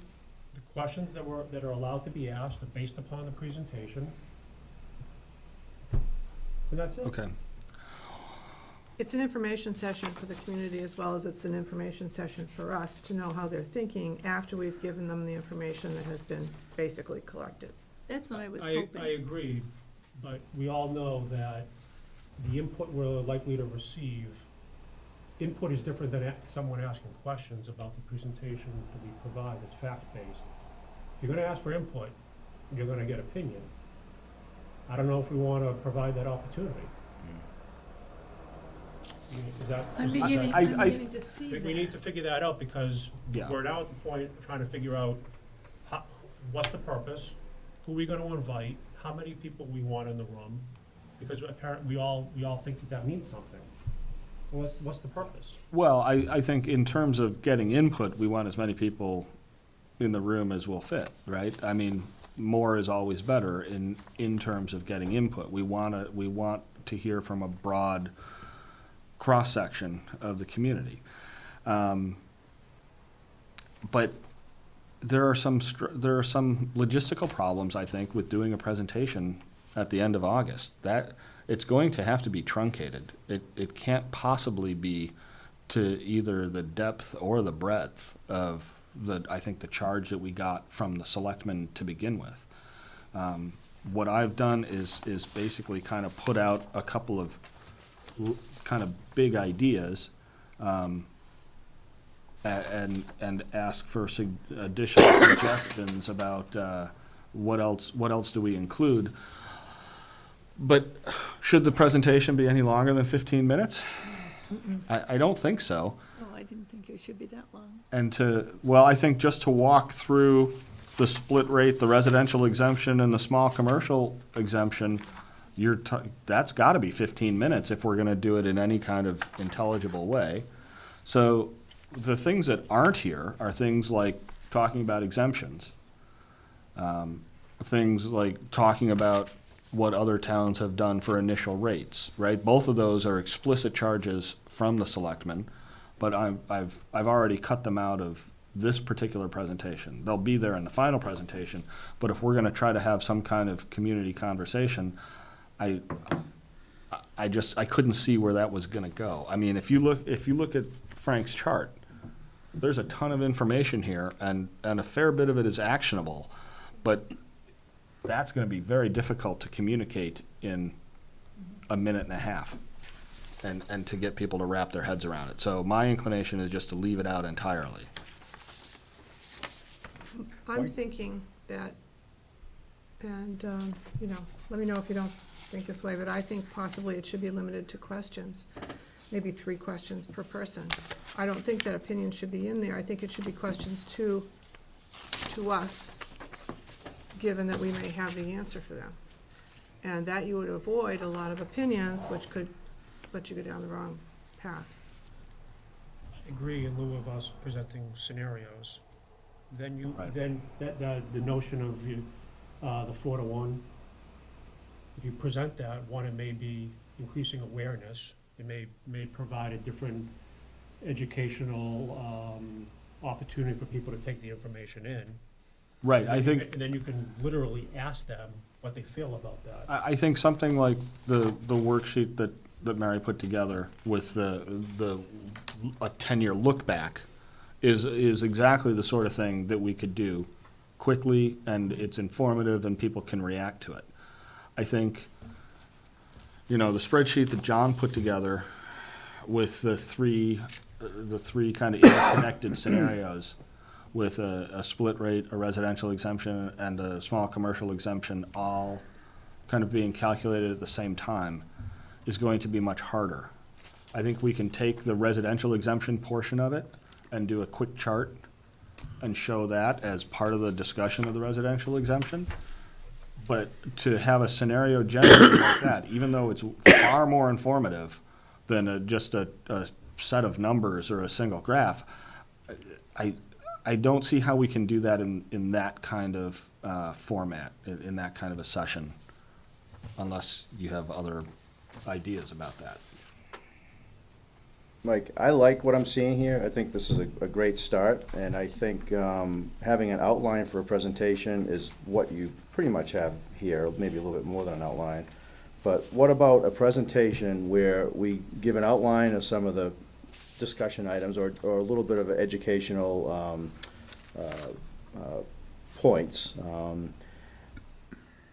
the questions that are allowed to be asked are based upon the presentation. And that's it. Okay. It's an information session for the community as well as it's an information session for us to know how they're thinking after we've given them the information that has been basically collected. That's what I was I hoping. agree, but we all know that the input we're likely to receive, input is different than someone asking questions about the presentation to be provided, it's fact-based. If you're gonna ask for input, you're gonna get opinion. I don't know if we wanna provide that opportunity. I mean, is that? I'm is that- beginning, I- I'm I- beginning to I see think we need that. to figure that out because Yeah. we're now at the point of trying to figure out what's the purpose, who we gonna invite, how many people we want in the room, because apparently we all think that means something. What's the purpose? Well, I think in terms of getting input, we want as many people in the room as will fit, right? I mean, more is always better in terms of getting input. We want to hear from a broad cross-section of the community. But there are some logistical problems, I think, with doing a presentation at the end of August. That it's going to have to be truncated. It can't possibly be to either the depth or the breadth of I think the charge that we got from the selectmen to begin with. What I've done is basically kind of put out a couple of kind of big ideas, and ask for additional suggestions about what else do we include. But should the presentation be any longer than 15 minutes? I don't think so. Oh, I didn't think it should be that long. And I think just to walk through the split rate, the residential exemption and the small commercial exemption, that's gotta be 15 minutes if we're gonna do it in any kind of intelligible way. So the things that aren't here are things like talking about exemptions. Things like talking about what other towns have done for initial rates, right? Both of those are explicit charges from the selectmen, but I've already cut them out of this particular presentation. They'll be there in the final presentation, but if we're gonna try to have some kind of community conversation, I couldn't see where that was gonna go. I mean, if you look at Frank's chart, there's a ton of information here, and a fair bit of it is actionable, but that's gonna be very difficult to communicate in a minute and a half, and to get people to wrap their heads around it. So my inclination is just to leave it out entirely. I'm thinking that, and, let me know if you don't think this way, but I think possibly it should be limited to questions, maybe 3 questions per person. I don't think that opinion should be in there. I think it should be questions to us, given that we may have the answer for them. And that you would avoid a lot of opinions, which could let you go down the wrong path. I agree in lieu of us presenting scenarios. Then Right. the notion of the 4-to-1, if you present that, it may be increasing awareness. It may provide a different educational opportunity for people to take the information in. Right, I think. And then you can literally ask them what they feel about that. I think something like the worksheet that Mary put together with a 10-year look back is exactly the sort of thing that we could do quickly, and it's informative and people can react to it. I think, the spreadsheet that John put together with the three kind of interconnected scenarios with a split rate, a residential exemption, and a small commercial exemption all kind of being calculated at the same time is going to be much harder. I think we can take the residential exemption portion of it and do a quick chart and show that as part of the discussion of the residential exemption. But to have a scenario generated like that, even though it's far more informative than just a set of numbers or a single graph, I I don't see how we can do that in that kind of format, in that kind of a session, unless you have other ideas about that. Mike, I like what I'm seeing here. I think this is a great start, and I think having an outline for a presentation is what you pretty much have here, maybe a little bit more than an outline. But what about a presentation where we give an outline of some of the discussion items or a little bit of educational points?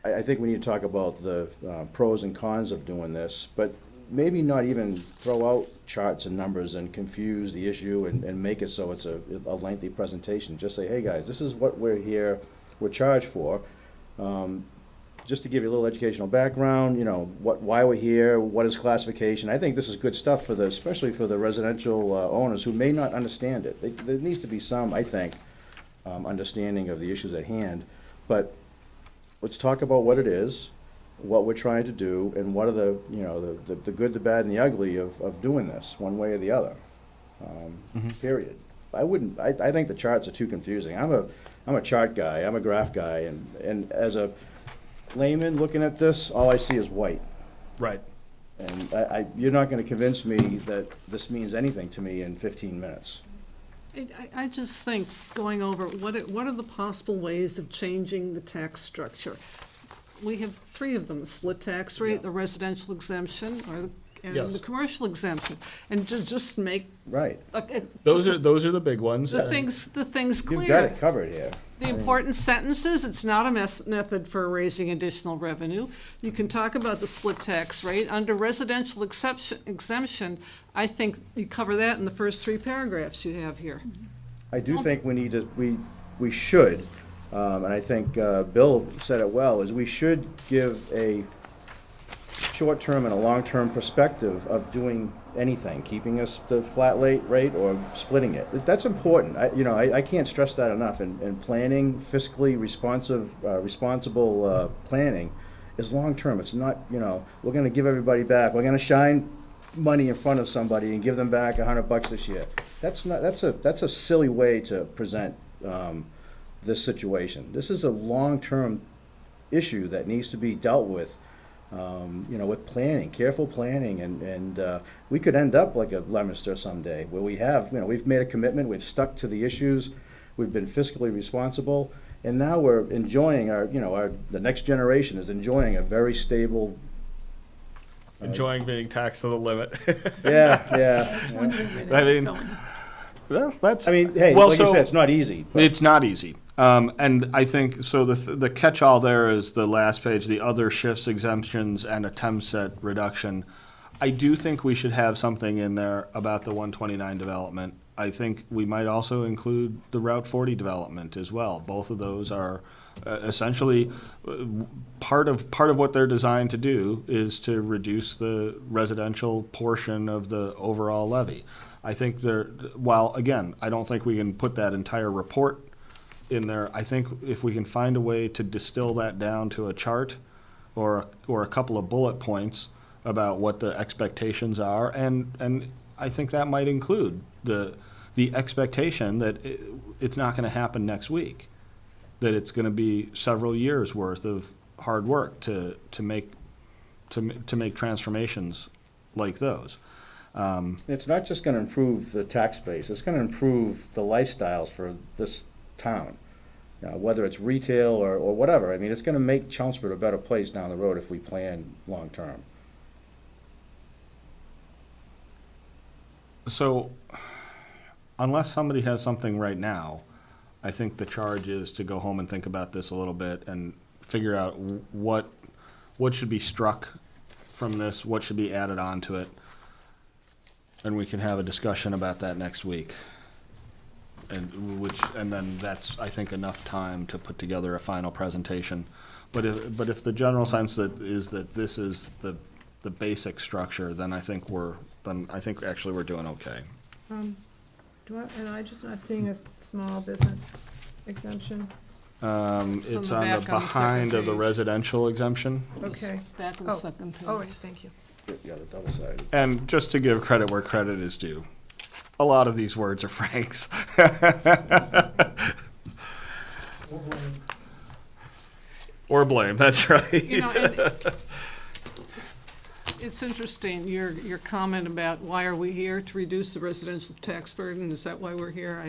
I think we need to talk about the pros and cons of doing this, but maybe not even throw out charts and numbers and confuse the issue and make it so it's a lengthy presentation. Just say, hey, guys, this is what we're charged for. Just to give you a little educational background, you know, why we're here, what is classification. I think this is good stuff for especially for the residential owners who may not understand it. There needs to be some, I think, understanding of the issues at hand. But let's talk about what it is, what we're trying to do, and what are the, you know, the good, the bad, and the ugly of doing this, one way or the other. Period. I think the charts are too confusing. I'm a chart guy, I'm a graph guy, and as a layman looking at this, all I see is white. Right. And you're not gonna convince me that this means anything to me in 15 minutes. I just think going over what are the possible ways of changing the tax structure? We have three of them: the split tax rate, the residential exemption, and Yes. the commercial exemption, and to just make Right. Those are the big ones. the things clear. You've got it covered here. The important sentences, it's not a method for raising additional revenue. You can talk about the split tax rate. Under residential exemption, I think you cover that in the first three paragraphs you have here. I do think we need to, we should, and I think Bill said it well, is we should give a short-term and a long-term perspective of doing anything, keeping us the flat rate or splitting it. That's important. I can't stress that enough. And planning, fiscally responsible planning is long-term. It's not, we're gonna give everybody back. We're gonna shine money in front of somebody and give them back $100 this year. That's a silly way to present this situation. This is a long-term issue that needs to be dealt with. With planning, careful planning, and we could end up like a Leominster someday, where we have, we've made a commitment, we've stuck to the issues, we've been fiscally responsible, and now we're enjoying the next generation is enjoying a very stable. Enjoying being taxed to the limit. Yeah. Wondering where that was going. Well, that's. Hey, well, like you said, it's not easy. But It's not easy. And I think, so the catch-all there is the last page, the other shifts, exemptions, and attempt set reduction. I do think we should have something in there about the 129 development. I think we might also include the Route 40 development as well. Both of those are essentially part of what they're designed to do is to reduce the residential portion of the overall levy. I think while again, I don't think we can put that entire report in there. I think if we can find a way to distill that down to a chart or a couple of bullet points about what the expectations are, and I think that might include the expectation that it's not going to happen next week, that it's going to be several years worth of hard work to make transformations like those. it's not just gonna improve the tax base, it's gonna improve the lifestyles for this town. Whether it's retail or whatever, it's gonna make Chelmsford a better place down the road if we plan long-term. So, unless somebody has something right now, I think the charge is to go home and think about this a little bit and figure out what should be struck from this, what should be added on to it. And we can have a discussion about that next week. And then that's, I think, enough time to put together a final presentation. But if the general sense is that this is the basic structure, then I think actually we're doing okay. Am I just not seeing a small business exemption? It's on on the the back on the second behind of the page. residential exemption. Okay. Back of the second page. Oh, right, thank you. Yeah, the double-sided. And just to give credit where credit is due, A lot of these words are Frank's. Or blame, that's right. You know, and it's interesting, your comment about why are we here, to reduce the residential tax burden, is that why we're here?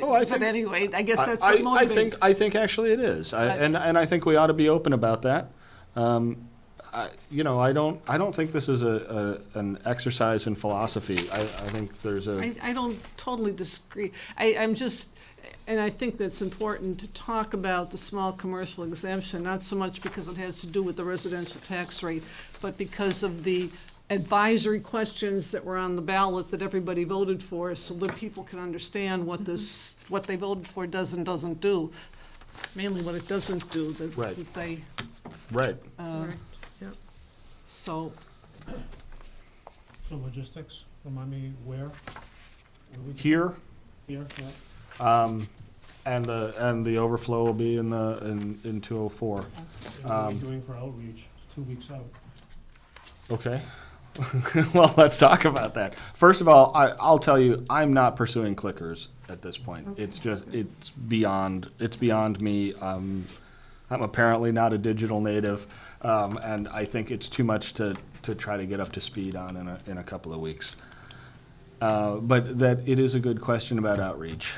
Oh, I But think- anyway, I guess that's what motivates. I think actually it is, and I think we ought to be open about that. I don't think this is an exercise in philosophy. I think there's I don't totally disagree. I'm just, and I think that's important to talk about the small commercial exemption, not so much because it has to do with the residential tax rate, but because of the advisory questions that were on the ballot that everybody voted for, so that people can understand what what they voted for does and doesn't do. Mainly what it doesn't do, Right. that they, right. Right, yep. so, So logistics, remind me where? Here, Here, yeah. and the overflow will be in 204. And what are you doing for outreach? 2 weeks out. Okay. Well, let's talk about that. First of all, I'll tell you, I'm not pursuing clickers at this point. It's beyond me. I'm apparently not a digital native, and I think it's too much to try to get up to speed on in a couple of weeks. But that it is a good question about outreach.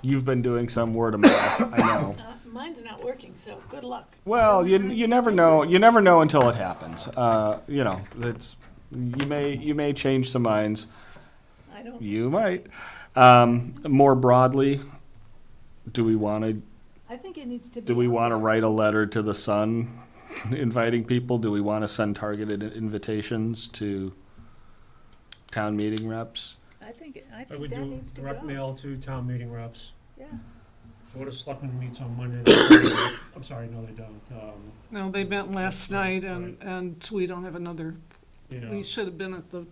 You've been doing some word of mouth, I know. Mine's not working, so good luck. Well, you never know. You never know until it happens. It's you may change some minds. I don't, You might. More broadly, do we want to I think it needs to be. do we on want to there. write a letter to the Sun, inviting people? Do we want to send targeted invitations to town meeting reps? I think I that would do needs to direct go. mail to town meeting reps. Yeah. Board of Selectmen meets on Monday. I'm sorry, no, they don't. no, they met last night, and we don't have another, You know, we should have been at the,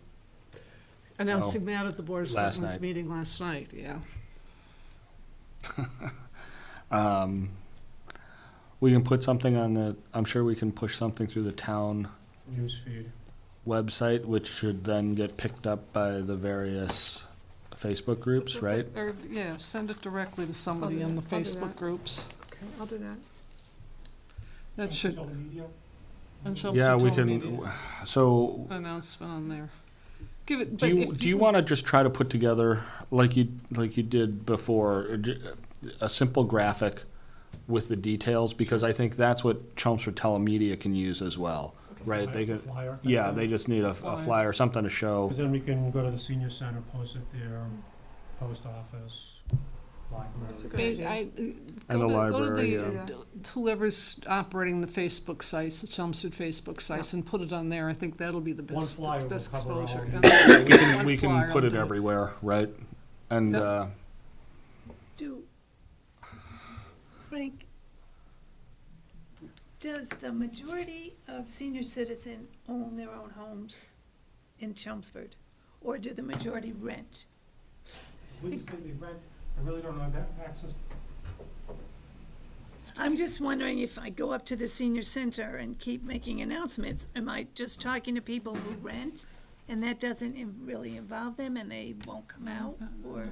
announcing that at the Board of Last Selectmen's night. meeting last night, yeah. We can put something on I'm sure we can push something through the town news feed. website, which should then get picked up by the various Facebook groups, right? Or, yeah, send it directly to somebody in the I'll do Facebook that. groups. Okay, I'll do that. That should, Social media? and Yeah, we Chelmsford Media, can, so, announcement on there. Give it, do but you, if do you wanna just try to put together, like you did before, a simple graphic with the details? Because I think that's what Chelmsford Telemedia can use as well, right? They can, Flyer. yeah, they just need a flyer, something to show. Because then we can go to the senior center, post it there, post office, That's a library. good idea. And the Go to library, whoever's operating the Facebook sites, the Chelmsford Facebook sites, and put it on there. I think that'll be the One best, flyer will best cover all exposure. of And it. we can flyer put will it do it. everywhere, right? And, Yep. Do, Frank, does the majority of senior citizen own their own homes in Chelmsford? Or do the majority rent? We can say they rent, I really don't know that access. I'm just wondering if I go up to the senior center and keep making announcements, am I just talking to people who rent? And that doesn't really involve them and they won't come out, or?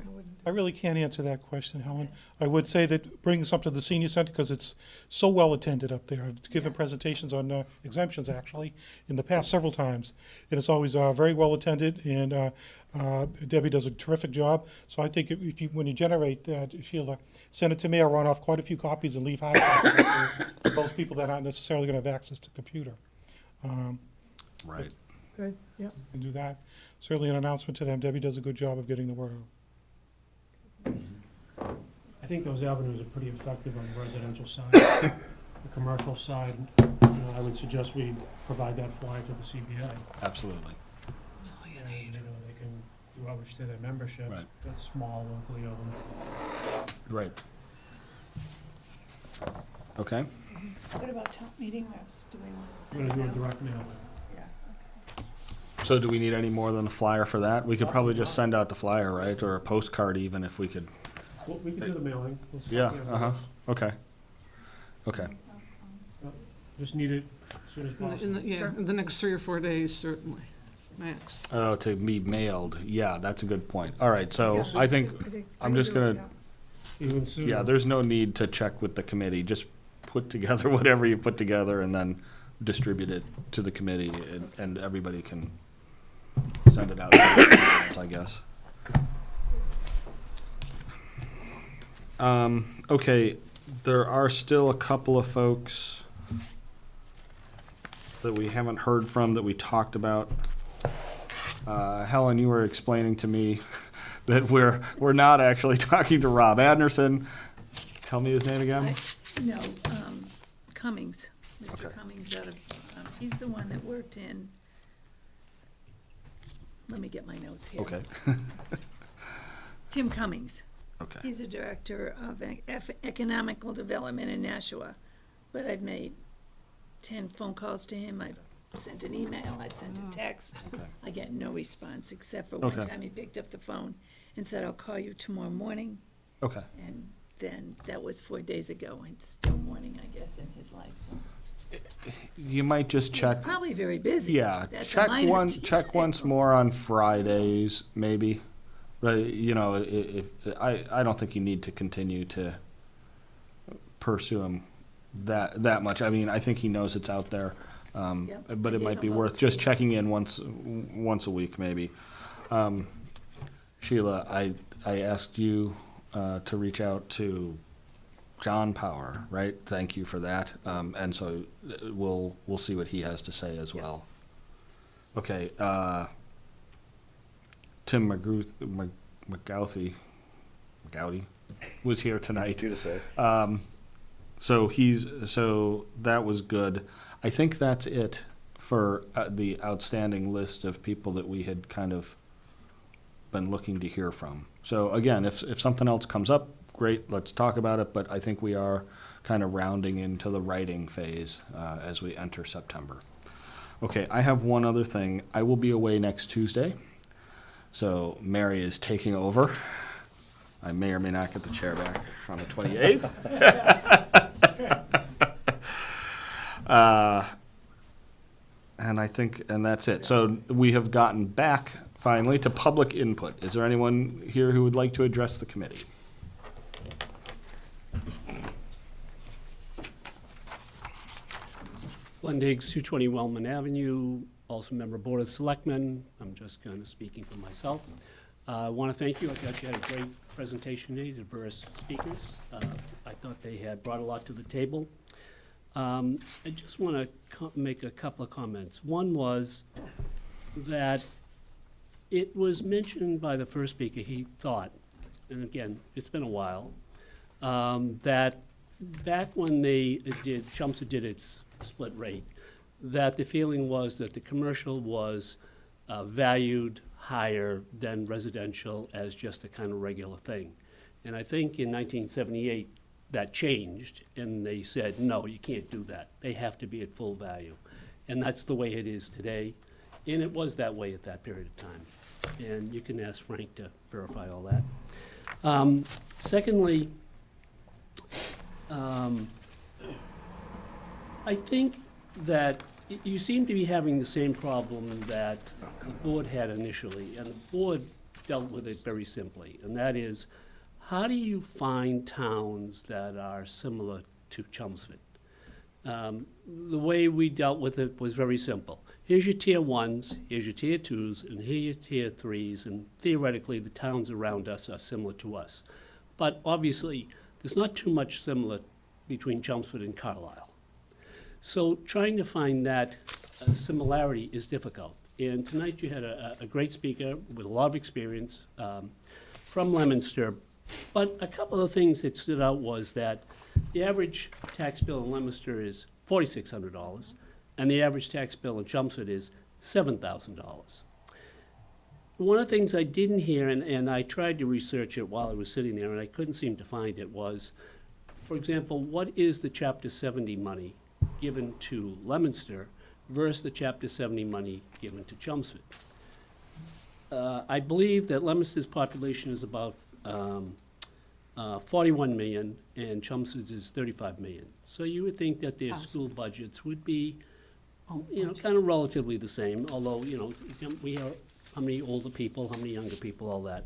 I really can't answer that question, Helen. I would say that bring us up to the senior center because it's so well attended up there. I've given presentations on exemptions actually in the past several times, and it's always very well attended. And Debbie does a terrific job. So I think if you, when you generate that, Sheila, send it to me. I'll run off quite a few copies and leave hard copies up there for those people that aren't necessarily going to have access to computer. right. Good, yep. And do that. Certainly an announcement to them. Debbie does a good job of getting the word out. I think those avenues are pretty effective on the residential side. The commercial side, I would suggest we provide that flyer to the CBA. Absolutely. That's all you And, need. they can do outreach to their membership, Right. that's small, locally owned. Right. Okay. What about top meeting reps? Do we want to We're send gonna it do a out? direct mail. Yeah, So do we need any more than a flyer for that? We could probably just send out the flyer, right? Or a postcard even if we could. Well, we can do the mailing. We'll Yeah, start the uh-huh. envelopes. Okay. Okay. Just need it As soon as possible. Yeah, in the next 3 or 4 days, certainly, max. Oh, to be mailed. Yeah, that's a good point. All right, so Yeah, I think, I I'm can just do it, gonna, Even sooner. yeah, there's no need to check with the committee. Just put together whatever you put together and then distribute it to the committee and everybody can send it out, to the emails, I guess. Okay, there are still a couple of folks that we haven't heard from that we talked about. Helen, you were explaining to me that we're not actually talking to Rob Anderson. Tell me his name again. No, Cummings, Mr. Okay. Cummings out of, he's the one that worked in, let me get my notes here. Okay, Tim Cummings. okay. He's the director of economical development in Nashua. But I've made 10 phone calls to him. I've sent an email. I've sent a text. Okay. I get no response except for one Okay. time he picked up the phone and said, "I'll call you tomorrow morning." Okay. And then that was 4 days ago. It's still morning, I guess, in his life. So You might just check. probably very busy. Yeah, That's a check minor check detail. once more on Fridays, maybe. But, you know, if, I don't think you need to continue to pursue him that much. I mean, I think he knows it's out there. Yep, But I it gave might be him worth both. just checking in once a week, maybe. Sheila, I asked you to reach out to John Power, right? Thank you for that. And so we'll see what he has to say as well. Yes. Okay, Tim McGouty was here tonight. You to say. So that was good. I think that's it for the outstanding list of people that we had kind of been looking to hear from. So again, if something else comes up, great, let's talk about it, but I think we are kind of rounding into the writing phase as we enter September. Okay, I have one other thing. I will be away next Tuesday, so Mary is taking over. I may or may not get the chair back on the 28th. And that's it. So we have gotten back finally to public input. Is there anyone here who would like to address the committee? Glenn Diggs, 220 Wellman Avenue, also member of Board of Selectmen. I'm just kind of speaking for myself. I want to thank you. I thought you had a great presentation today, diverse speakers. I thought they had brought a lot to the table. I just want to make a couple of comments. One was that it was mentioned by the first speaker, he thought, and again, it's been a while, that back when Chelmsford did its split rate, that the feeling was that the commercial was valued higher than residential as just a kind of regular thing. And I think in 1978, that changed, and they said, no, you can't do that. They have to be at full value. And that's the way it is today, and it was that way at that period of time. And you can ask Frank to verify all that. Secondly, I think that you seem to be having the same problem that the board had initially, and the board dealt with it very simply, and that is, how do you find towns that are similar to Chelmsford? The way we dealt with it was very simple. Here's your tier ones, here's your tier twos, and here your tier threes, and theoretically, the towns around us are similar to us. But obviously, there's not too much similar between Chelmsford and Carlisle. So trying to find that similarity is difficult. And tonight you had a great speaker with a lot of experience from Leominster. But a couple of things that stood out was that the average tax bill in Leominster is $4,600, and the average tax bill in Chelmsford is $7,000. One of the things I didn't hear, and I tried to research it while I was sitting there, and I couldn't seem to find it, was, for example, what is the Chapter 70 money given to Leominster versus the Chapter 70 money given to Chelmsford? I believe that Leominster's population is about 41 million, and Chelmsford's is 35 million. So you would think that their school budgets would be kind of relatively the same, although, we have how many older people, how many younger people, all that.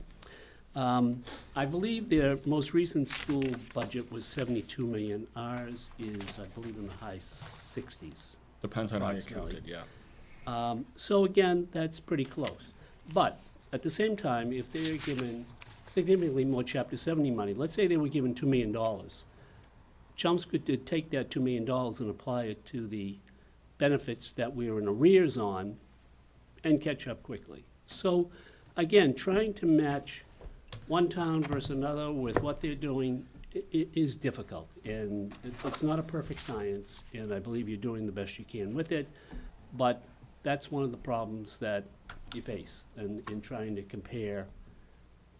I believe their most recent school budget was 72 million. Ours is, I believe, in the high 60s. Depends on how you approximately. count it, yeah. So again, that's pretty close. But at the same time, if they're given significantly more Chapter 70 money, let's say they were given $2 million, Chelmsford could take that $2 million and apply it to the benefits that we're in arrears on and catch up quickly. So again, trying to match one town versus another with what they're doing is difficult. And it's not a perfect science, and I believe you're doing the best you can with it. But that's one of the problems that you face in trying to compare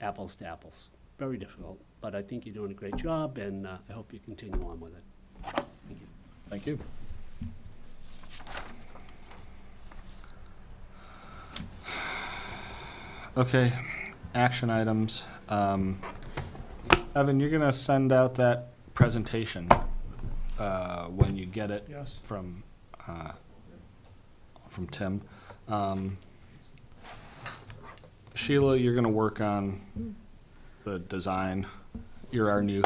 apples to apples. Very difficult, but I think you're doing a great job, and I hope you continue on with it. Thank you. Thank you. Okay, action items. Evan, you're gonna send out that presentation when you get it Yes. from Tim. Sheila, you're gonna work on the design. You're our new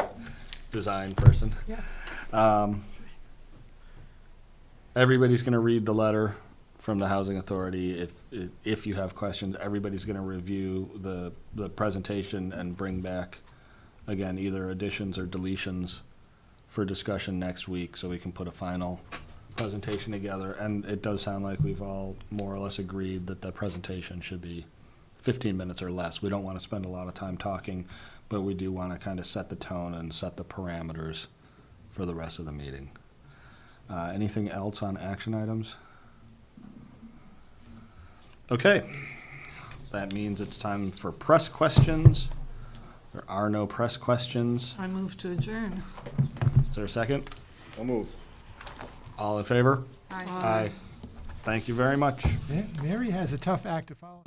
design person. Yeah. Everybody's gonna read the letter from the Housing Authority. If you have questions, everybody's gonna review the presentation and bring back, again, either additions or deletions for discussion next week, so we can put a final presentation together. And it does sound like we've all more or less agreed that the presentation should be 15 minutes or less. We don't want to spend a lot of time talking, but we do want to kind of set the tone and set the parameters for the rest of the meeting. Anything else on action items? Okay, that means it's time for press questions. There are no press questions. I move to adjourn. Is there a second? I'll move. All in favor? Aye. Aye. Thank you very much. Mary has a tough act to follow.